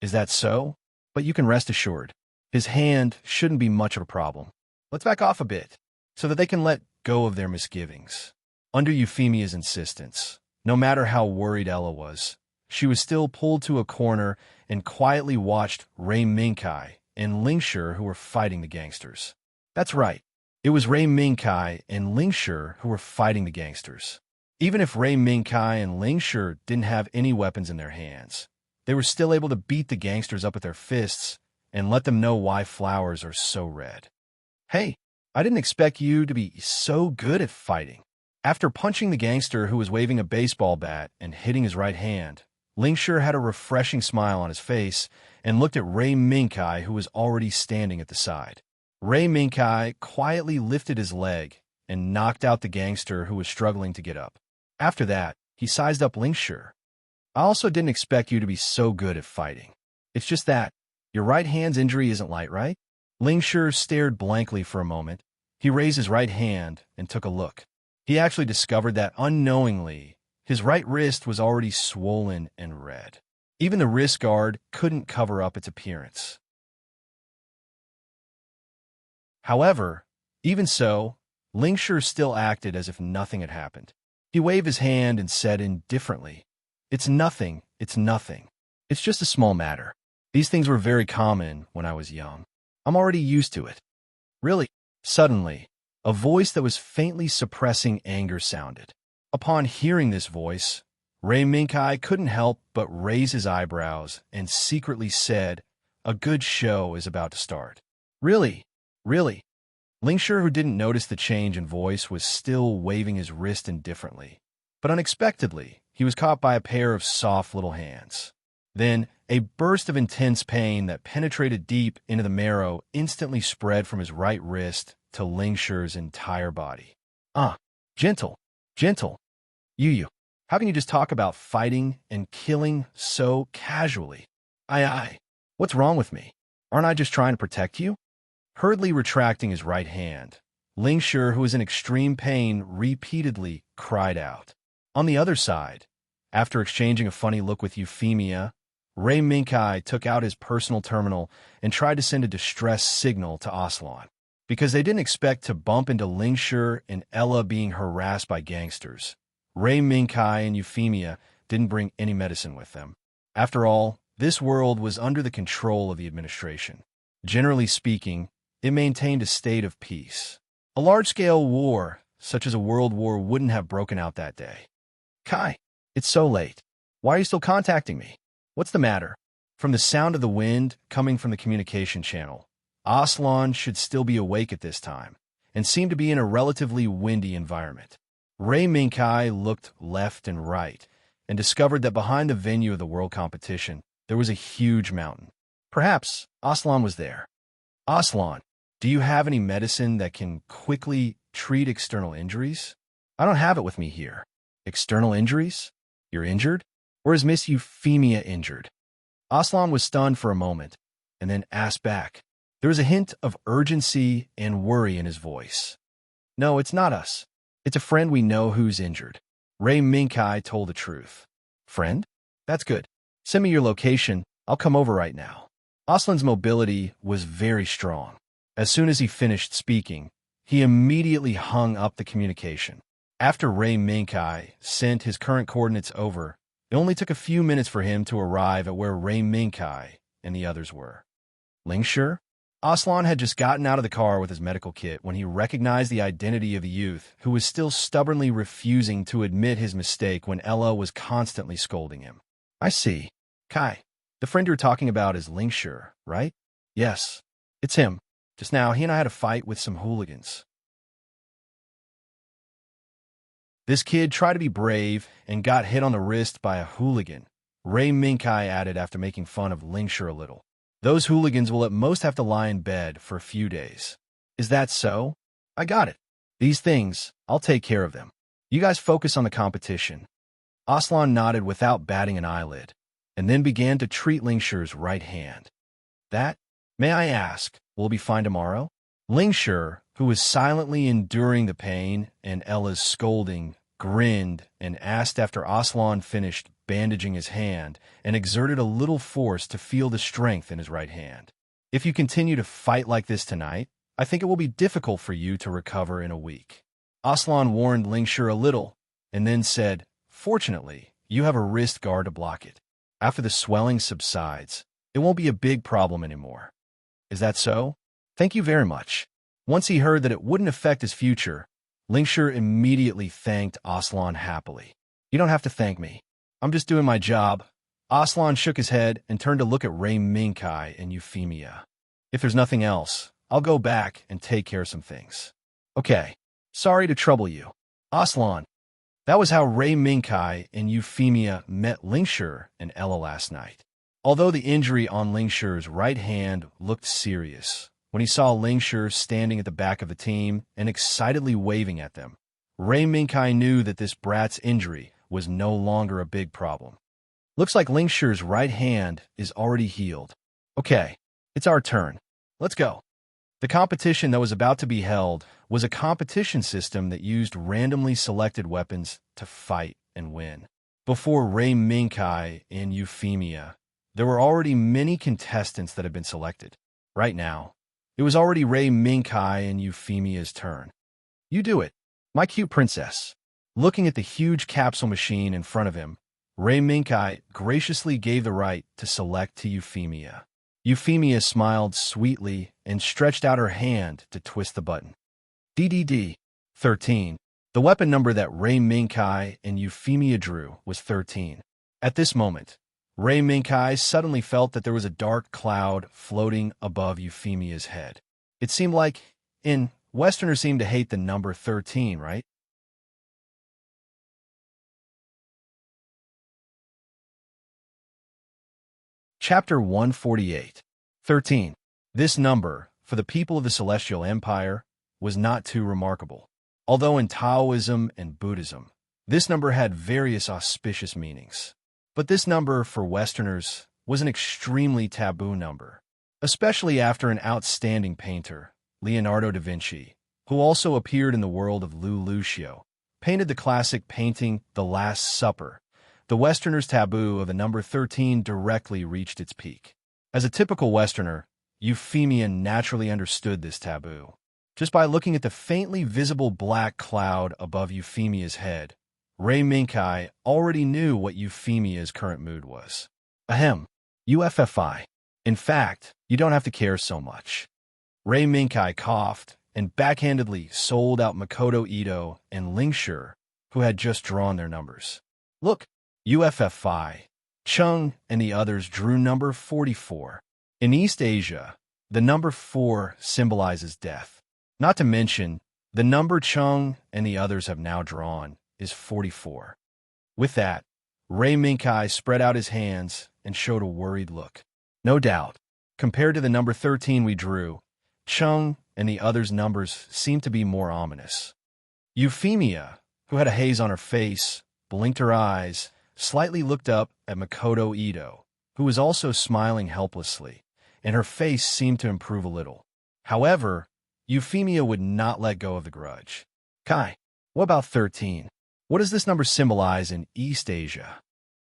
"Is that so? But you can rest assured, his hand shouldn't be much of a problem. Let's back off a bit, so that they can let go of their misgivings." Under Euphemia's insistence, no matter how worried Ella was, she was still pulled to a corner and quietly watched Ray Minkai and Lingshire who were fighting the gangsters. That's right, it was Ray Minkai and Lingshire who were fighting the gangsters. Even if Ray Minkai and Lingshire didn't have any weapons in their hands, they were still able to beat the gangsters up with their fists and let them know why flowers are so red. "Hey, I didn't expect you to be so good at fighting." After punching the gangster who was waving a baseball bat and hitting his right hand, Lingshire had a refreshing smile on his face and looked at Ray Minkai, who was already standing at the side. Ray Minkai quietly lifted his leg and knocked out the gangster who was struggling to get up. After that, he sized up Lingshire. "I also didn't expect you to be so good at fighting. It's just that your right hand's injury isn't light, right?" Lingshire stared blankly for a moment. He raised his right hand and took a look. He actually discovered that unknowingly, his right wrist was already swollen and red. Even the wrist guard couldn't cover up its appearance. However, even so, Lingshire still acted as if nothing had happened. He waved his hand and said indifferently, it's nothing. It's just a small matter. These things were very common when I was young. I'm already used to it." "Really?" Suddenly, a voice that was faintly suppressing anger sounded. Upon hearing this voice, Ray Minkai couldn't help but raise his eyebrows and secretly said, "A good show is about to start." Really? Lingshire, who didn't notice the change in voice, was still waving his wrist indifferently. But unexpectedly, he was caught by a pair of soft little hands. Then, a burst of intense pain that penetrated deep into the marrow instantly spread from his right wrist to Lingshire's entire body. Gentle. You. How can you just talk about fighting and killing so casually? What's wrong with me? Aren't I just trying to protect you?" Hurriedly retracting his right hand, Lingshire, who was in extreme pain, repeatedly cried out. On the other side, after exchanging a funny look with Euphemia, Ray Minkai took out his personal terminal and tried to send a distress signal to Aslan. Because they didn't expect to bump into Lingshire and Ella being harassed by gangsters, Ray Minkai and Euphemia didn't bring any medicine with them. After all, this world was under the control of the administration. Generally speaking, it maintained a state of peace. A large-scale war, such as a world war, wouldn't have broken out that day. "Kai, it's so late. Why are you still contacting me? What's the matter?" From the sound of the wind coming from the communication channel, Aslan should still be awake at this time, and seemed to be in a relatively windy environment. Ray Minkai looked left and right, and discovered that behind the venue of the world competition, there was a huge mountain. Perhaps Aslan was there. "Aslan, do you have any medicine that can quickly treat external injuries?" "I don't have it with me here." "External injuries? You're injured? Or is Miss Euphemia injured?" Aslan was stunned for a moment, and then asked back. There was a hint of urgency and worry in his voice. "No, it's not us. It's a friend we know who's injured." Ray Minkai told the truth. "Friend? That's good. Send me your location. I'll come over right now." Aslan's mobility was very strong. As soon as he finished speaking, he immediately hung up the communication. After Ray Minkai sent his current coordinates over, it only took a few minutes for him to arrive at where Ray Minkai and the others were. Lingshire? Aslan had just gotten out of the car with his medical kit when he recognized the identity of the youth who was still stubbornly refusing to admit his mistake when Ella was constantly scolding him. "I see. Kai, the friend you're talking about is Lingshire, right?" "Yes, it's him. Just now, he and I had a fight with some hooligans." "This kid tried to be brave and got hit on the wrist by a hooligan," Ray Minkai added after making fun of Lingshire a little. "Those hooligans will at most have to lie in bed for a few days." "Is that so? I got it. These things, I'll take care of them. You guys focus on the competition." Aslan nodded without batting an eyelid. and then began to treat Lingshi's right hand. That, may I ask, will be fine tomorrow? Lingshi, who was silently enduring the pain and Ella's scolding, grinned and asked after Aslan finished bandaging his hand and exerted a little force to feel the strength in his right hand. If you continue to fight like this tonight, I think it will be difficult for you to recover in a week. Aslan warned Lingshi a little and then said, fortunately, you have a wrist guard to block it. After the swelling subsides, it won't be a big problem anymore. Is that so? Thank you very much. Once he heard that it wouldn't affect his future, Lingshi immediately thanked Aslan happily. You don't have to thank me. I'm just doing my job. Aslan shook his head and turned to look at Ray Minkai and Euphemia. If there's nothing else, I'll go back and take care of some things. Okay. Sorry to trouble you. Aslan. That was how Ray Minkai and Euphemia met Lingshi and Ella last night. Although the injury on Lingshi's right hand looked serious, when he saw Lingshi standing at the back of the team and excitedly waving at them, Ray Minkai knew that this brat's injury was no longer a big problem. Looks like Lingshi's right hand is already healed. Okay, it's our turn. Let's go. The competition that was about to be held was a competition system that used randomly selected weapons to fight and win. Before Ray Minkai and Euphemia, there were already many contestants that had been selected. Right now, it was already Ray Minkai and Euphemia's turn. You do it, my cute princess. Looking at the huge capsule machine in front of him, Ray Minkai graciously gave the right to select to Euphemia. Euphemia smiled sweetly and stretched out her hand to twist the button. DDD 13. The weapon number that Ray Minkai and Euphemia drew was 13. At this moment, Ray Minkai suddenly felt that there was a dark cloud floating above Euphemia's head. It seemed like, Westerners seem to hate the number 13, right? Chapter 148. 13. This number, for the people of the Celestial Empire, was not too remarkable. Although in Taoism and Buddhism, this number had various auspicious meanings. But this number, for Westerners, was an extremely taboo number, especially after an outstanding painter, Leonardo da Vinci, who also appeared in the world of Lucio, painted the classic painting The Last Supper. The Westerners' taboo of the number 13 directly reached its peak. As a typical Westerner, Euphemia naturally understood this taboo. Just by looking at the faintly visible black cloud above Euphemia's head, Ray Minkai already knew what Euphemia's current mood was. Ahem, UFFI. In fact, you don't have to care so much. Ray Minkai coughed and backhandedly sold out Makoto Ito and Lingshi, who had just drawn their numbers. Look, UFFI. Chung and the others drew number 44. In East Asia, the number 4 symbolizes death. Not to mention, the number Chung and the others have now drawn is 44. With that, Ray Minkai spread out his hands and showed a worried look. No doubt, compared to the number 13 we drew, Chung and the others' numbers seem to be more ominous. Euphemia, who had a haze on her face, blinked her eyes, slightly looked up at Makoto Ito, who was also smiling helplessly, and her face seemed to improve a little. However, Euphemia would not let go of the grudge. Kai, what about 13? What does this number symbolize in East Asia?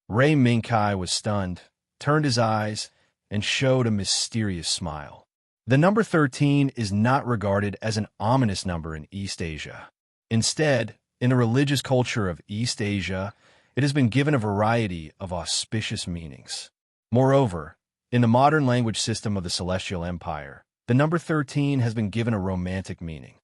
Ray Minkai was stunned, turned his eyes, and showed a mysterious smile. The number 13 is not regarded as an ominous number in East Asia. Instead, in the religious culture of East Asia, it has been given a variety of auspicious meanings. Moreover, in the modern language system of the Celestial Empire, the number 13 has been given a romantic meaning.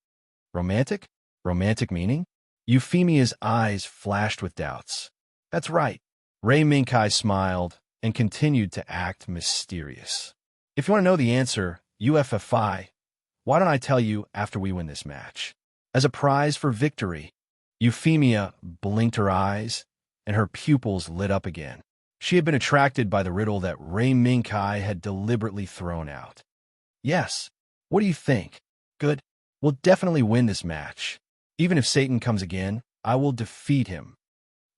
Romantic? Romantic meaning? Euphemia's eyes flashed with doubts. That's right. Ray Minkai smiled and continued to act mysterious. If you want to know the answer, UFFI, why don't I tell you after we win this match? As a prize for victory, Euphemia blinked her eyes, and her pupils lit up again. She had been attracted by the riddle that Ray Minkai had deliberately thrown out. Yes. What do you think? Good. We'll definitely win this match. Even if Satan comes again, I will defeat him.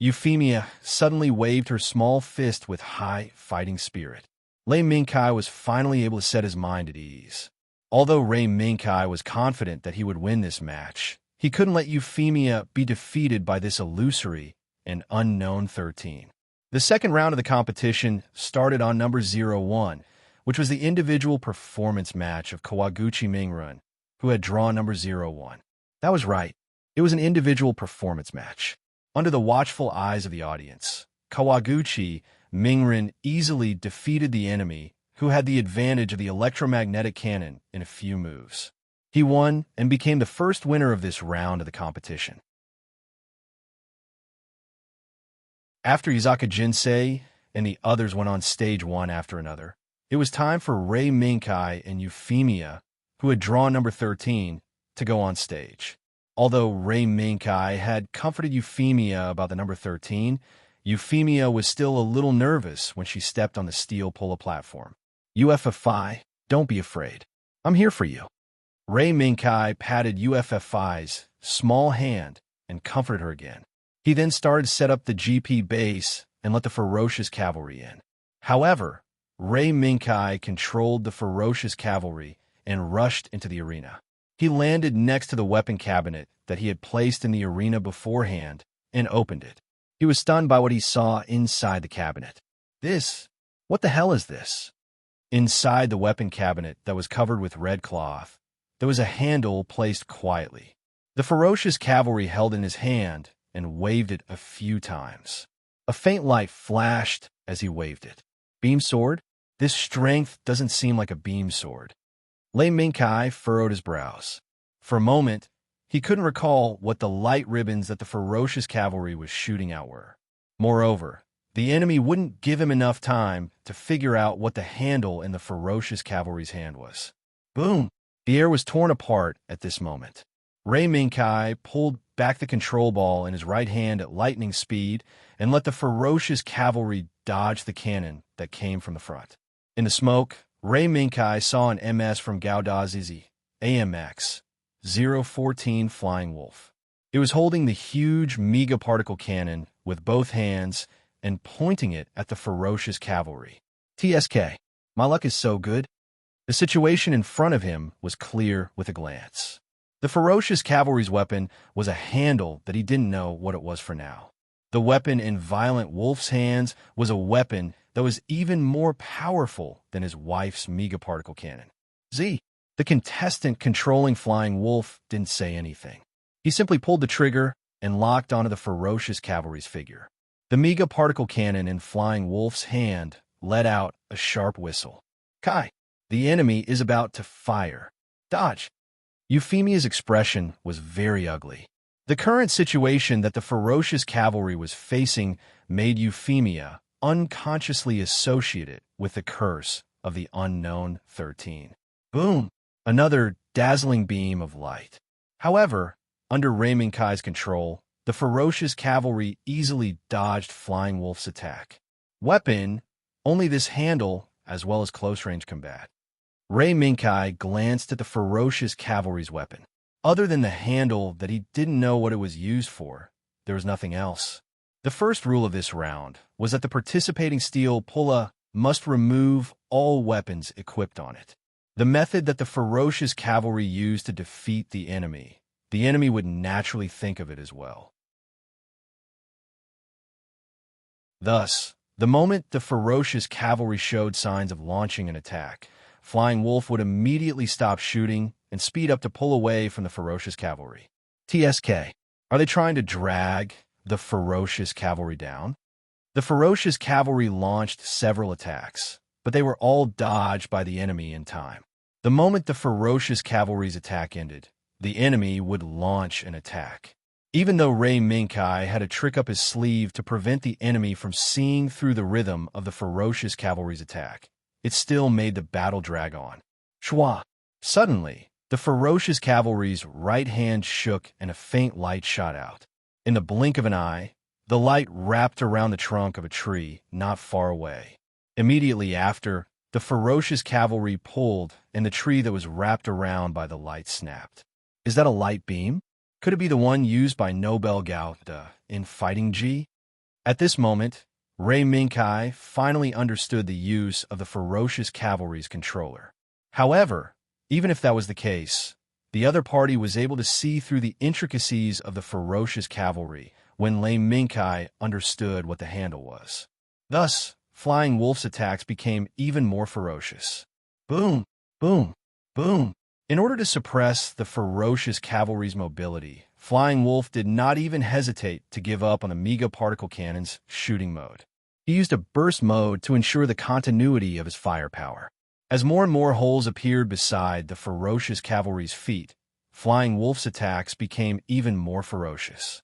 Euphemia suddenly waved her small fist with high fighting spirit. Lei Mingkai was finally able to set his mind at ease. Although Lei Mingkai was confident that he would win this match, he couldn't let Euphemia be defeated by this illusory and unknown 13. The second round of the competition started on number 01, which was the individual performance match of Kawaguchi Mingrun, who had drawn number 01. That was right. It was an individual performance match. Under the watchful eyes of the audience, Kawaguchi Mingrun easily defeated the enemy, who had the advantage of the electromagnetic cannon in a few moves. He won and became the first winner of this round of the competition. After Izaka Jinsei and the others went on stage one after another, it was time for Lei Mingkai and Euphemia, who had drawn number 13, to go on stage. Although Lei Mingkai had comforted Euphemia about the number 13, Euphemia was still a little nervous when she stepped on the steel pull-up platform. UFFI, don't be afraid. I'm here for you. Lei Mingkai patted UFFI's small hand and comforted her again. He then started to set up the GP base and let the ferocious cavalry in. However, Lei Mingkai controlled the ferocious cavalry and rushed into the arena. He landed next to the weapon cabinet that he had placed in the arena beforehand and opened it. He was stunned by what he saw inside the cabinet. What the hell is this? Inside the weapon cabinet that was covered with red cloth, there was a handle placed quietly. The ferocious cavalry held in his hand and waved it a few times. A faint light flashed as he waved it. Beam sword? This strength doesn't seem like a beam sword. Lei Mingkai furrowed his brows. For a moment, he couldn't recall what the light ribbons that the ferocious cavalry was shooting out were. Moreover, the enemy wouldn't give him enough time to figure out what the handle in the ferocious cavalry's hand was. Boom! The air was torn apart at this moment. Lei Mingkai pulled back the control ball in his right hand at lightning speed and let the ferocious cavalry dodge the cannon that came from the front. In the smoke, Lei Mingkai saw an MS from Gaudazizi, AMX 014 Flying Wolf. It was holding the huge mega particle cannon with both hands and pointing it at the ferocious cavalry. TSK, my luck is so good. The situation in front of him was clear with a glance. The ferocious cavalry's weapon was a handle that he didn't know what it was for now. The weapon in Violent Wolf's hands was a weapon that was even more powerful than his wife's megaparticle cannon. The contestant controlling Flying Wolf, didn't say anything. He simply pulled the trigger and locked onto the ferocious cavalry's figure. The megaparticle cannon in Flying Wolf's hand let out a sharp whistle. Kai, the enemy is about to fire. Dodge. Euphemia's expression was very ugly. The current situation that the ferocious cavalry was facing made Euphemia unconsciously associate it with the curse of the unknown 13. Boom! Another dazzling beam of light. However, under Lei Mingkai's control, the ferocious cavalry easily dodged Flying Wolf's attack. Weapon, only this handle, as well as close-range combat. Lei Mingkai glanced at the ferocious cavalry's weapon. Other than the handle that he didn't know what it was used for, there was nothing else. The first rule of this round was that the participating steel pulla must remove all weapons equipped on it. The method that the ferocious cavalry used to defeat the enemy would naturally think of it as well. Thus, the moment the ferocious cavalry showed signs of launching an attack, Flying Wolf would immediately stop shooting and speed up to pull away from the ferocious cavalry. TSK, are they trying to drag the ferocious cavalry down? The ferocious cavalry launched several attacks, but they were all dodged by the enemy in time. The moment the ferocious cavalry's attack ended, the enemy would launch an attack. Even though Lei Mingkai had a trick up his sleeve to prevent the enemy from seeing through the rhythm of the ferocious cavalry's attack, it still made the battle drag on. Shwa! Suddenly, the ferocious cavalry's right hand shook and a faint light shot out. In the blink of an eye, the light wrapped around the trunk of a tree not far away. Immediately after, the ferocious cavalry pulled, and the tree that was wrapped around by the light snapped. Is that a light beam? Could it be the one used by Nobel Gauda in Fighting G? At this moment, Ray Minkai finally understood the use of the ferocious cavalry's controller. However, even if that was the case, the other party was able to see through the intricacies of the ferocious cavalry when Lei Minkai understood what the handle was. Thus, Flying Wolf's attacks became even more ferocious. Boom, boom, boom. In order to suppress the ferocious cavalry's mobility, Flying Wolf did not even hesitate to give up on the Mega Particle Cannon's shooting mode. He used a burst mode to ensure the continuity of his firepower. As more and more holes appeared beside the ferocious cavalry's feet, Flying Wolf's attacks became even more ferocious.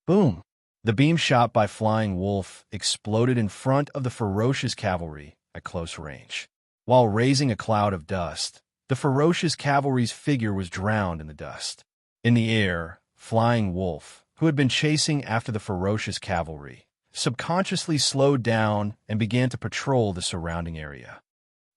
Boom! The beam shot by Flying Wolf exploded in front of the ferocious cavalry at close range. While raising a cloud of dust, the ferocious cavalry's figure was drowned in the dust. In the air, Flying Wolf, who had been chasing after the ferocious cavalry, subconsciously slowed down and began to patrol the surrounding area.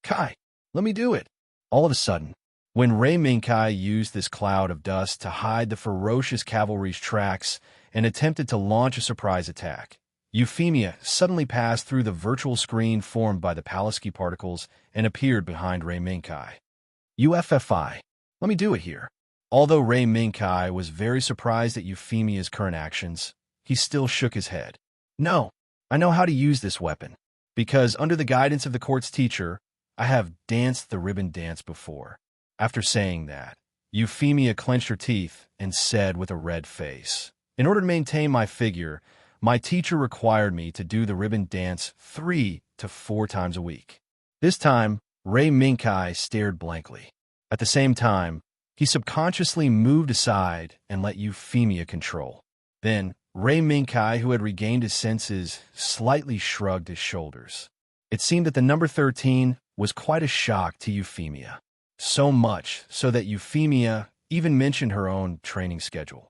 Kai, let me do it! All of a sudden, when Ray Minkai used this cloud of dust to hide the ferocious cavalry's tracks and attempted to launch a surprise attack, Euphemia suddenly passed through the virtual screen formed by the Palisky particles and appeared behind Ray Minkai. UFFI, let me do it here. Although Ray Minkai was very surprised at Euphemia's current actions, he still shook his head. No, I know how to use this weapon, because under the guidance of the court's teacher, I have danced the ribbon dance before. After saying that, Euphemia clenched her teeth and said with a red face, in order to maintain my figure, my teacher required me to do the ribbon dance 3 to 4 times a week. This time, Ray Minkai stared blankly. At the same time, he subconsciously moved aside and let Euphemia control. Then, Ray Minkai, who had regained his senses, slightly shrugged his shoulders. It seemed that the number 13 was quite a shock to Euphemia. So much so that Euphemia even mentioned her own training schedule.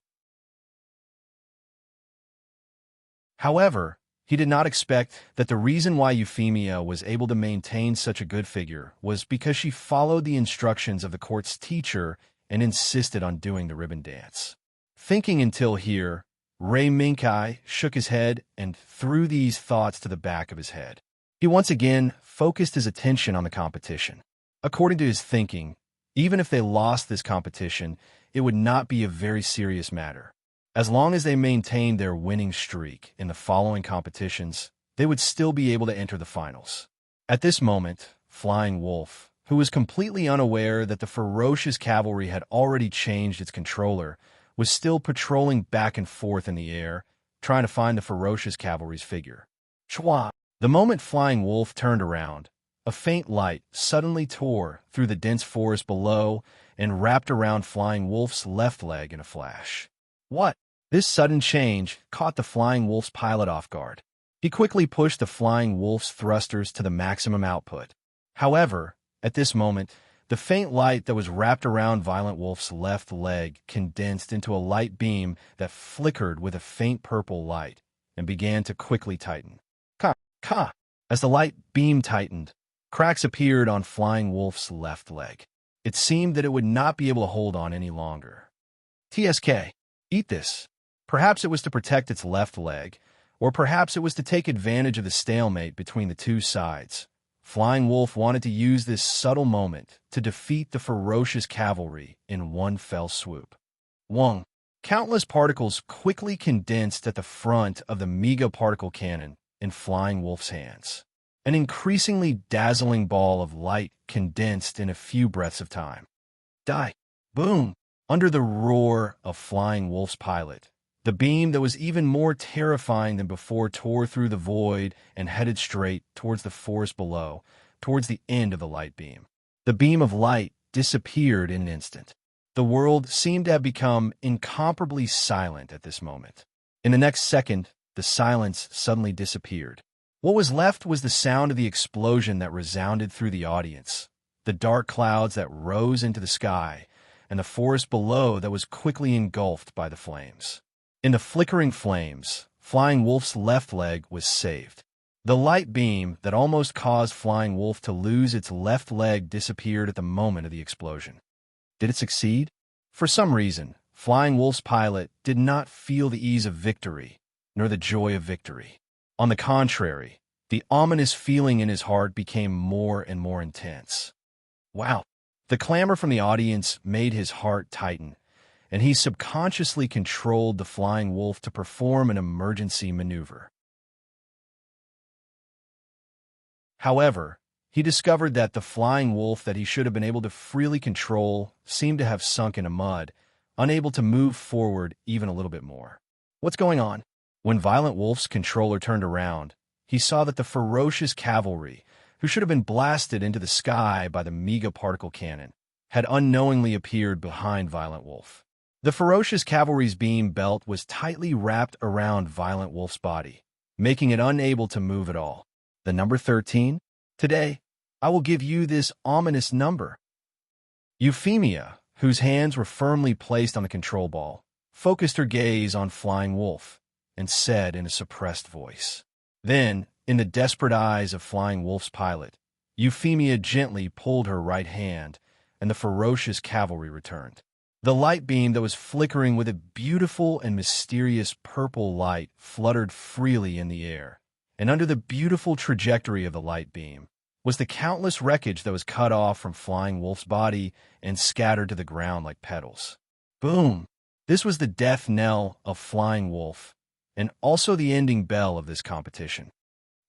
However, he did not expect that the reason why Euphemia was able to maintain such a good figure was because she followed the instructions of the court's teacher and insisted on doing the ribbon dance. Thinking until here, Ray Minkai shook his head and threw these thoughts to the back of his head. He once again focused his attention on the competition. According to his thinking, even if they lost this competition, it would not be a very serious matter. As long as they maintained their winning streak in the following competitions, they would still be able to enter the finals. At this moment, Flying Wolf, who was completely unaware that the ferocious cavalry had already changed its controller, was still patrolling back and forth in the air, trying to find the ferocious cavalry's figure. Chua! The moment Flying Wolf turned around, a faint light suddenly tore through the dense forest below and wrapped around Flying Wolf's left leg in a flash. What? This sudden change caught the Flying Wolf's pilot off guard. He quickly pushed the Flying Wolf's thrusters to the maximum output. However, at this moment, the faint light that was wrapped around Violent Wolf's left leg condensed into a light beam that flickered with a faint purple light and began to quickly tighten. Ka! As the light beam tightened, cracks appeared on Flying Wolf's left leg. It seemed that it would not be able to hold on any longer. TSK, eat this. Perhaps it was to protect its left leg, or perhaps it was to take advantage of the stalemate between the two sides. Flying Wolf wanted to use this subtle moment to defeat the ferocious cavalry in one fell swoop. Wong. Countless particles quickly condensed at the front of the Mega Particle Cannon in Flying Wolf's hands. An increasingly dazzling ball of light condensed in a few breaths of time. Die! Boom! Under the roar of Flying Wolf's pilot, the beam that was even more terrifying than before tore through the void and headed straight towards the forest below, towards the end of the light beam. The beam of light disappeared in an instant. The world seemed to have become incomparably silent at this moment. In the next second, the silence suddenly disappeared. What was left was the sound of the explosion that resounded through the audience, the dark clouds that rose into the sky, and the forest below that was quickly engulfed by the flames. In the flickering flames, Flying Wolf's left leg was saved. The light beam that almost caused Flying Wolf to lose its left leg disappeared at the moment of the explosion. Did it succeed? For some reason, Flying Wolf's pilot did not feel the ease of victory, nor the joy of victory. On the contrary, the ominous feeling in his heart became more and more intense. Wow. The clamor from the audience made his heart tighten, and he subconsciously controlled the flying wolf to perform an emergency maneuver. However, he discovered that the flying wolf that he should have been able to freely control seemed to have sunk into mud, unable to move forward even a little bit more. What's going on? When Violent Wolf's controller turned around, he saw that the ferocious cavalry, who should have been blasted into the sky by the mega particle cannon, had unknowingly appeared behind Violent Wolf. The ferocious cavalry's beam belt was tightly wrapped around Violent Wolf's body, making it unable to move at all. The number 13? Today, I will give you this ominous number. Euphemia, whose hands were firmly placed on the control ball, focused her gaze on Flying Wolf and said in a suppressed voice. Then, in the desperate eyes of Flying Wolf's pilot, Euphemia gently pulled her right hand, and the ferocious cavalry returned. The light beam that was flickering with a beautiful and mysterious purple light fluttered freely in the air, and under the beautiful trajectory of the light beam was the countless wreckage that was cut off from Flying Wolf's body and scattered to the ground like petals. Boom! This was the death knell of Flying Wolf, and also the ending bell of this competition.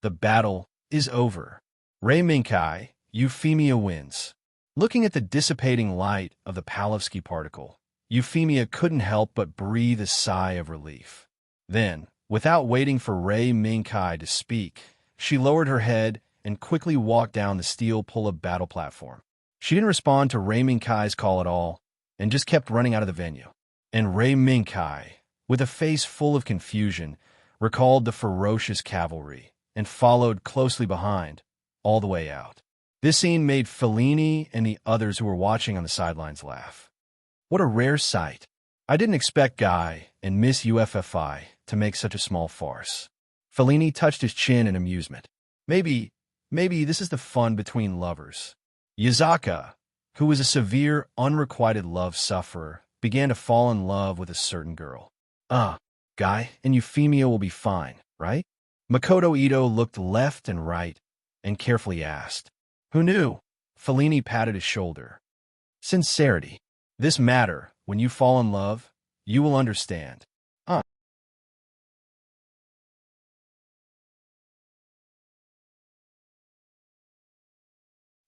The battle is over. Ray Minkai, Euphemia wins. Looking at the dissipating light of the Palevsky particle, Euphemia couldn't help but breathe a sigh of relief. Then, without waiting for Ray Minkai to speak, she lowered her head and quickly walked down the steel pull-up battle platform. She didn't respond to Ray Minkai's call at all, and just kept running out of the venue. And Ray Minkai, with a face full of confusion, recalled the ferocious cavalry and followed closely behind, all the way out. This scene made Fellini and the others who were watching on the sidelines laugh. What a rare sight. I didn't expect Guy and Miss UFFI to make such a small farce. Fellini touched his chin in amusement. Maybe this is the fun between lovers. Yazaka, who was a severe, unrequited love sufferer, began to fall in love with a certain girl. Guy and Euphemia will be fine, right? Makoto Ito looked left and right and carefully asked. Who knew? Fellini patted his shoulder. Sincerity. This matter, when you fall in love, you will understand.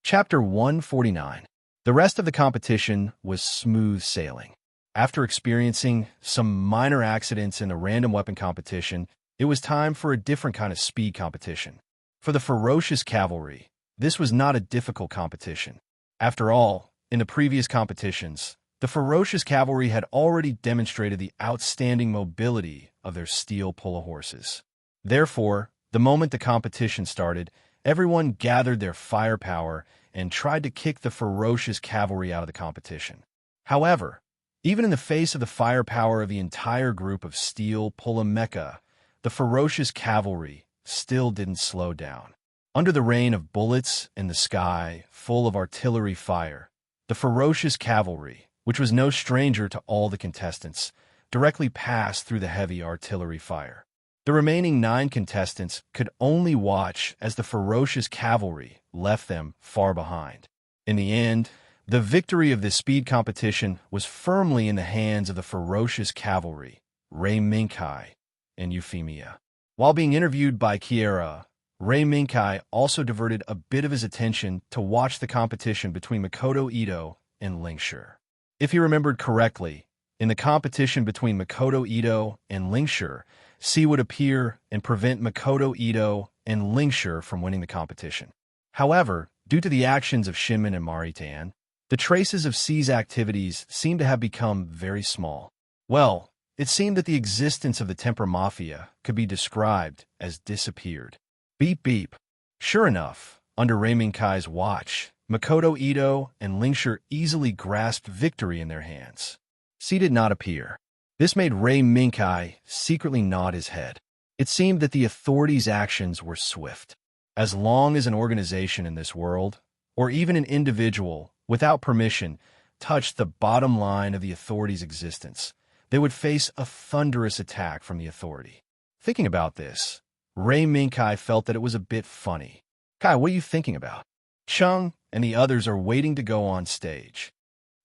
Chapter 149. The rest of the competition was smooth sailing. After experiencing some minor accidents in a random weapon competition, it was time for a different kind of speed competition. For the ferocious cavalry, this was not a difficult competition. After all, in the previous competitions, the ferocious cavalry had already demonstrated the outstanding mobility of their steel polo horses. Therefore, the moment the competition started, everyone gathered their firepower and tried to kick the ferocious cavalry out of the competition. However, even in the face of the firepower of the entire group of steel polo mecha, the ferocious cavalry still didn't slow down. Under the rain of bullets in the sky, full of artillery fire, the ferocious cavalry, which was no stranger to all the contestants, directly passed through the heavy artillery fire. The remaining 9 contestants could only watch as the ferocious cavalry left them far behind. In the end, the victory of this speed competition was firmly in the hands of the ferocious cavalry, Ray Minkai and Euphemia. While being interviewed by Kiera, Ray Minkai also diverted a bit of his attention to watch the competition between Makoto Ito and Lingshire. If he remembered correctly, in the competition between Makoto Ito and Lingshire, C would appear and prevent Makoto Ito and Lingshire from winning the competition. However, due to the actions of Shinman and Maritan, the traces of C's activities seemed to have become very small. Well, it seemed that the existence of the Tempera Mafia could be described as disappeared. Beep beep. Sure enough, under Ray Minkai's watch, Makoto Ito and Lingshire easily grasped victory in their hands. C did not appear. This made Ray Minkai secretly nod his head. It seemed that the authorities' actions were swift. As long as an organization in this world, or even an individual, without permission, touched the bottom line of the authorities' existence, they would face a thunderous attack from the authority. Thinking about this, Ray Minkai felt that it was a bit funny. Kai, what are you thinking about? Chung and the others are waiting to go on stage.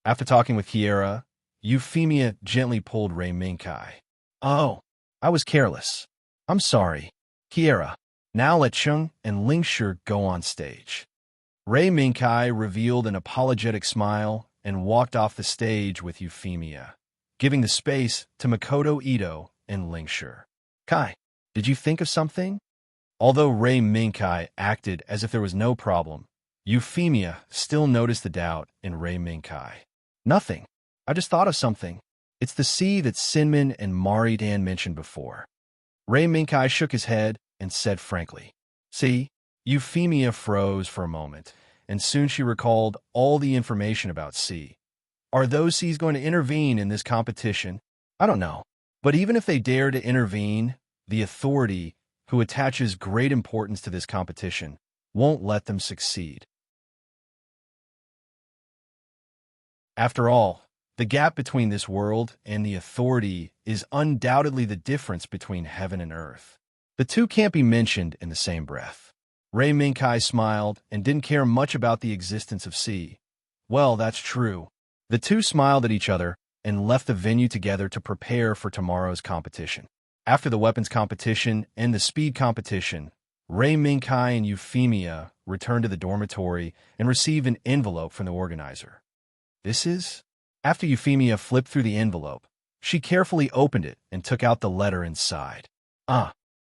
After talking with Kiera, Euphemia gently pulled Ray Minkai. Oh, I was careless. I'm sorry. Kiera, now let Chung and Lingshi go on stage. Ray Minkai revealed an apologetic smile and walked off the stage with Euphemia, giving the space to Makoto Ito and Lingshi. Kai, did you think of something? Although Ray Minkai acted as if there was no problem, Euphemia still noticed the doubt in Ray Minkai. Nothing. I just thought of something. It's the sea that Sinmin and Mari Dan mentioned before. Ray Minkai shook his head and said frankly. See? Euphemia froze for a moment, and soon she recalled all the information about sea. Are those seas going to intervene in this competition? I don't know. But even if they dare to intervene, the authority, who attaches great importance to this competition, won't let them succeed. After all, the gap between this world and the authority is undoubtedly the difference between heaven and earth. The two can't be mentioned in the same breath. Ray Minkai smiled and didn't care much about the existence of sea. Well, that's true. The two smiled at each other and left the venue together to prepare for tomorrow's competition. After the weapons competition and the speed competition, Ray Minkai and Euphemia returned to the dormitory and received an envelope from the organizer. This is? After Euphemia flipped through the envelope, she carefully opened it and took out the letter inside.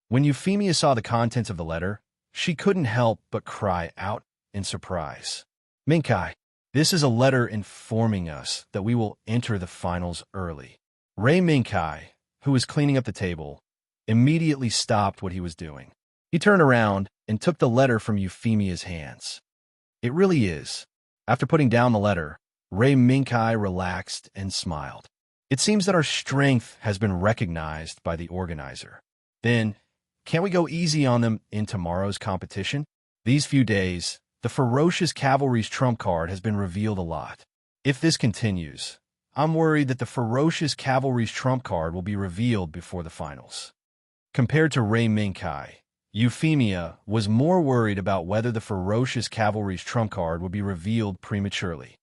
When Euphemia saw the contents of the letter, she couldn't help but cry out in surprise. Minkai, this is a letter informing us that we will enter the finals early. Ray Minkai, who was cleaning up the table, immediately stopped what he was doing. He turned around and took the letter from Euphemia's hands. It really is. After putting down the letter, Ray Minkai relaxed and smiled. It seems that our strength has been recognized by the organizer. Then, can't we go easy on them in tomorrow's competition? These few days, the ferocious cavalry's trump card has been revealed a lot. If this continues, I'm worried that the ferocious cavalry's trump card will be revealed before the finals. Compared to Ray Minkai, Euphemia was more worried about whether the ferocious cavalry's trump card would be revealed prematurely.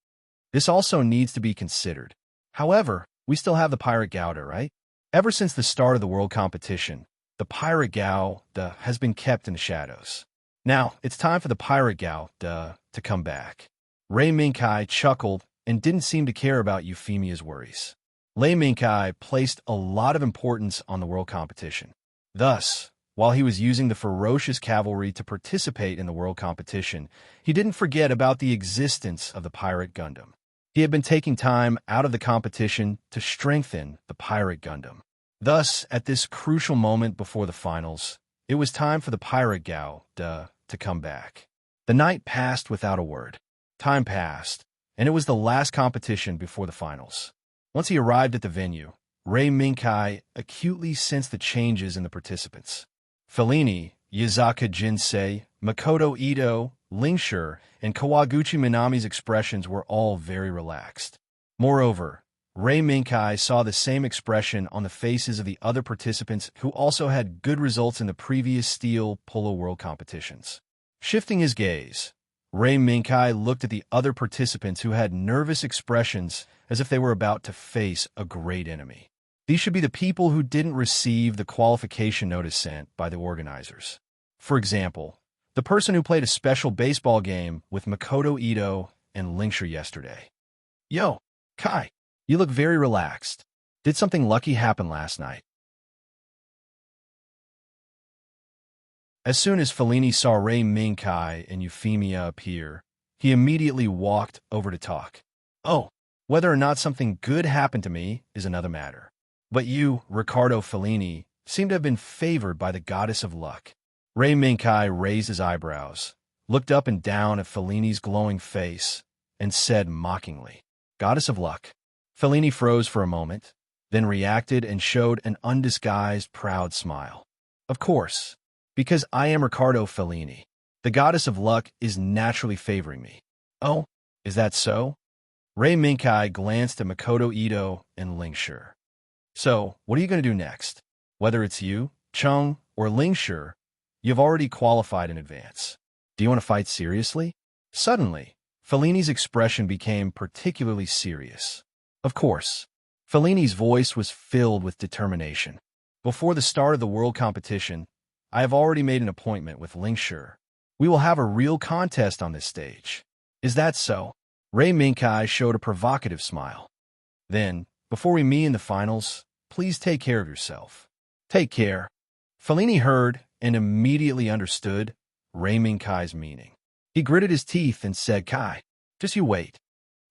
This also needs to be considered. However, we still have the Pirate Gauda, right? Ever since the start of the world competition, the Pirate Gauda has been kept in the shadows. Now, it's time for the Pirate Gauda to come back. Ray Minkai chuckled and didn't seem to care about Euphemia's worries. Ray Minkai placed a lot of importance on the world competition. Thus, while he was using the ferocious cavalry to participate in the world competition, he didn't forget about the existence of the Pirate Gundam. He had been taking time out of the competition to strengthen the Pirate Gundam. Thus, at this crucial moment before the finals, it was time for the Pirate Gauda to come back. The night passed without a word. Time passed, and it was the last competition before the finals. Once he arrived at the venue, Ray Minkai acutely sensed the changes in the participants. Fellini, Yazaka Jinsei, Makoto Ito, Lingshi, and Kawaguchi Minami's expressions were all very relaxed. Moreover, Ray Minkai saw the same expression on the faces of the other participants who also had good results in the previous steel polo world competitions. Shifting his gaze, Ray Minkai looked at the other participants who had nervous expressions as if they were about to face a great enemy. These should be the people who didn't receive the qualification notice sent by the organizers. For example, the person who played a special baseball game with Makoto Ito and Lingshi yesterday. Yo, Kai, you look very relaxed. Did something lucky happen last night? As soon as Fellini saw Ray Minkai and Euphemia appear, he immediately walked over to talk. Oh, whether or not something good happened to me is another matter. But you, Riccardo Fellini, seem to have been favored by the goddess of luck. Ray Minkai raised his eyebrows, looked up and down at Fellini's glowing face, and said mockingly, Goddess of luck. Fellini froze for a moment, then reacted and showed an undisguised proud smile. Of course, because I am Riccardo Fellini. The goddess of luck is naturally favoring me. Oh, is that so? Ray Minkai glanced at Makoto Ito and Lingshi. So, what are you going to do next? Whether it's you, Chung, or Lingshi, You've already qualified in advance. Do you want to fight seriously? Suddenly, Fellini's expression became particularly serious. Of course. Fellini's voice was filled with determination. Before the start of the world competition, I have already made an appointment with Linkshire. We will have a real contest on this stage. Is that so? Ray Minkai showed a provocative smile. Then, before we meet in the finals, please take care of yourself. Take care. Fellini heard and immediately understood Ray Minkai's meaning. He gritted his teeth and said, Kai, just you wait.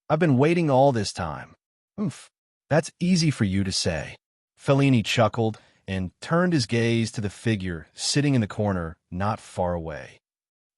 I've been waiting all this time. Oomph, that's easy for you to say. Fellini chuckled and turned his gaze to the figure sitting in the corner not far away.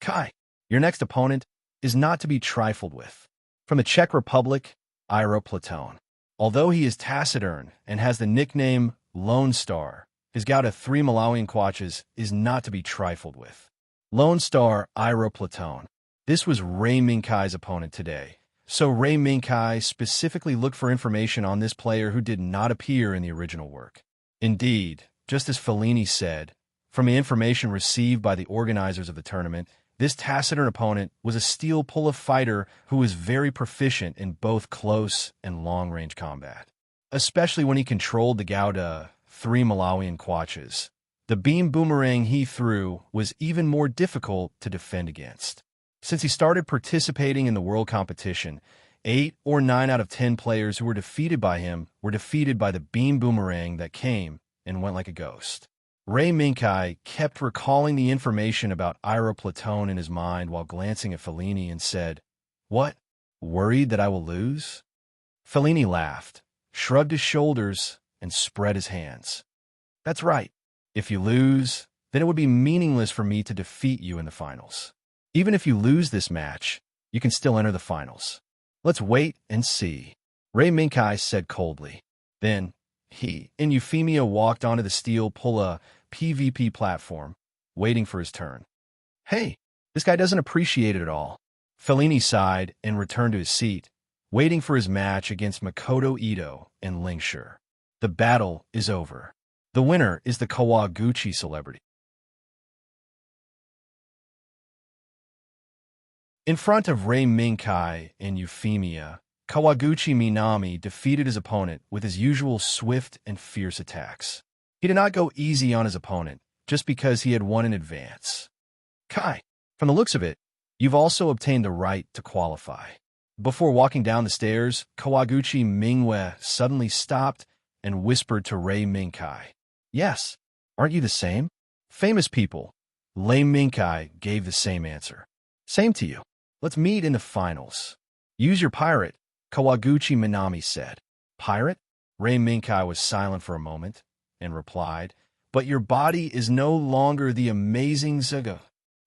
Kai, your next opponent is not to be trifled with. From the Czech Republic, Iro Platon. Although he is taciturn and has the nickname Lone Star, his gout of 3 Malawian kwaches is not to be trifled with. Lone Star Iro Platon. This was Ray Minkai's opponent today, so Ray Minkai specifically looked for information on this player who did not appear in the original work. Indeed, just as Fellini said, from the information received by the organizers of the tournament, this taciturn opponent was a steel pull-up fighter who was very proficient in both close and long-range combat, especially when he controlled the gout of 3 Malawian kwaches. The beam boomerang he threw was even more difficult to defend against. Since he started participating in the world competition, 8 or 9 out of 10 players who were defeated by him were defeated by the beam boomerang that came and went like a ghost. Ray Minkai kept recalling the information about Iro Platon in his mind while glancing at Fellini and said, What? Worried that I will lose? Fellini laughed, shrugged his shoulders, and spread his hands. That's right. If you lose, then it would be meaningless for me to defeat you in the finals. Even if you lose this match, you can still enter the finals. Let's wait and see, Ray Minkai said coldly. Then, he and Euphemia walked onto the steel pull-up PvP platform, waiting for his turn. Hey, this guy doesn't appreciate it at all. Fellini sighed and returned to his seat, waiting for his match against Makoto Ito and Linkshire. The battle is over. The winner is the Kawaguchi celebrity. In front of Ray Minkai and Euphemia, Kawaguchi Minami defeated his opponent with his usual swift and fierce attacks. He did not go easy on his opponent just because he had won in advance. Kai, from the looks of it, you've also obtained the right to qualify. Before walking down the stairs, Kawaguchi Mingwe suddenly stopped and whispered to Ray Minkai. Yes, aren't you the same? Famous people. Ray Minkai gave the same answer. Same to you. Let's meet in the finals. Use your pirate, Kawaguchi Minami said. Pirate? Ray Minkai was silent for a moment and replied, But your body is no longer the amazing Zaga.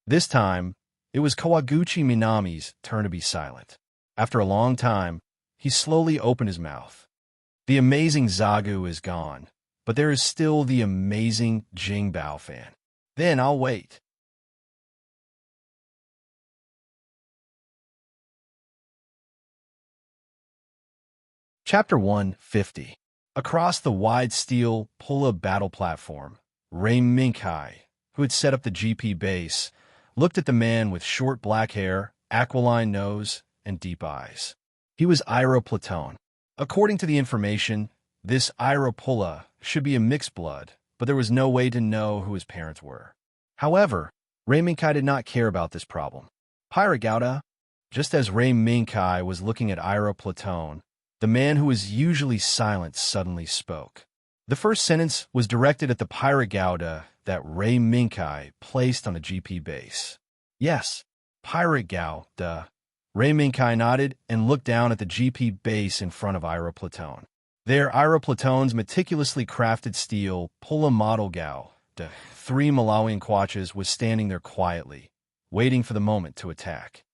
This time, it was Kawaguchi Minami's turn to be silent. After a long time, he slowly opened his mouth. The amazing Zagu is gone, but there is still the amazing Jingbao fan. Then I'll wait. Chapter 150. Across the wide steel pull-up battle platform, Ray Minkai, who had set up the GP base, looked at the man with short black hair, aquiline nose, and deep eyes. He was Iro Platon. According to the information, this Iro Pulla should be a mixed blood, but there was no way to know who his parents were. However, Ray Minkai did not care about this problem. Pirate Gouda, just as Ray Minkai was looking at Iro Platon, the man who was usually silent suddenly spoke. The first sentence was directed at the pirate Gouda that Ray Minkai placed on the GP base. Yes, pirate Gouda. Ray Minkai nodded and looked down at the GP base in front of Iro Platon. There, Iro Platon's meticulously crafted steel Pulla model Gouda, 3 Malawian kwaches, was standing there quietly, waiting for the moment to attack.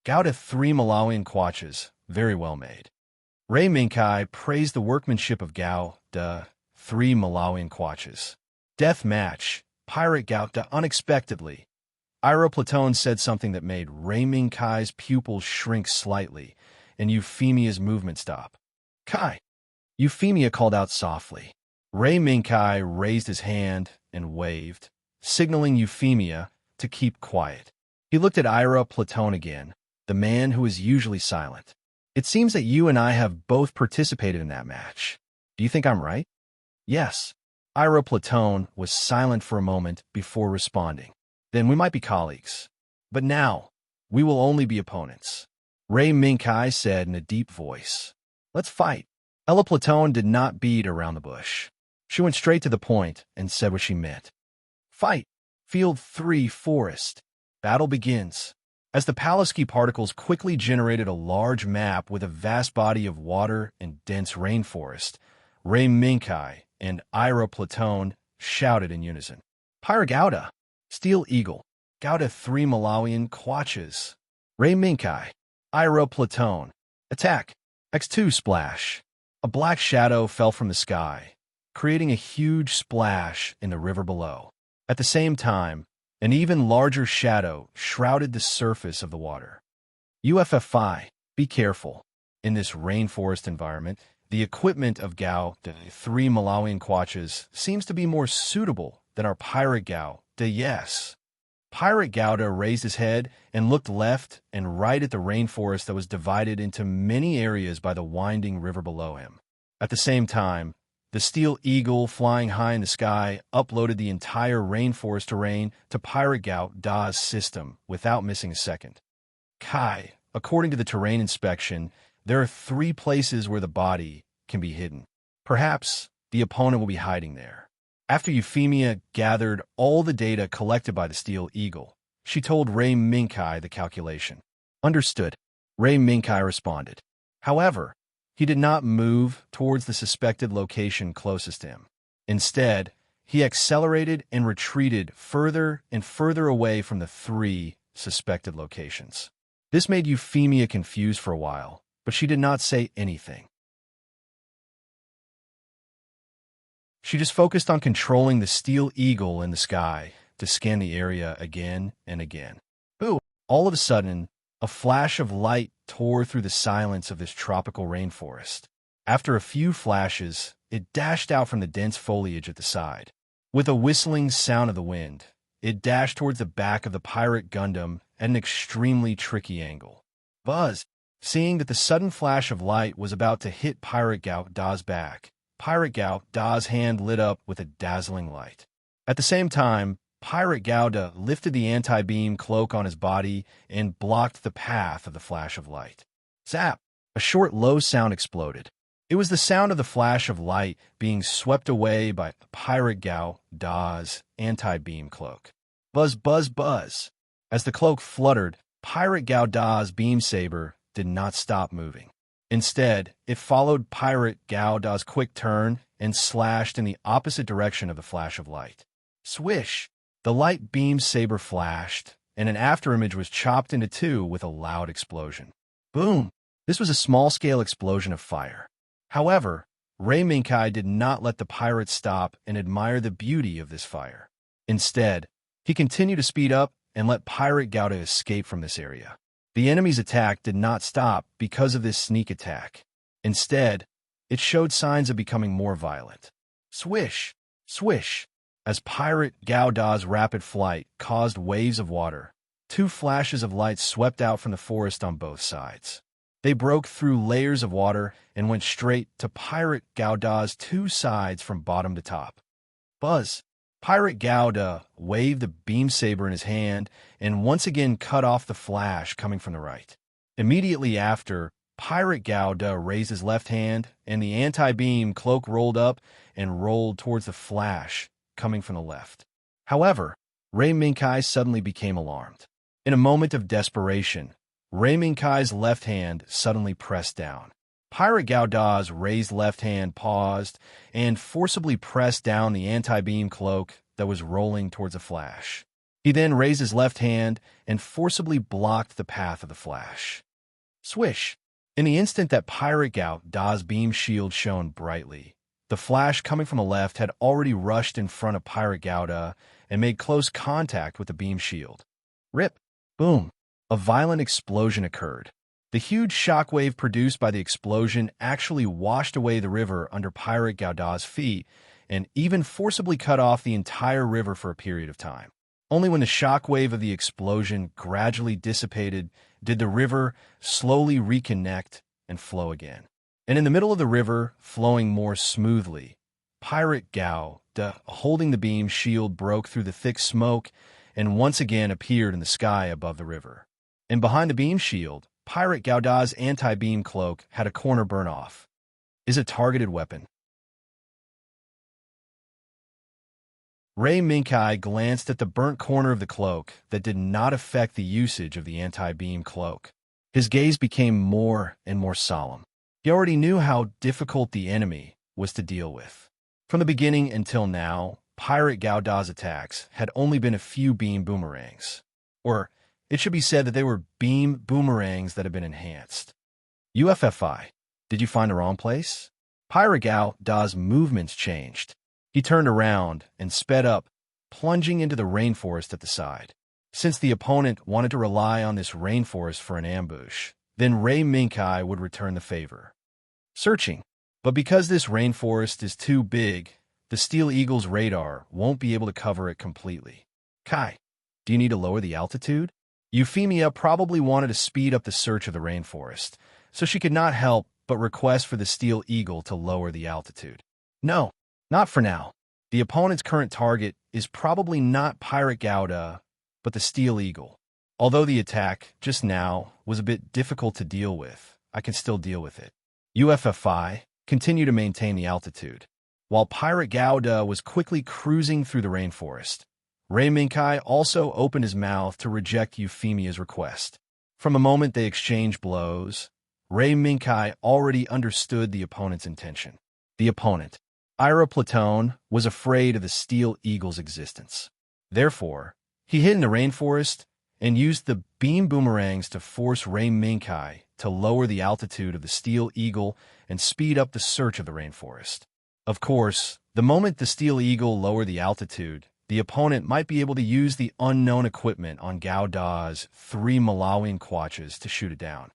Gouda 3 Malawian kwaches, very well made. Ray Minkai praised the workmanship of Gouda 3 Malawian kwaches. Death match, pirate Gouda unexpectedly. Iro Platon said something that made Ray Minkai's pupils shrink slightly, and Euphemia's movement stop. Kai! Euphemia called out softly. Ray Minkai raised his hand and waved, signaling Euphemia to keep quiet. He looked at Ira Platon again, the man who is usually silent. It seems that you and I have both participated in that match. Do you think I'm right? Yes. Ira Platon was silent for a moment before responding. Then we might be colleagues. But now, we will only be opponents. Ray Minkai said in a deep voice. Let's fight. Ella Platon did not beat around the bush. She went straight to the point and said what she meant. Fight. Field 3, Forest. Battle begins. As the Palaski particles quickly generated a large map with a vast body of water and dense rainforest, Ray Minkai and Ira Platon shouted in unison. Pyra Gauda. Steel Eagle. Gauda 3 Malawian Quatches. Ray Minkai. Ira Platon. Attack. X2 Splash. A black shadow fell from the sky, creating a huge splash in the river below. At the same time, an even larger shadow shrouded the surface of the water. UFFI, be careful. In this rainforest environment, the equipment of Gao, the 3 Malawian Quatches, seems to be more suitable than our pirate Gao, de yes. Pirate Gauda raised his head and looked left and right at the rainforest that was divided into many areas by the winding river below him. At the same time, the Steel Eagle, flying high in the sky, uploaded the entire rainforest terrain to Pirate Gauda's system without missing a second. Kai, according to the terrain inspection, there are 3 places where the body can be hidden. Perhaps the opponent will be hiding there. After Euphemia gathered all the data collected by the Steel Eagle, she told Ray Minkai the calculation. Understood, Ray Minkai responded. However, he did not move towards the suspected location closest to him. Instead, he accelerated and retreated further and further away from the 3 suspected locations. This made Euphemia confused for a while, but she did not say anything. She just focused on controlling the Steel Eagle in the sky to scan the area again and again. Ooh! All of a sudden, a flash of light tore through the silence of this tropical rainforest. After a few flashes, it dashed out from the dense foliage at the side. With a whistling sound of the wind, it dashed towards the back of the pirate Gundam at an extremely tricky angle. Buzz, seeing that the sudden flash of light was about to hit Pirate Gauda's back, Pirate Gauda's hand lit up with a dazzling light. At the same time, Pirate Gauda lifted the anti-beam cloak on his body and blocked the path of the flash of light. Zap! A short, low sound exploded. It was the sound of the flash of light being swept away by Pirate Gauda's anti-beam cloak. Buzz, buzz, buzz. As the cloak fluttered, Pirate Gauda's beam saber did not stop moving. Instead, it followed Pirate Gauda's quick turn and slashed in the opposite direction of the flash of light. Swish! The light beam saber flashed, and an afterimage was chopped into 2 with a loud explosion. Boom! This was a small-scale explosion of fire. However, Ray Minkai did not let the pirate stop and admire the beauty of this fire. Instead, he continued to speed up and let Pirate Gauda escape from this area. The enemy's attack did not stop because of this sneak attack. Instead, it showed signs of becoming more violent. Swish! Swish! As Pirate Gauda's rapid flight caused waves of water, 2 flashes of light swept out from the forest on both sides. They broke through layers of water and went straight to Pirate Gauda's 2 sides from bottom to top. Buzz! Pirate Gauda waved the beam saber in his hand and once again cut off the flash coming from the right. Immediately after, Pirate Gauda raised his left hand and the anti-beam cloak rolled up and rolled towards the flash coming from the left. However, Ray Minkai suddenly became alarmed. In a moment of desperation, Ray Minkai's left hand suddenly pressed down. Pirate Gauda's raised left hand paused and forcibly pressed down the anti-beam cloak that was rolling towards a flash. He then raised his left hand and forcibly blocked the path of the flash. Swish! In the instant that Pirate Gauda's beam shield shone brightly, the flash coming from the left had already rushed in front of Pirate Gauda and made close contact with the beam shield. Rip! Boom! A violent explosion occurred. The huge shockwave produced by the explosion actually washed away the river under Pirate Gauda's feet and even forcibly cut off the entire river for a period of time. Only when the shockwave of the explosion gradually dissipated did the river slowly reconnect and flow again. And in the middle of the river, flowing more smoothly, Pirate Gao, holding the beam shield, broke through the thick smoke and once again appeared in the sky above the river. And behind the beam shield, Pirate Gauda's anti-beam cloak had a corner burn-off. Is a targeted weapon. Ray Minkai glanced at the burnt corner of the cloak that did not affect the usage of the anti-beam cloak. His gaze became more and more solemn. He already knew how difficult the enemy was to deal with. From the beginning until now, Pirate Gauda's attacks had only been a few beam boomerangs. Or, it should be said that they were beam boomerangs that had been enhanced. UFFI, did you find the wrong place? Pirate Gauda's movements changed. He turned around and sped up, plunging into the rainforest at the side. Since the opponent wanted to rely on this rainforest for an ambush, then Ray Minkai would return the favor. Searching. But because this rainforest is too big, the Steel Eagle's radar won't be able to cover it completely. Kai, do you need to lower the altitude? Euphemia probably wanted to speed up the search of the rainforest, so she could not help but request for the Steel Eagle to lower the altitude. No, not for now. The opponent's current target is probably not Pirate Gauda, but the Steel Eagle. Although the attack, just now, was a bit difficult to deal with, I can still deal with it. UFFI, continue to maintain the altitude. While Pirate Gauda was quickly cruising through the rainforest, Ray Minkai also opened his mouth to reject Euphemia's request. From the moment they exchanged blows, Ray Minkai already understood the opponent's intention. The opponent, Ira Platone, was afraid of the Steel Eagle's existence. Therefore, he hid in the rainforest and used the beam boomerangs to force Ray Minkai to lower the altitude of the Steel Eagle and speed up the search of the rainforest. Of course, the moment the Steel Eagle lowered the altitude, the opponent might be able to use the unknown equipment on Gauda's 3 Malawian Quatches to shoot it down.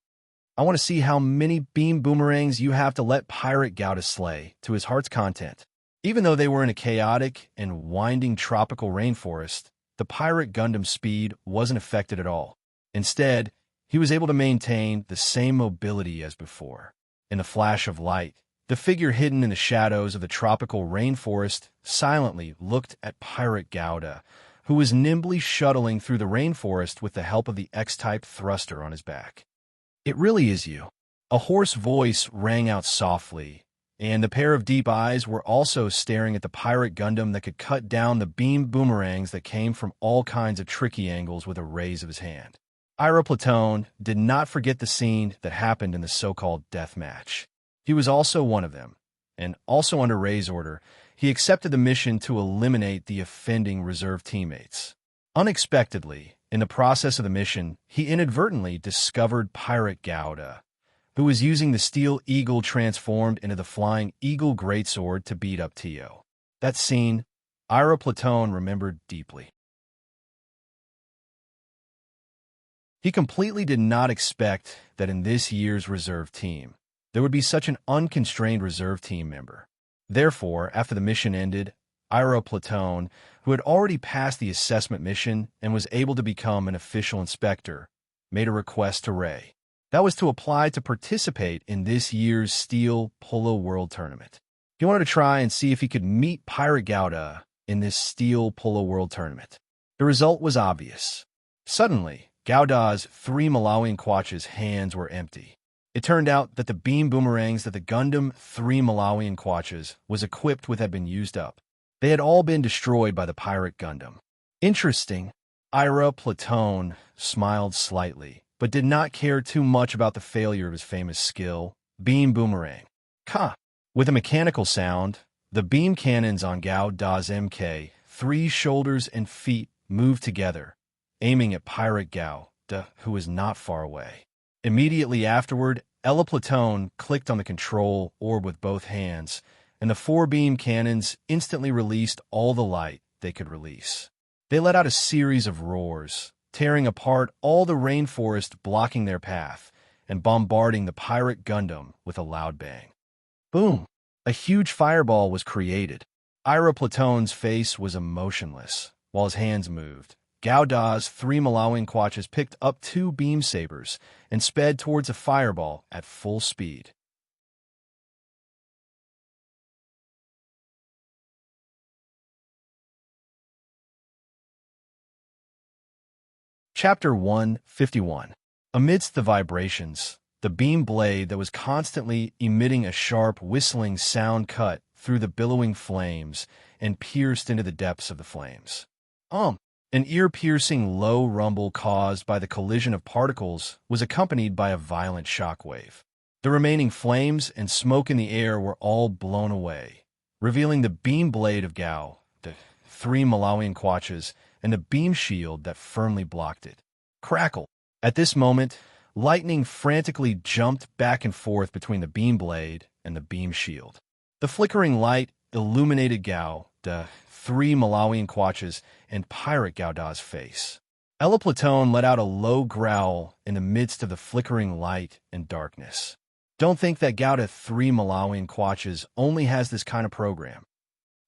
I want to see how many beam boomerangs you have to let Pirate Gauda slay to his heart's content. Even though they were in a chaotic and winding tropical rainforest, the Pirate Gundam's speed wasn't affected at all. Instead, he was able to maintain the same mobility as before. In the flash of light, the figure hidden in the shadows of the tropical rainforest silently looked at Pirate Gauda, who was nimbly shuttling through the rainforest with the help of the X-type thruster on his back. It really is you. A hoarse voice rang out softly, and the pair of deep eyes were also staring at the Pirate Gundam that could cut down the beam boomerangs that came from all kinds of tricky angles with a raise of his hand. Ira Platone did not forget the scene that happened in the so-called death match. He was also one of them, and also under Ray's order, he accepted the mission to eliminate the offending reserve teammates. Unexpectedly, in the process of the mission, he inadvertently discovered Pirate Gauda, who was using the Steel Eagle transformed into the Flying Eagle Greatsword to beat up Tio. That scene, Ira Platone remembered deeply. He completely did not expect that in this year's reserve team, there would be such an unconstrained reserve team member. Therefore, after the mission ended, Ira Platone, who had already passed the assessment mission and was able to become an official inspector, made a request to Ray. That was to apply to participate in this year's Steel Polo World Tournament. He wanted to try and see if he could meet Pirate Gauda in this Steel Polo World Tournament. The result was obvious. Suddenly, Gauda's 3 Malawian Quatches' hands were empty. It turned out that the beam boomerangs that the Gundam 3 Malawian Quatches was equipped with had been used up. They had all been destroyed by the Pirate Gundam. Interesting. Ira Platone smiled slightly, but did not care too much about the failure of his famous skill, beam boomerang. Ka! With a mechanical sound, the beam cannons on Gauda's MK3 shoulders and feet moved together, aiming at Pirate Gauda, who was not far away. Immediately afterward, Ella Platone clicked on the control orb with both hands, and the 4 beam cannons instantly released all the light they could release. They let out a series of roars, tearing apart all the rainforest blocking their path, and bombarding the Pirate Gundam with a loud bang. Boom! A huge fireball was created. Ira Platone's face was emotionless, while his hands moved. Gao Da's 3 Malawian Quatches picked up 2 beam sabers and sped towards a fireball at full speed. Chapter 151. Amidst the vibrations, the beam blade that was constantly emitting a sharp, whistling sound cut through the billowing flames and pierced into the depths of the flames. An ear-piercing low rumble caused by the collision of particles was accompanied by a violent shockwave. The remaining flames and smoke in the air were all blown away, revealing the beam blade of Gao, the 3 Malawian Quatches, and a beam shield that firmly blocked it. Crackle! At this moment, lightning frantically jumped back and forth between the beam blade and the beam shield. The flickering light illuminated Gao, the 3 Malawian Quatches, and Pirate Gauda's face. Ella Platone let out a low growl in the midst of the flickering light and darkness. Don't think that Gauda 3 Malawian Quatches only has this kind of program.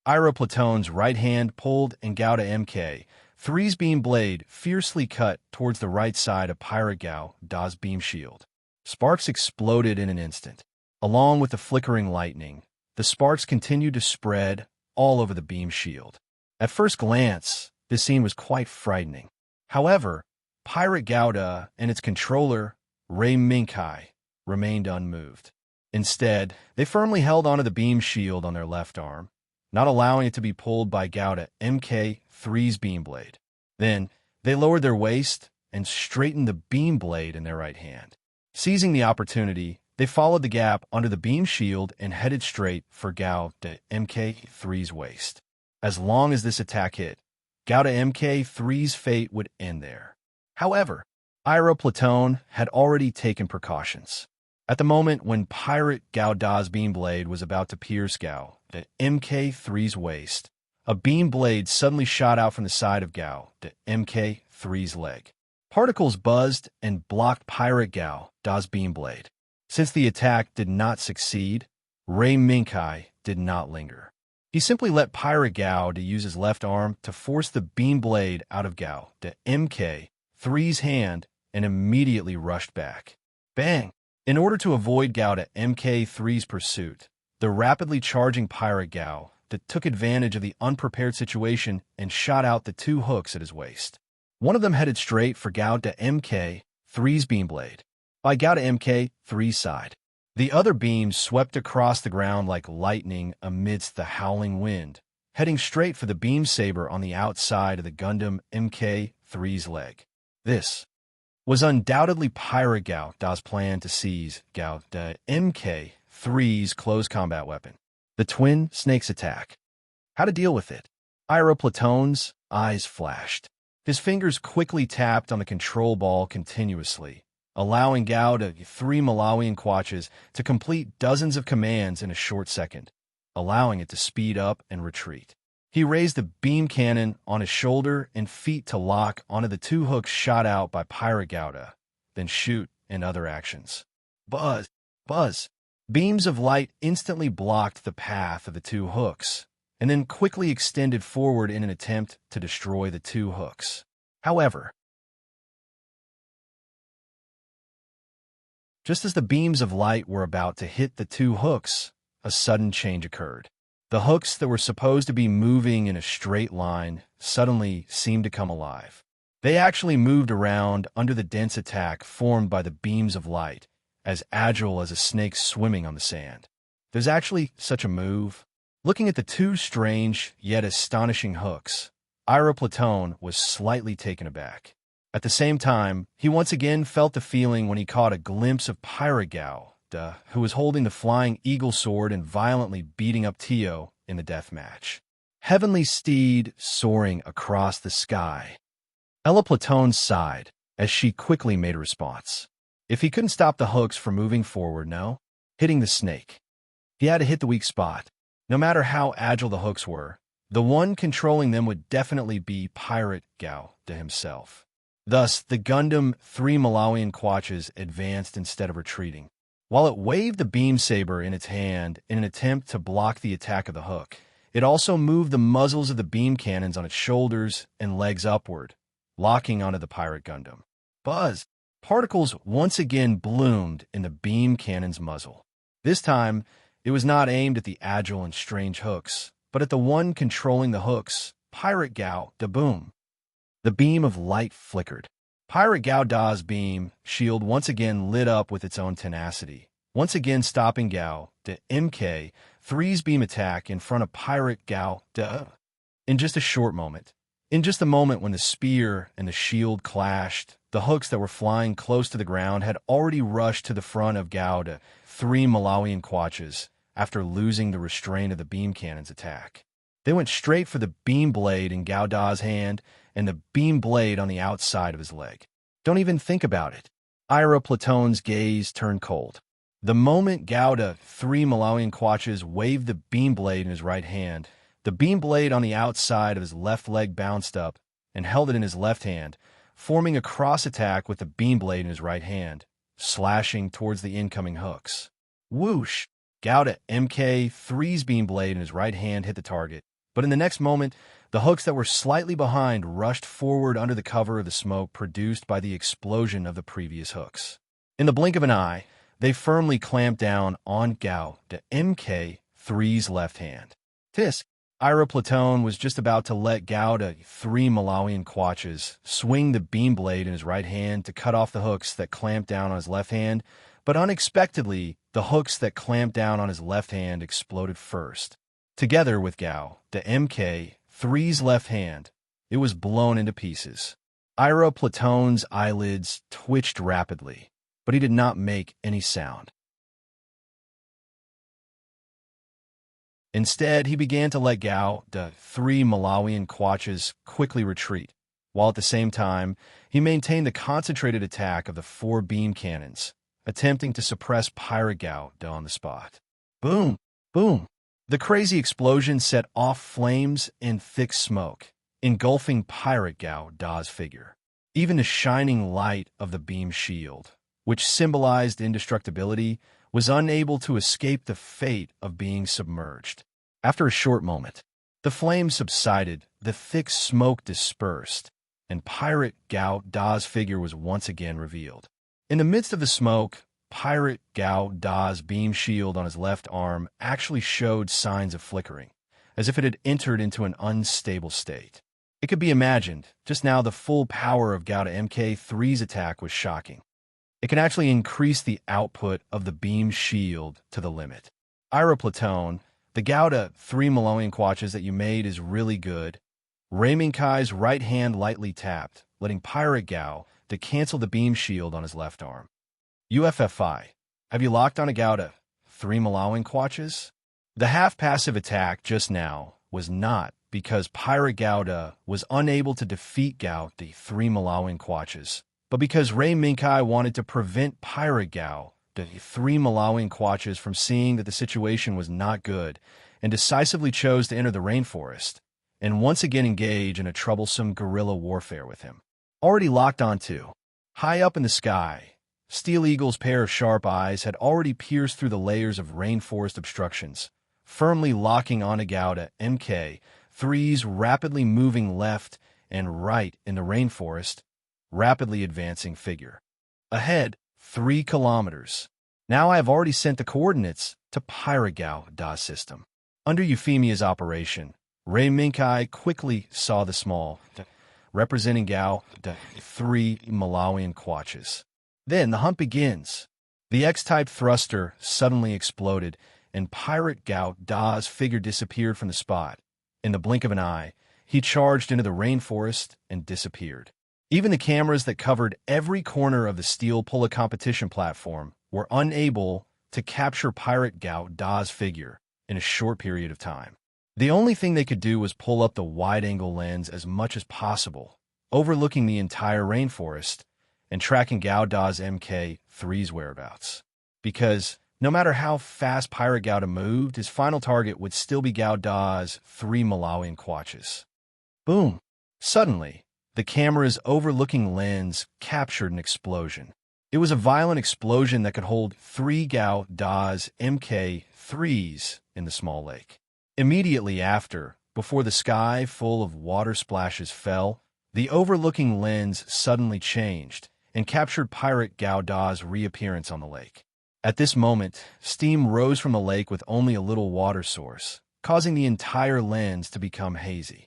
Ira Platone's right hand pulled and Gauda MK 3's beam blade fiercely cut towards the right side of Pirate Gao Da's beam shield. Sparks exploded in an instant. Along with the flickering lightning, the sparks continued to spread all over the beam shield. At first glance, this scene was quite frightening. However, Pirate Gauda and its controller, Ray Minkai, remained unmoved. Instead, they firmly held onto the beam shield on their left arm, not allowing it to be pulled by Gauda MK3's beam blade. Then, they lowered their waist and straightened the beam blade in their right hand. Seizing the opportunity, they followed the gap under the beam shield and headed straight for Gauda MK3's waist. As long as this attack hit, Gauda MK3's fate would end there. However, Ira Platone had already taken precautions. At the moment when Pirate Gauda's beam blade was about to pierce Gao, the MK3's waist, a beam blade suddenly shot out from the side of Gao, the MK3's leg. Particles buzzed and blocked Pirate Gauda's beam blade. Since the attack did not succeed, Ray Minkai did not linger. He simply let Pirate Gao to use his left arm to force the beam blade out of Gao, the MK3's hand, and immediately rushed back. Bang! In order to avoid Gao to MK3's pursuit, the rapidly charging Pirate Gao that took advantage of the unprepared situation and shot out the 2 hooks at his waist. One of them headed straight for Gao to MK3's beam blade, by Gao to MK3's side. The other beams swept across the ground like lightning amidst the howling wind, heading straight for the beam saber on the outside of the Gundam MK3's leg. This was undoubtedly Pirate Gauda's plan to seize Gauda MK3's close combat weapon, the Twin Snakes attack. How to deal with it? Ira Platone's eyes flashed. His fingers quickly tapped on the control ball continuously, allowing Gauda 3 Malawian Quatches to complete dozens of commands in a short second, allowing it to speed up and retreat. He raised the beam cannon on his shoulder and feet to lock onto the 2 hooks shot out by Pirate Gauda, then shoot and other actions. Buzz! Buzz! Beams of light instantly blocked the path of the 2 hooks, and then quickly extended forward in an attempt to destroy the 2 hooks. However, just as the beams of light were about to hit the 2 hooks, a sudden change occurred. The hooks that were supposed to be moving in a straight line suddenly seemed to come alive. They actually moved around under the dense attack formed by the beams of light, as agile as a snake swimming on the sand. There's actually such a move. Looking at the 2 strange yet astonishing hooks, Ira Platone was slightly taken aback. At the same time, he once again felt the feeling when he caught a glimpse of Pirate Gauda, who was holding the flying eagle sword and violently beating up Tio in the death match. Heavenly steed soaring across the sky. Ella Platone sighed as she quickly made a response. If he couldn't stop the hooks from moving forward, no, hitting the snake. He had to hit the weak spot. No matter how agile the hooks were, the one controlling them would definitely be Pirate Gauda himself. Thus, the Gundam 3 Malawian Quatches advanced instead of retreating. While it waved the beam saber in its hand in an attempt to block the attack of the hook, It also moved the muzzles of the beam cannons on its shoulders and legs upward, locking onto the pirate Gundam. Buzz! Particles once again bloomed in the beam cannon's muzzle. This time, it was not aimed at the agile and strange hooks, but at the one controlling the hooks, Pirate Gao Da Boom. The beam of light flickered. Pirate Gao Da's beam shield once again lit up with its own tenacity, once again stopping Gao Da MK3's beam attack in front of Pirate Gao Da. In just a short moment, in just the moment when the spear and the shield clashed, the hooks that were flying close to the ground had already rushed to the front of Gao Da 3 Malawian Quatches after losing the restraint of the beam cannon's attack. They went straight for the beam blade in Gao Da's hand and the beam blade on the outside of his leg. Don't even think about it. Ira Platon's gaze turned cold. The moment Gao Da 3 Malawian Quatches waved the beam blade in his right hand, the beam blade on the outside of his left leg bounced up and held it in his left hand, forming a cross attack with the beam blade in his right hand, slashing towards the incoming hooks. Whoosh! Gao Da MK3's beam blade in his right hand hit the target, but in the next moment, the hooks that were slightly behind rushed forward under the cover of the smoke produced by the explosion of the previous hooks. In the blink of an eye, they firmly clamped down on Gao Da MK3's left hand. Tisk! Ira Platon was just about to let Gao Da 3 Malawian Quatches swing the beam blade in his right hand to cut off the hooks that clamped down on his left hand, but unexpectedly, the hooks that clamped down on his left hand exploded first. Together with Gao Da MK3's left hand, it was blown into pieces. Ira Platon's eyelids twitched rapidly, but he did not make any sound. Instead, he began to let Gao Da 3 Malawian Quatches quickly retreat, while at the same time, he maintained the concentrated attack of the 4 beam cannons, attempting to suppress Pirate Gao Da on the spot. Boom! Boom! The crazy explosion set off flames and thick smoke, engulfing Pirate Gao Da's figure. Even the shining light of the beam shield, which symbolized indestructibility, was unable to escape the fate of being submerged. After a short moment, the flames subsided, the thick smoke dispersed, and Pirate Gao Da's figure was once again revealed. In the midst of the smoke, Pirate Gao Da's beam shield on his left arm actually showed signs of flickering, as if it had entered into an unstable state. It could be imagined, just now the full power of Gao Da MK3's attack was shocking. It can actually increase the output of the beam shield to the limit. Ira Platon, the Gao Da 3 Malawian Quatches that you made is really good. Kai's right hand lightly tapped, letting Pirate Gao to cancel the beam shield on his left arm. UFFI, have you locked on a Gao Da 3 Malawian Quatches? The half-passive attack just now was not because Pirate Gao Da was unable to defeat Gao Da 3 Malawian Quatches, but because Mecha wanted to prevent Pirate Gao Da 3 Malawian Quatches from seeing that the situation was not good and decisively chose to enter the rainforest and once again engage in a troublesome guerrilla warfare with him. Already locked on to. High up in the sky, Steel Eagle's pair of sharp eyes had already pierced through the layers of rainforest obstructions, firmly locking onto Gao Da MK3's rapidly moving left and right in the rainforest, rapidly advancing figure. Ahead, 3 kilometers. Now I have already sent the coordinates to Pirate Gao Da's system. Under Euphemia's operation, Mecha quickly saw the small, representing Gao Da 3 Malawian Quatches. Then the hunt begins. The X-type thruster suddenly exploded, and Pirate Gao Da's figure disappeared from the spot. In the blink of an eye, he charged into the rainforest and disappeared. Even the cameras that covered every corner of the steel pulla competition platform were unable to capture Pirate Gao Da's figure in a short period of time. The only thing they could do was pull up the wide-angle lens as much as possible, overlooking the entire rainforest and tracking Gao Da's MK3's whereabouts. Because no matter how fast Pirate Gao Da moved, his final target would still be Gao Da's 3 Malawian Quatches. Boom! Suddenly, the camera's overlooking lens captured an explosion. It was a violent explosion that could hold 3 Gao Da's MK3s in the small lake. Immediately after, before the sky full of water splashes fell, the overlooking lens suddenly changed and captured Pirate Gauda's reappearance on the lake. At this moment, steam rose from the lake with only a little water source, causing the entire lens to become hazy.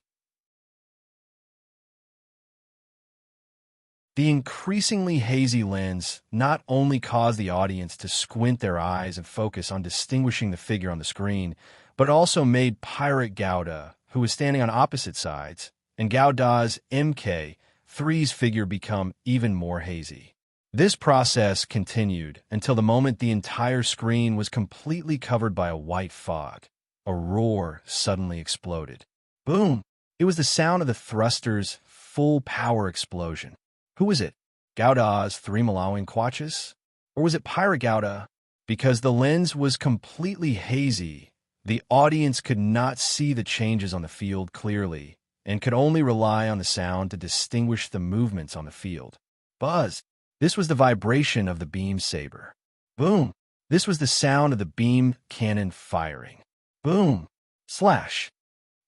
The increasingly hazy lens not only caused the audience to squint their eyes and focus on distinguishing the figure on the screen, but also made Pirate Gauda, who was standing on opposite sides, and Gauda's MK3's figure become even more hazy. This process continued until the moment the entire screen was completely covered by a white fog. A roar suddenly exploded. Boom! It was the sound of the thruster's full-power explosion. Who was it? Gauda's three Malawian Quatches? Or was it Pirate Gauda? Because the lens was completely hazy, the audience could not see the changes on the field clearly and could only rely on the sound to distinguish the movements on the field. Buzz! This was the vibration of the beam saber. Boom! This was the sound of the beam cannon firing. Boom! Slash!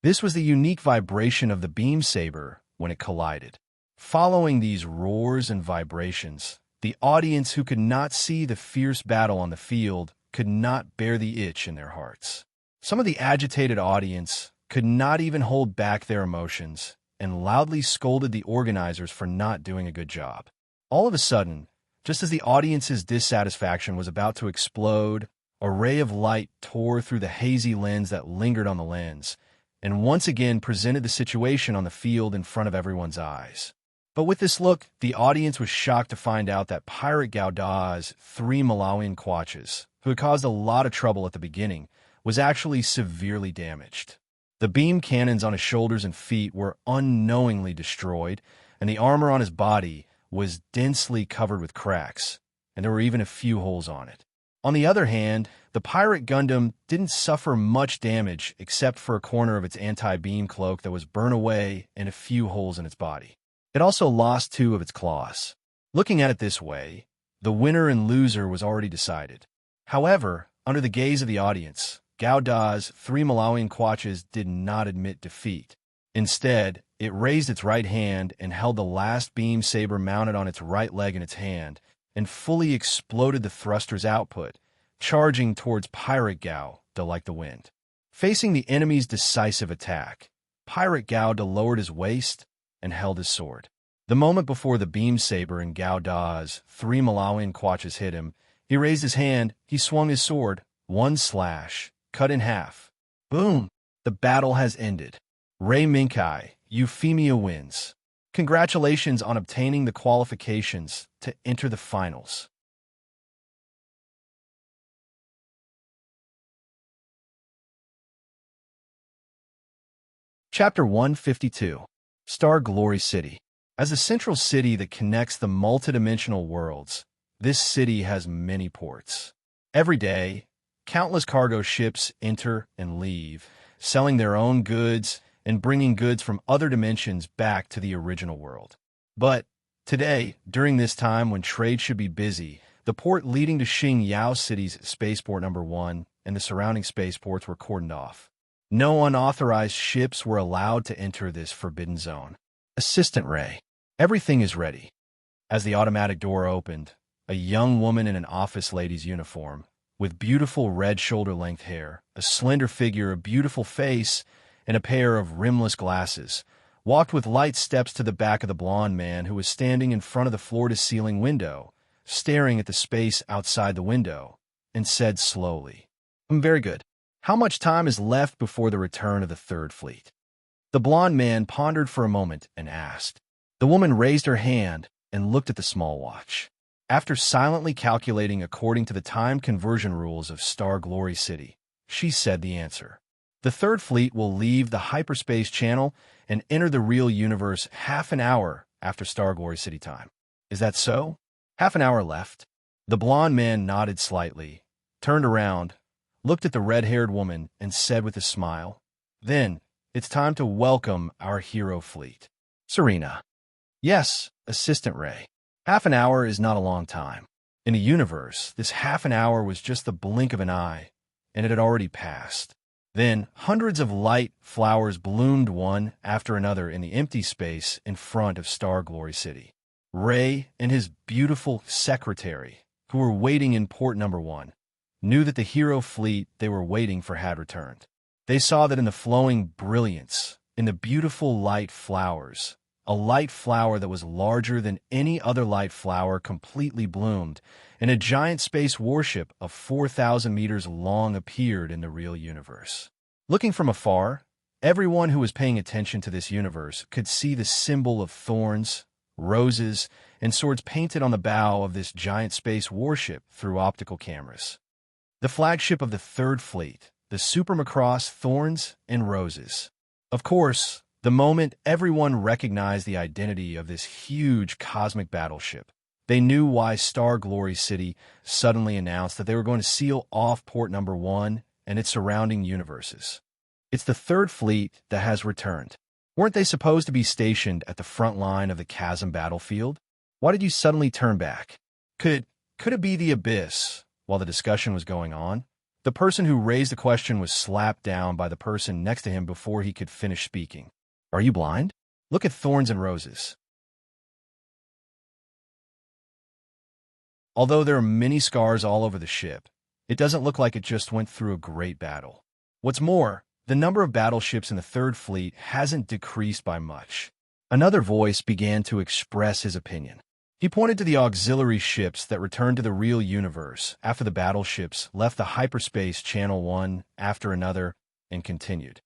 This was the unique vibration of the beam saber when it collided. Following these roars and vibrations, the audience who could not see the fierce battle on the field could not bear the itch in their hearts. Some of the agitated audience could not even hold back their emotions and loudly scolded the organizers for not doing a good job. All of a sudden, just as the audience's dissatisfaction was about to explode, a ray of light tore through the hazy lens that lingered on the lens and once again presented the situation on the field in front of everyone's eyes. But with this look, the audience was shocked to find out that Pirate Gauda's three Malawian Quatches, who had caused a lot of trouble at the beginning, was actually severely damaged. The beam cannons on his shoulders and feet were unknowingly destroyed, and the armor on his body was densely covered with cracks, and there were even a few holes on it. On the other hand, the Pirate Gundam didn't suffer much damage except for a corner of its anti-beam cloak that was burned away and a few holes in its body. It also lost two of its claws. Looking at it this way, the winner and loser was already decided. However, under the gaze of the audience, Gauda's three Malawian Quatches did not admit defeat. Instead, it raised its right hand and held the last beam saber mounted on its right leg in its hand and fully exploded the thruster's output, charging towards Pirate Gauda like the wind. Facing the enemy's decisive attack, Pirate Gauda lowered his waist and held his sword. The moment before the beam saber and Gauda's three Malawian Quatches hit him, he raised his hand, he swung his sword, one slash, cut in half. Boom! The battle has ended. Ray Minkai, Euphemia wins. Congratulations on obtaining the qualifications to enter the finals. Chapter 152. Star Glory City. As the central city that connects the multidimensional worlds, this city has many ports. Every day, countless cargo ships enter and leave, selling their own goods and bringing goods from other dimensions back to the original world. But today, during this time when trade should be busy, the port leading to Xingyao City's Spaceport Number 1 and the surrounding spaceports were cordoned off. No unauthorized ships were allowed to enter this forbidden zone. Assistant Ray, everything is ready. As the automatic door opened, a young woman in an office lady's uniform, with beautiful red shoulder-length hair, a slender figure, a beautiful face, and a pair of rimless glasses, walked with light steps to the back of the blonde man who was standing in front of the floor-to-ceiling window, staring at the space outside the window, and said slowly, "Very good. How much time is left before the return of the Third Fleet?" The blonde man pondered for a moment and asked. The woman raised her hand and looked at the small watch. After silently calculating according to the time conversion rules of Star Glory City, she said the answer. The Third Fleet will leave the hyperspace channel and enter the real universe half an hour after Star Glory City time. Is that so? Half an hour left. The blonde man nodded slightly, turned around, looked at the red-haired woman, and said with a smile, "Then, it's time to welcome our hero fleet. Serena." "Yes, Assistant Ray. Half an hour is not a long time. In the universe, this half an hour was just the blink of an eye, and it had already passed. Then, hundreds of light flowers bloomed one after another in the empty space in front of Star Glory City. Ray and his beautiful secretary, who were waiting in port number 1, knew that the hero fleet they were waiting for had returned. They saw that in the flowing brilliance, in the beautiful light flowers, a light flower that was larger than any other light flower completely bloomed, and a giant space warship of 4,000 meters long appeared in the real universe. Looking from afar, everyone who was paying attention to this universe could see the symbol of thorns, roses, and swords painted on the bow of this giant space warship through optical cameras. The flagship of the Third Fleet, the Supermacross Thorns and Roses. Of course, the moment everyone recognized the identity of this huge cosmic battleship, they knew why Star Glory City suddenly announced that they were going to seal off port number 1 and its surrounding universes. It's the Third Fleet that has returned. Weren't they supposed to be stationed at the front line of the chasm battlefield? Why did you suddenly turn back? Could it be the abyss? While the discussion was going on, the person who raised the question was slapped down by the person next to him before he could finish speaking. Are you blind? Look at Thorns and Roses. Although there are many scars all over the ship, it doesn't look like it just went through a great battle. What's more, the number of battleships in the Third Fleet hasn't decreased by much. Another voice began to express his opinion. He pointed to the auxiliary ships that returned to the real universe after the battleships left the hyperspace channel one after another and continued.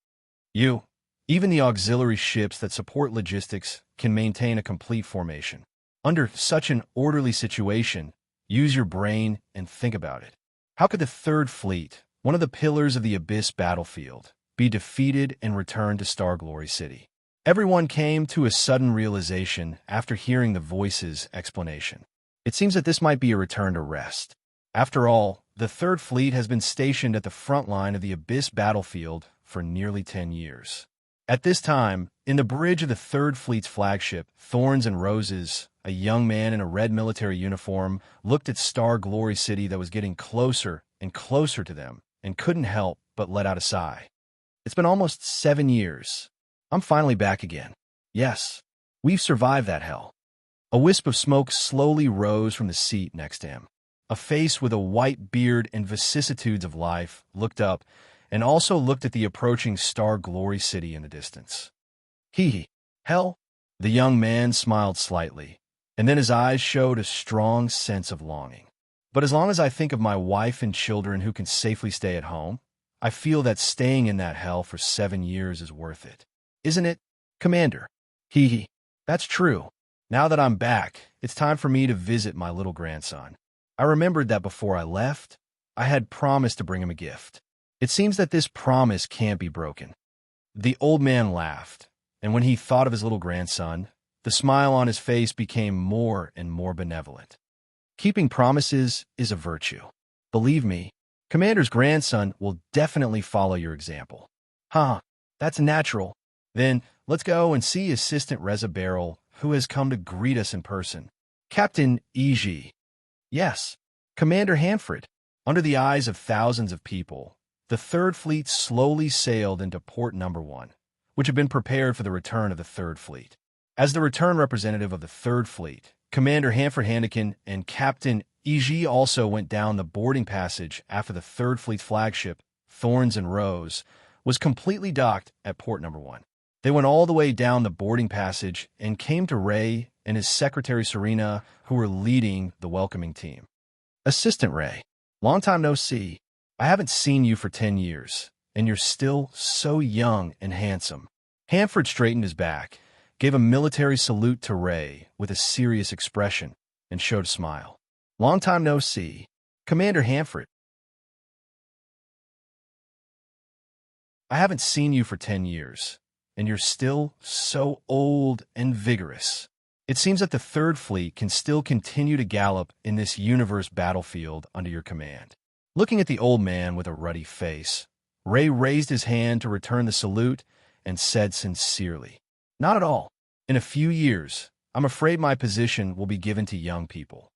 Even the auxiliary ships that support logistics can maintain a complete formation. Under such an orderly situation, use your brain and think about it. How could the Third Fleet, one of the pillars of the Abyss battlefield, be defeated and returned to Star Glory City? Everyone came to a sudden realization after hearing the voice's explanation. It seems that this might be a return to rest. After all, the Third Fleet has been stationed at the front line of the Abyss battlefield for nearly 10 years. At this time, in the bridge of the Third Fleet's flagship, Thorns and Roses, a young man in a red military uniform looked at Star Glory City that was getting closer and closer to them and couldn't help but let out a sigh. It's been almost 7 years. I'm finally back again. Yes, we've survived that hell. A wisp of smoke slowly rose from the seat next to him. A face with a white beard and vicissitudes of life looked up and also looked at the approaching Star Glory City in the distance. Hell? The young man smiled slightly, and then his eyes showed a strong sense of longing. But as long as I think of my wife and children who can safely stay at home, I feel that staying in that hell for 7 years is worth it. Isn't it, Commander? That's true. Now that I'm back, it's time for me to visit my little grandson. I remembered that before I left, I had promised to bring him a gift. It seems that this promise can't be broken. The old man laughed, and when he thought of his little grandson, the smile on his face became more and more benevolent. Keeping promises is a virtue. Believe me, Commander's grandson will definitely follow your example. That's natural. Then, let's go and see Assistant Reza Barrel, who has come to greet us in person. Captain E.G. Yes, Commander Hanford. Under the eyes of thousands of people, the Third Fleet slowly sailed into port number 1, which had been prepared for the return of the Third Fleet. As the return representative of the Third Fleet, Commander Hanford Hannikin and Captain E.G. also went down the boarding passage after the Third Fleet's flagship, Thorns and Rose, was completely docked at port number 1. They went all the way down the boarding passage and came to Ray and his secretary Serena, who were leading the welcoming team. Assistant Ray, long time no see. I haven't seen you for 10 years, and you're still so young and handsome. Hanford straightened his back, gave a military salute to Ray with a serious expression, and showed a smile. Long time no see. Commander Hanford. I haven't seen you for 10 years, and you're still so old and vigorous. It seems that the Third Fleet can still continue to gallop in this universe battlefield under your command. Looking at the old man with a ruddy face, Ray raised his hand to return the salute and said sincerely, Not at all. In a few years, I'm afraid my position will be given to young people.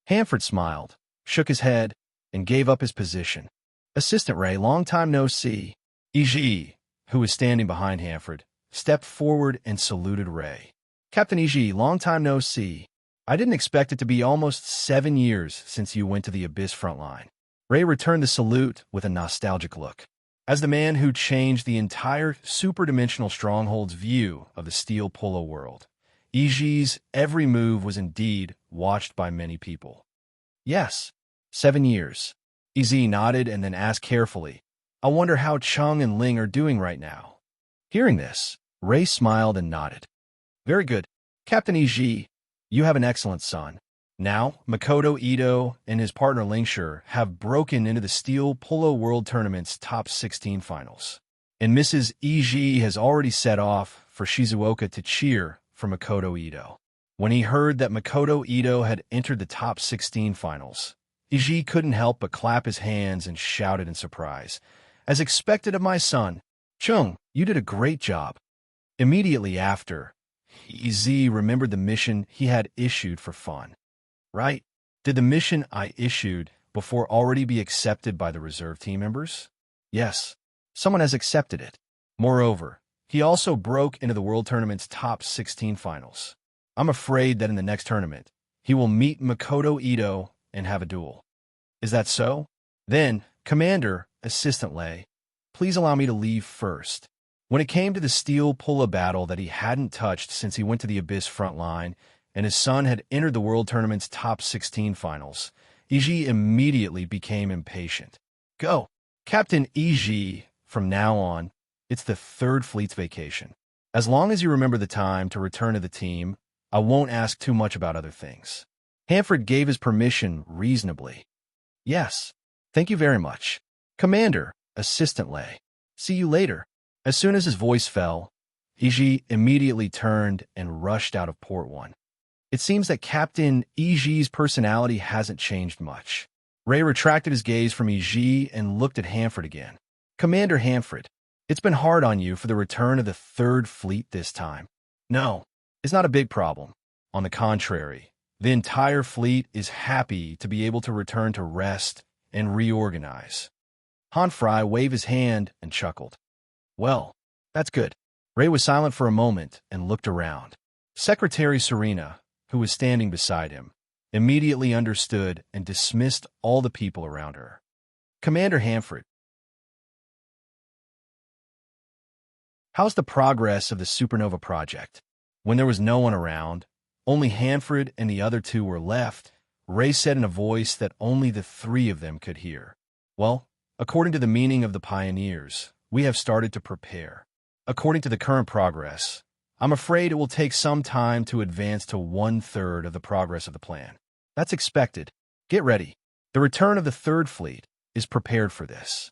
Hanford smiled, shook his head, and gave up his position. Assistant Ray, long time no see. E.G., who was standing behind Hanford, stepped forward and saluted Ray. Captain E.G., long time no see. I didn't expect it to be almost 7 years since you went to the Abyss front line. Ray returned the salute with a nostalgic look. As the man who changed the entire superdimensional stronghold's view of the steel polo world, E.G.'s every move was indeed watched by many people. Yes, 7 years. E.Z. nodded and then asked carefully, I wonder how Chung and Ling are doing right now. Hearing this, Ray smiled and nodded. Very good. Captain E.G., you have an excellent son. Now, Makoto Ito and his partner Lingshire have broken into the Steel Polo World Tournament's top 16 finals. And Mrs. E.G. has already set off for Shizuoka to cheer for Makoto Ito. When he heard that Makoto Ito had entered the top 16 finals, E.G. couldn't help but clap his hands and shouted in surprise. As expected of my son, Chung, you did a great job. Immediately after, E.Z. remembered the mission he had issued for fun. Right? Did the mission I issued before already be accepted by the reserve team members? Yes, someone has accepted it. Moreover, he also broke into the World Tournament's top 16 finals. I'm afraid that in the next tournament, he will meet Makoto Ito and have a duel. Is that so? Then, Commander, Assistant Lei, please allow me to leave first. When it came to the steel pulla battle that he hadn't touched since he went to the Abyss front line, and his son had entered the World Tournament's top 16 finals, E.G. immediately became impatient. Go! Captain E.G., from now on, it's the Third Fleet's vacation. As long as you remember the time to return to the team, I won't ask too much about other things. Hanford gave his permission reasonably. Yes, thank you very much. Commander, Assistant Lei. See you later. As soon as his voice fell, E.G. immediately turned and rushed out of Port 1. It seems that Captain E.G.'s personality hasn't changed much. Ray retracted his gaze from E.G. and looked at Hanford again. Commander Hanford, it's been hard on you for the return of the Third Fleet this time. No, it's not a big problem. On the contrary, the entire fleet is happy to be able to return to rest and reorganize. Hanfrey waved his hand and chuckled. Well, that's good. Ray was silent for a moment and looked around. Secretary Serena, who was standing beside him, immediately understood and dismissed all the people around her. Commander Hanford, how's the progress of the Supernova project? When there was no one around, only Hanford and the other two were left, Ray said in a voice that only the three of them could hear. Well, according to the meaning of the pioneers, we have started to prepare. According to the current progress, I'm afraid it will take some time to advance to 1/3 of the progress of the plan. That's expected. Get ready. The return of the Third Fleet is prepared for this.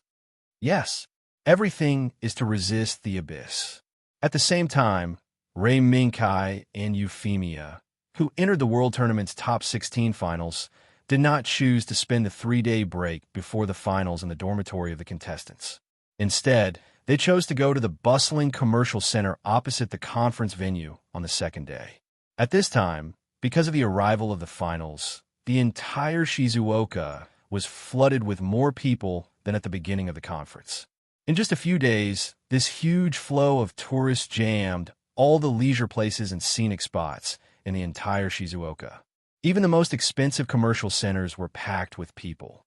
Yes, everything is to resist the Abyss. At the same time, Ray Minkai and Euphemia, who entered the World Tournament's top 16 finals, did not choose to spend the 3-day break before the finals in the dormitory of the contestants. Instead, they chose to go to the bustling commercial center opposite the conference venue on the second day. At this time, because of the arrival of the finals, the entire Shizuoka was flooded with more people than at the beginning of the conference. In just a few days, this huge flow of tourists jammed all the leisure places and scenic spots in the entire Shizuoka. Even the most expensive commercial centers were packed with people.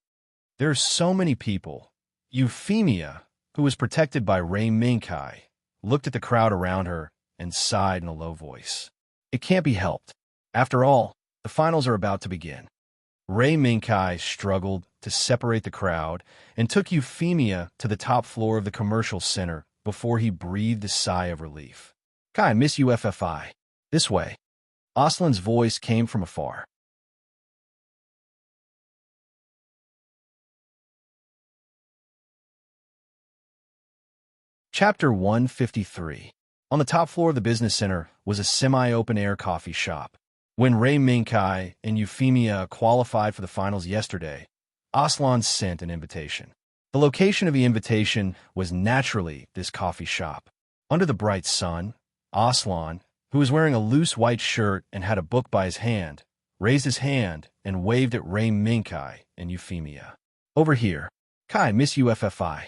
There are so many people. Euphemia, who was protected by Ray Minkai, looked at the crowd around her and sighed in a low voice. It can't be helped. After all, the finals are about to begin. Ray Minkai struggled to separate the crowd and took Euphemia to the top floor of the commercial center before he breathed a sigh of relief. Kai, miss UFFI. This way. Aslan's voice came from afar. Chapter 153. On the top floor of the business center was a semi-open-air coffee shop. When Ray Minkai and Euphemia qualified for the finals yesterday, Aslan sent an invitation. The location of the invitation was naturally this coffee shop. Under the bright sun, Aslan, who was wearing a loose white shirt and had a book by his hand, raised his hand and waved at Ray Minkai and Euphemia. Over here. Kai, Miss UFFI.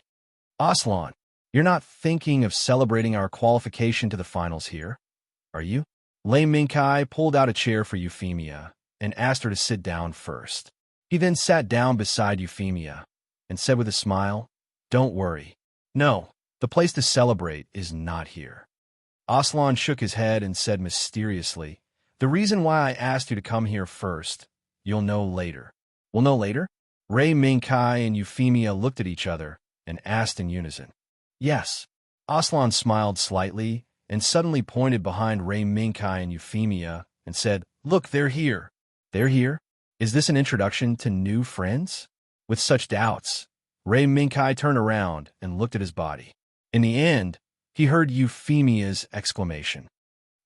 Aslan, you're not thinking of celebrating our qualification to the finals here, are you? Lei Mingkai pulled out a chair for Euphemia and asked her to sit down first. He then sat down beside Euphemia and said with a smile, "Don't worry. No, the place to celebrate is not here." Aslan shook his head and said mysteriously, "The reason why I asked you to come here first, you'll know later." "We'll know later?" Ray Mingkai and Euphemia looked at each other and asked in unison. "Yes." Aslan smiled slightly and suddenly pointed behind Ray Mingkai and Euphemia and said, "Look, they're here." "They're here? Is this an introduction to new friends?" With such doubts, Ray Mingkai turned around and looked at his body. In the end, he heard Euphemia's exclamation.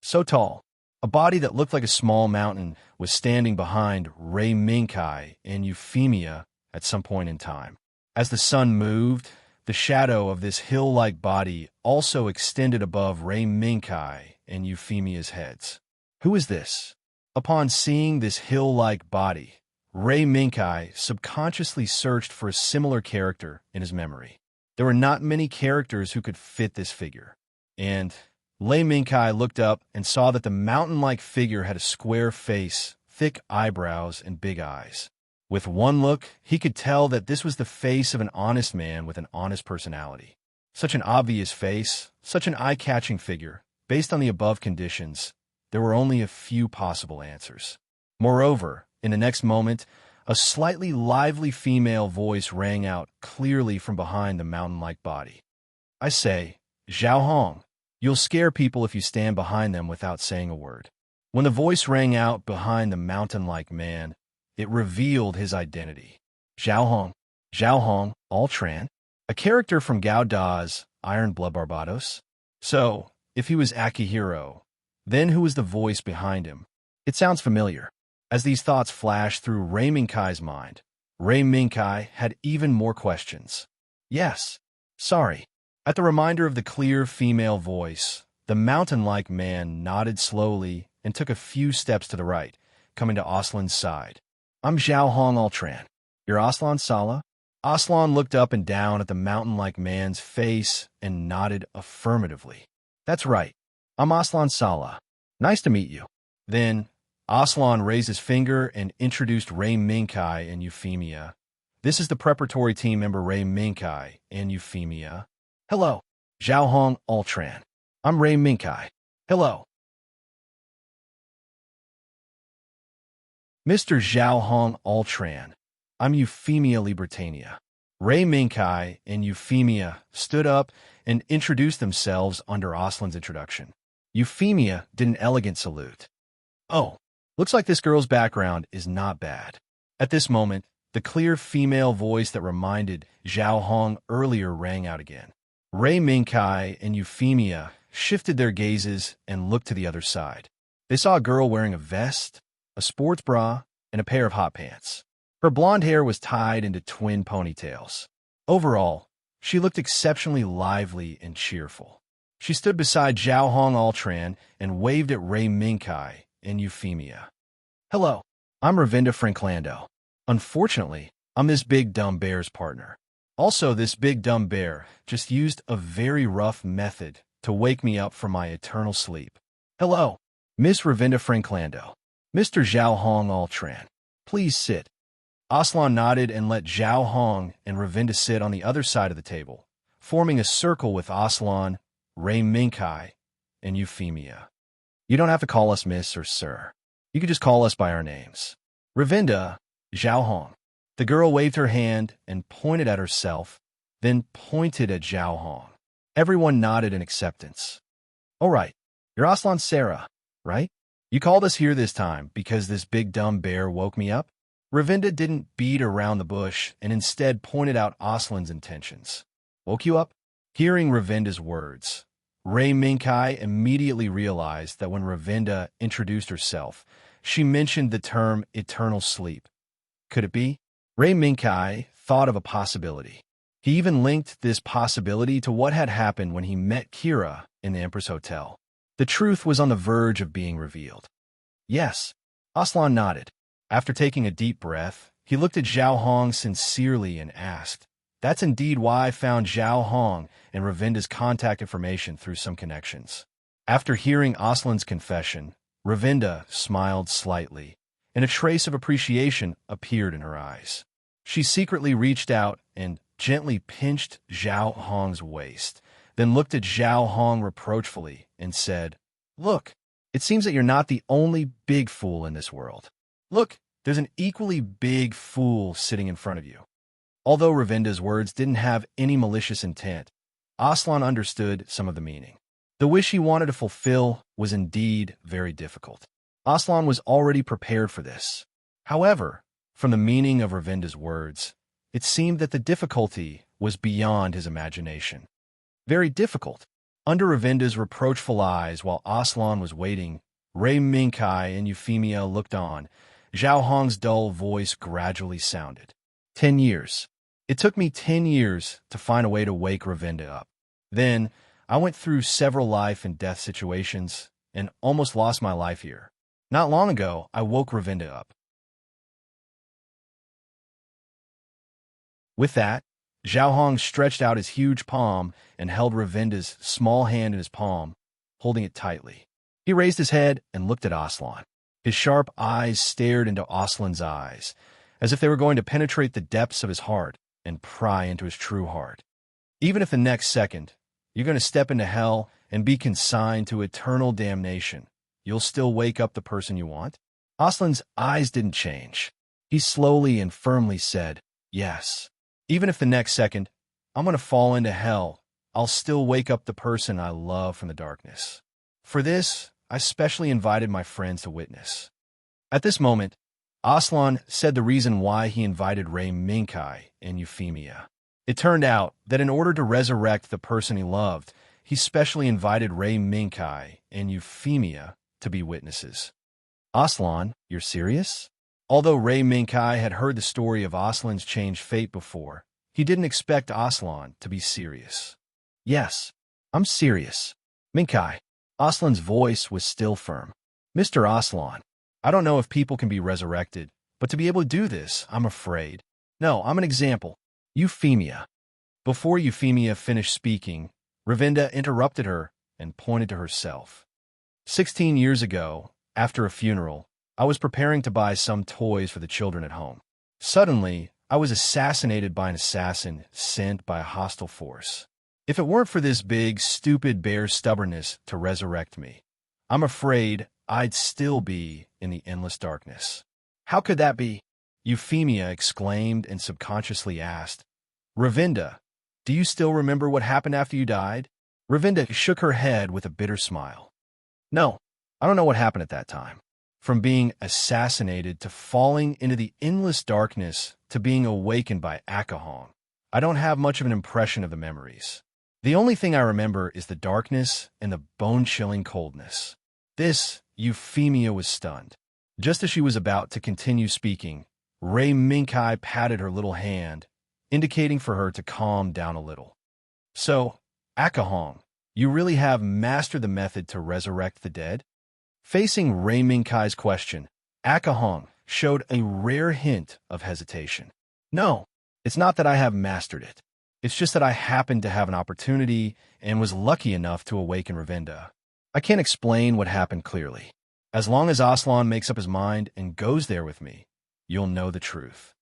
So tall, a body that looked like a small mountain was standing behind Ray Mingkai and Euphemia at some point in time. As the sun moved, the shadow of this hill-like body also extended above Ray Mingkai and Euphemia's heads. Who is this? Upon seeing this hill-like body, Ray Mingkai subconsciously searched for a similar character in his memory. There were not many characters who could fit this figure. And Lei Mingkai looked up and saw that the mountain-like figure had a square face, thick eyebrows, and big eyes. With one look, he could tell that this was the face of an honest man with an honest personality. Such an obvious face, such an eye-catching figure. Based on the above conditions, there were only a few possible answers. Moreover, in the next moment, a slightly lively female voice rang out clearly from behind the mountain-like body. "I say, Zhao Hong, you'll scare people if you stand behind them without saying a word." When the voice rang out behind the mountain-like man, it revealed his identity. Zhao Hong, Altran, a character from Gao Da's Iron Blood Barbados. So, if he was Akihiro, then who was the voice behind him? It sounds familiar. As these thoughts flashed through Ray Mingkai's mind, Ray Mingkai had even more questions. "Yes, sorry." At the reminder of the clear female voice, the mountain-like man nodded slowly and took a few steps to the right, coming to Aslan's side. "I'm Zhao Hong Altran. You're Aslan Sala?" Aslan looked up and down at the mountain-like man's face and nodded affirmatively. "That's right. I'm Aslan Sala. Nice to meet you." Then, Aslan raised his finger and introduced Ray Mingkai and Euphemia. "This is the preparatory team member Ray Mingkai and Euphemia." "Hello, Zhao Hong Altran. I'm Ray Mingkai." "Hello, Mr. Zhao Hong Altran. I'm Euphemia Libertania." Ray Mingkai and Euphemia stood up and introduced themselves under Aslan's introduction. Euphemia did an elegant salute. "Oh, looks like this girl's background is not bad." At this moment, the clear female voice that reminded Zhao Hong earlier rang out again. Ray Mingkai and Euphemia shifted their gazes and looked to the other side. They saw a girl wearing a vest, a sports bra, and a pair of hot pants. Her blonde hair was tied into twin ponytails. Overall, she looked exceptionally lively and cheerful. She stood beside Zhao Hong Altran and waved at Ray Mingkai and Euphemia. "Hello, I'm Ravinda Franklando. Unfortunately, I'm this big dumb bear's partner. Also, this big dumb bear just used a very rough method to wake me up from my eternal sleep. Hello, Miss Ravinda Franklando. Mr. Zhao Hong Altran, please sit." Aslan nodded and let Zhao Hong and Ravinda sit on the other side of the table, forming a circle with Aslan, Ray Mingkai, and Euphemia. "You don't have to call us Miss or Sir. You can just call us by our names. Ravinda, Zhao Hong." The girl waved her hand and pointed at herself, then pointed at Zhao Hong. Everyone nodded in acceptance. "All right, you're Aslan Sarah, right? You called us here this time because this big dumb bear woke me up?" Ravinda didn't beat around the bush and instead pointed out Aslan's intentions. "Woke you up?" Hearing Ravinda's words, Ray Mingkai immediately realized that when Ravinda introduced herself, she mentioned the term eternal sleep. Could it be? Ray Mingkai thought of a possibility. He even linked this possibility to what had happened when he met Kira in the Empress Hotel. The truth was on the verge of being revealed. "Yes," Aslan nodded. After taking a deep breath, he looked at Zhao Hong sincerely and asked, That's indeed why I found Zhao Hong and Ravinda's contact information through some connections. After hearing Aslan's confession, Ravinda smiled slightly, and a trace of appreciation appeared in her eyes. She secretly reached out and gently pinched Zhao Hong's waist, then looked at Zhao Hong reproachfully and said, "Look, it seems that you're not the only big fool in this world. Look, there's an equally big fool sitting in front of you." Although Ravinda's words didn't have any malicious intent, Aslan understood some of the meaning. The wish he wanted to fulfill was indeed very difficult. Aslan was already prepared for this. However, from the meaning of Ravinda's words, it seemed that the difficulty was beyond his imagination. Very difficult. Under Ravinda's reproachful eyes while Aslan was waiting, Ray Minkai and Euphemia looked on. Zhao Hong's dull voice gradually sounded. 10 years. It took me 10 years to find a way to wake Ravinda up. Then, I went through several life and death situations and almost lost my life here. Not long ago, I woke Ravinda up. With that, Zhao Hong stretched out his huge palm and held Ravinda's small hand in his palm, holding it tightly. He raised his head and looked at Aslan. His sharp eyes stared into Aslan's eyes, as if they were going to penetrate the depths of his heart and pry into his true heart. Even if the next second you're going to step into hell and be consigned to eternal damnation, you'll still wake up the person you want? Aslan's eyes didn't change. He slowly and firmly said, "Yes. Even if the next second I'm going to fall into hell, I'll still wake up the person I love from the darkness. For this, I specially invited my friends to witness." At this moment, Aslan said the reason why he invited Ray Minkai and Euphemia. It turned out that in order to resurrect the person he loved, he specially invited Ray Minkai and Euphemia to be witnesses. "Aslan, you're serious?" Although Ray Minkai had heard the story of Aslan's changed fate before, he didn't expect Aslan to be serious. "Yes, I'm serious." "Minkai." Aslan's voice was still firm. "Mr. Aslan, I don't know if people can be resurrected, but to be able to do this, I'm afraid. No, I'm an example. Euphemia." Before Euphemia finished speaking, Ravinda interrupted her and pointed to herself. 16 years ago, after a funeral, I was preparing to buy some toys for the children at home. Suddenly, I was assassinated by an assassin sent by a hostile force. If it weren't for this big, stupid bear's stubbornness to resurrect me, I'm afraid I'd still be in the endless darkness. "How could that be?" Euphemia exclaimed and subconsciously asked, "Ravinda, do you still remember what happened after you died?" Ravinda shook her head with a bitter smile. "No, I don't know what happened at that time. From being assassinated to falling into the endless darkness to being awakened by Akahong, I don't have much of an impression of the memories. The only thing I remember is the darkness and the bone-chilling coldness." This, Euphemia was stunned. Just as she was about to continue speaking, Ray Minkai patted her little hand, indicating for her to calm down a little. "So, Akahong, you really have mastered the method to resurrect the dead?" Facing Ray Minkai's question, Akahong showed a rare hint of hesitation. "No, it's not that I have mastered it. It's just that I happened to have an opportunity and was lucky enough to awaken Ravinda. I can't explain what happened clearly. As long as Aslan makes up his mind and goes there with me, you'll know the truth."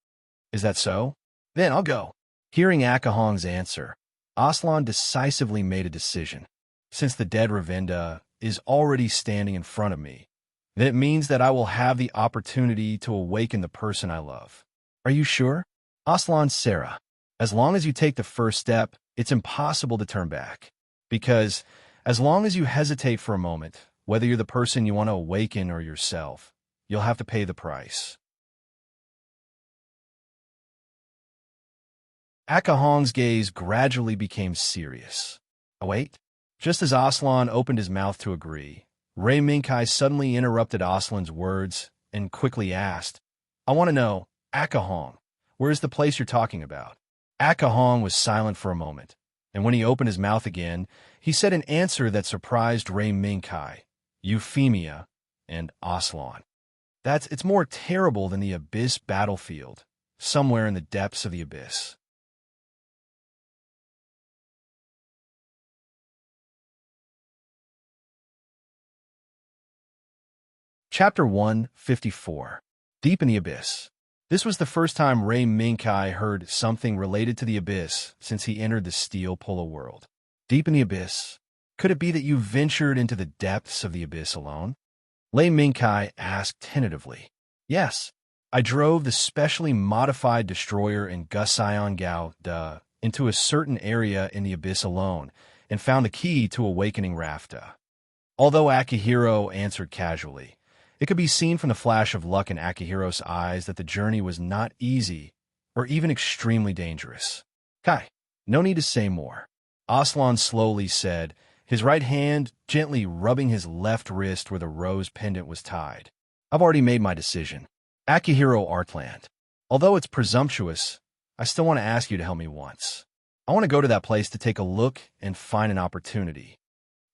"Is that so? Then I'll go." Hearing Akahong's answer, Aslan decisively made a decision. Since the dead Ravinda is already standing in front of me, then it means that I will have the opportunity to awaken the person I love. "Are you sure?" Aslan Sarah, as long as you take the first step, it's impossible to turn back. Because as long as you hesitate for a moment, whether you're the person you want to awaken or yourself, you'll have to pay the price. Akahong's gaze gradually became serious. "Oh, wait." Just as Aslan opened his mouth to agree, Ray Minkai suddenly interrupted Aslan's words and quickly asked, "I want to know, Akahong, where is the place you're talking about?" Akahong was silent for a moment, and when he opened his mouth again, he said an answer that surprised Ray Minkai, Euphemia, and Aslan. It's more terrible than the Abyss battlefield, somewhere in the depths of the Abyss." Chapter 154. Deep in the Abyss. This was the first time Ray Minkai heard something related to the Abyss since he entered the Steel Polo world. Deep in the Abyss? Could it be that you ventured into the depths of the Abyss alone? Lei Minkai asked tentatively. Yes. I drove the specially modified destroyer in Gusion Gao into a certain area in the Abyss alone and found the key to awakening Rafta. Although Akihiro answered casually, it could be seen from the flash of luck in Akihiro's eyes that the journey was not easy or even extremely dangerous. Kai, no need to say more. Aslan slowly said, his right hand gently rubbing his left wrist where the rose pendant was tied. I've already made my decision. Akihiro Artland. Although it's presumptuous, I still want to ask you to help me once. I want to go to that place to take a look and find an opportunity.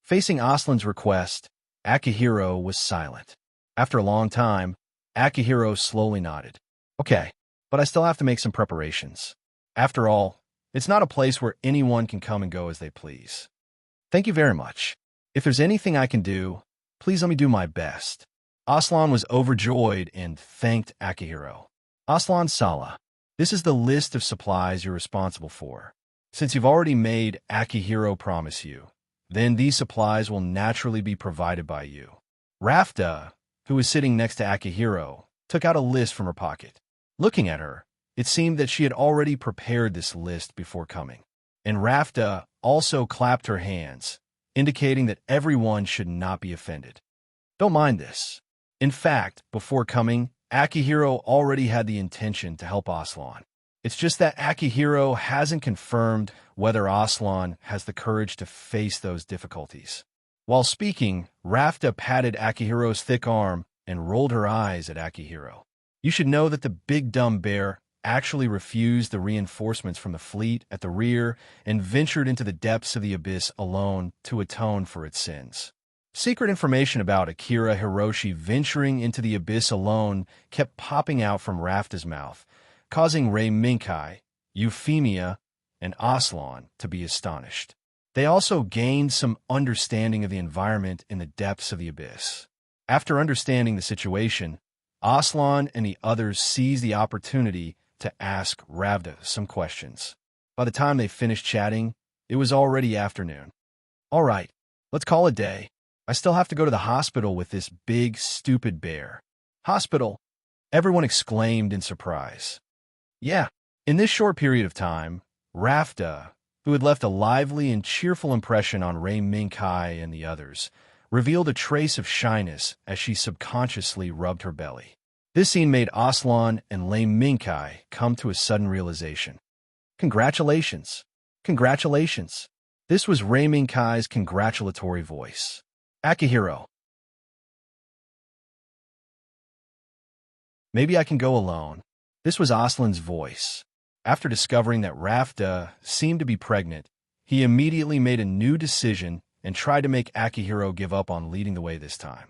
Facing Aslan's request, Akihiro was silent. After a long time, Akihiro slowly nodded. Okay, but I still have to make some preparations. After all, it's not a place where anyone can come and go as they please. Thank you very much. If there's anything I can do, please let me do my best. Aslan was overjoyed and thanked Akihiro. Aslan Sala, this is the list of supplies you're responsible for. Since you've already made Akihiro promise you, then these supplies will naturally be provided by you. Rafta, who was sitting next to Akihiro, took out a list from her pocket. Looking at her, it seemed that she had already prepared this list before coming. And Rafta also clapped her hands, indicating that everyone should not be offended. Don't mind this. In fact, before coming, Akihiro already had the intention to help Aslan. It's just that Akihiro hasn't confirmed whether Aslan has the courage to face those difficulties. While speaking, Rafta patted Akihiro's thick arm and rolled her eyes at Akihiro. You should know that the big dumb bear actually refused the reinforcements from the fleet at the rear and ventured into the depths of the Abyss alone to atone for its sins. Secret information about Akira Hiroshi venturing into the Abyss alone kept popping out from Rafta's mouth, causing Ray Minkai, Euphemia, and Aslan to be astonished. They also gained some understanding of the environment in the depths of the Abyss. After understanding the situation, Aslan and the others seized the opportunity to ask Ravda some questions. By the time they finished chatting, it was already afternoon. All right, let's call it a day. I still have to go to the hospital with this big, stupid bear. Hospital? Everyone exclaimed in surprise. Yeah, in this short period of time, Rafta, who had left a lively and cheerful impression on Ray Minkai and the others, revealed a trace of shyness as she subconsciously rubbed her belly. This scene made Aslan and Lei Minkai come to a sudden realization. Congratulations. Congratulations. This was Ray Minkai's congratulatory voice. Akihiro. Maybe I can go alone. This was Aslan's voice. After discovering that Rafta seemed to be pregnant, he immediately made a new decision and tried to make Akihiro give up on leading the way this time.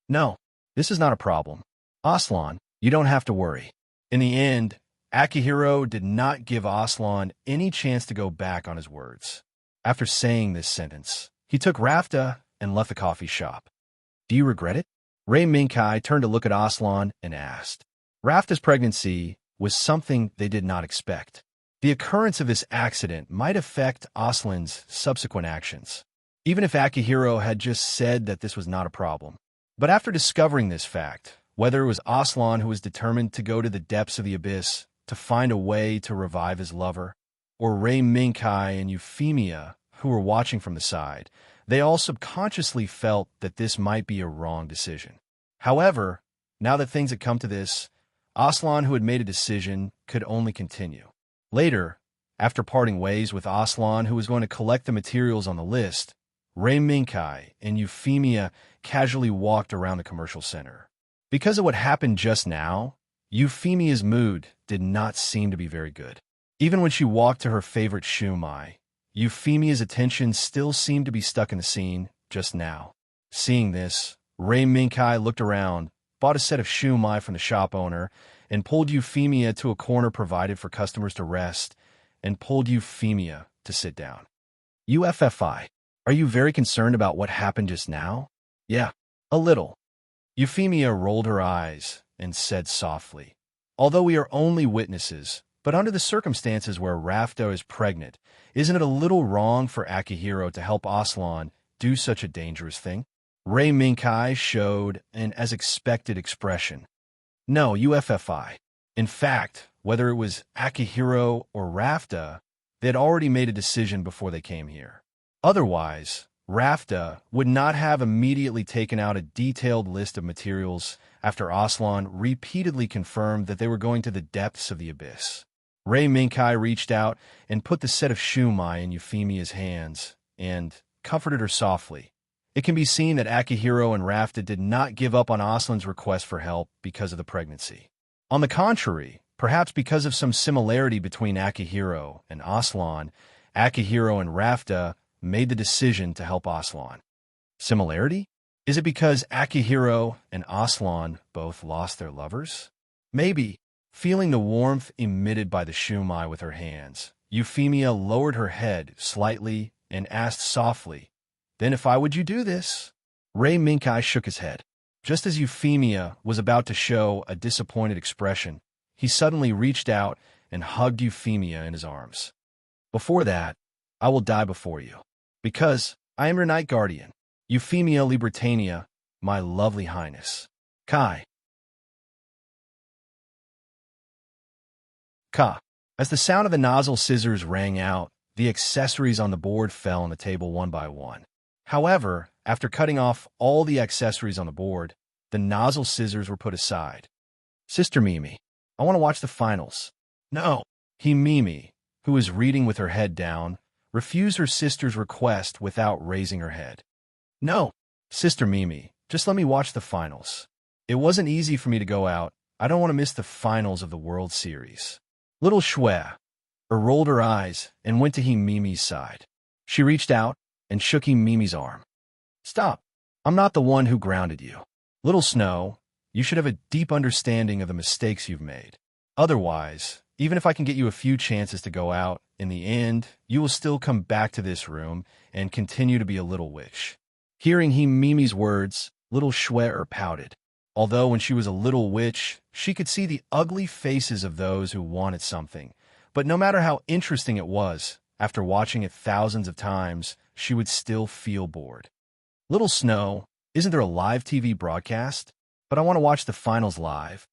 No, this is not a problem. Aslan, you don't have to worry. In the end, Akihiro did not give Aslan any chance to go back on his words. After saying this sentence, he took Rafta and left the coffee shop. Do you regret it? Ray Minkai turned to look at Aslan and asked. Rafta's pregnancy was something they did not expect. The occurrence of this accident might affect Aslan's subsequent actions, even if Akihiro had just said that this was not a problem. But after discovering this fact, whether it was Aslan who was determined to go to the depths of the Abyss to find a way to revive his lover, or Ray Minkai and Euphemia who were watching from the side, they all subconsciously felt that this might be a wrong decision. However, now that things had come to this, Aslan, who had made a decision, could only continue. Later, after parting ways with Aslan, who was going to collect the materials on the list, Ray Minkai and Euphemia casually walked around the commercial center. Because of what happened just now, Euphemia's mood did not seem to be very good. Even when she walked to her favorite shumai, Euphemia's attention still seemed to be stuck in the scene just now. Seeing this, Ray Minkai looked around, bought a set of shumai from the shop owner, and pulled Euphemia to a corner provided for customers to rest, and pulled Euphemia to sit down. UFFI, are you very concerned about what happened just now? Yeah, a little. Euphemia rolled her eyes and said softly, "Although we are only witnesses, but under the circumstances where Rafto is pregnant, isn't it a little wrong for Akihiro to help Aslan do such a dangerous thing?" Ray Minkai showed an as expected expression. "No, UFFI. In fact, whether it was Akihiro or Rafta, they had already made a decision before they came here. Otherwise, Rafta would not have immediately taken out a detailed list of materials after Aslan repeatedly confirmed that they were going to the depths of the abyss." Ray Minkai reached out and put the set of shumai in Euphemia's hands and comforted her softly. It can be seen that Akihiro and Rafta did not give up on Aslan's request for help because of the pregnancy. On the contrary, perhaps because of some similarity between Akihiro and Aslan, Akihiro and Rafta made the decision to help Aslan. Similarity? Is it because Akihiro and Aslan both lost their lovers? Maybe. Feeling the warmth emitted by the shumai with her hands, Euphemia lowered her head slightly and asked softly, "Then if I would you do this?" Ray Minkai shook his head. Just as Euphemia was about to show a disappointed expression, he suddenly reached out and hugged Euphemia in his arms. "Before that, I will die before you. Because I am your night guardian, Euphemia Libertania, my lovely highness. Kai." Ka. As the sound of the nozzle scissors rang out, the accessories on the board fell on the table one by one. However, after cutting off all the accessories on the board, the nozzle scissors were put aside. "Sister Mimi, I want to watch the finals." "No." Mimi, who was reading with her head down, refused her sister's request without raising her head. "No, Sister Mimi, just let me watch the finals. It wasn't easy for me to go out. I don't want to miss the finals of the World Series." Little Shue rolled her eyes and went to Mimi's side. She reached out and shook Mimi's arm. "Stop. I'm not the one who grounded you. Little Snow, you should have a deep understanding of the mistakes you've made. Otherwise, even if I can get you a few chances to go out, in the end, you will still come back to this room and continue to be a little witch." Hearing Mimi's words, Little Shue pouted. Although when she was a little witch, she could see the ugly faces of those who wanted something. But no matter how interesting it was, after watching it thousands of times, she would still feel bored. "Little Snow, isn't there a live TV broadcast? But I want to watch the finals live."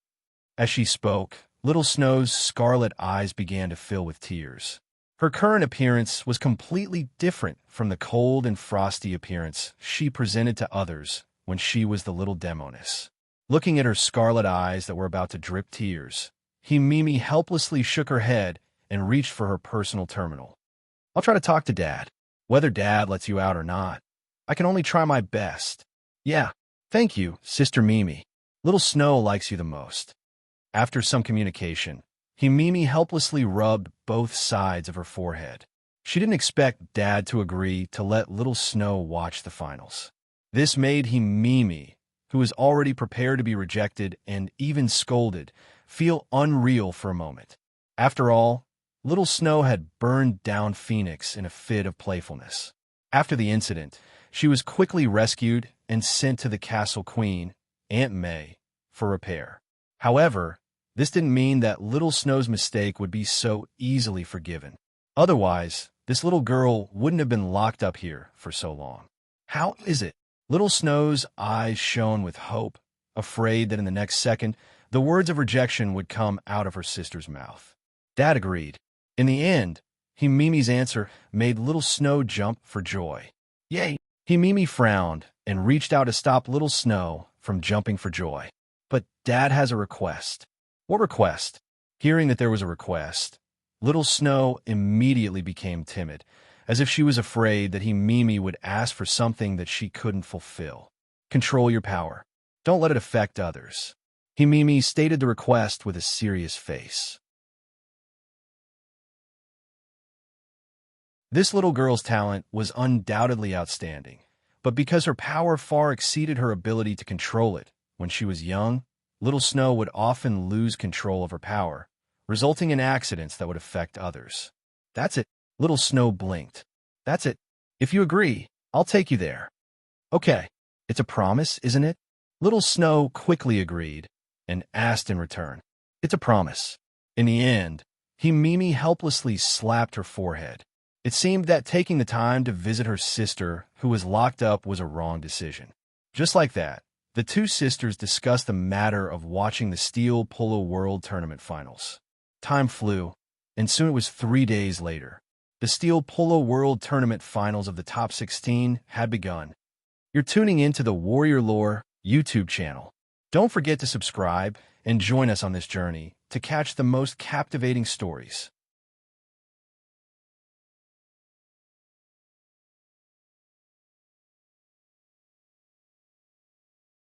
As she spoke, Little Snow's scarlet eyes began to fill with tears. Her current appearance was completely different from the cold and frosty appearance she presented to others when she was the little demoness. Looking at her scarlet eyes that were about to drip tears, Mimi helplessly shook her head and reached for her personal terminal. "I'll try to talk to Dad. Whether Dad lets you out or not, I can only try my best." "Yeah, thank you, Sister Mimi. Little Snow likes you the most." After some communication, Mimi helplessly rubbed both sides of her forehead. She didn't expect Dad to agree to let Little Snow watch the finals. This made Mimi, who was already prepared to be rejected and even scolded, feel unreal for a moment. After all, Little Snow had burned down Phoenix in a fit of playfulness. After the incident, she was quickly rescued and sent to the Castle Queen, Aunt May, for repair. However, this didn't mean that Little Snow's mistake would be so easily forgiven. Otherwise, this little girl wouldn't have been locked up here for so long. "How is it?" Little Snow's eyes shone with hope, afraid that in the next second, the words of rejection would come out of her sister's mouth. Dad agreed. In the end, Mimi's answer made Little Snow jump for joy. "Yay!" Mimi frowned and reached out to stop Little Snow from jumping for joy. "But Dad has a request." "What request?" Hearing that there was a request, Little Snow immediately became timid, as if she was afraid that Mimi would ask for something that she couldn't fulfill. "Control your power. Don't let it affect others." Mimi stated the request with a serious face. This little girl's talent was undoubtedly outstanding, but because her power far exceeded her ability to control it, when she was young, Little Snow would often lose control of her power, resulting in accidents that would affect others. "That's it." Little Snow blinked. "That's it. If you agree, I'll take you there." "Okay. It's a promise, isn't it?" Little Snow quickly agreed and asked in return. It's a promise. In the end, Mimi helplessly slapped her forehead. It seemed that taking the time to visit her sister, who was locked up, was a wrong decision. Just like that, the two sisters discussed the matter of watching the Steel Polo World Tournament finals. Time flew, and soon it was 3 days later. The Steel Polo World Tournament finals of the top 16 had begun. You're tuning into the Warrior Lore YouTube channel. Don't forget to subscribe and join us on this journey to catch the most captivating stories.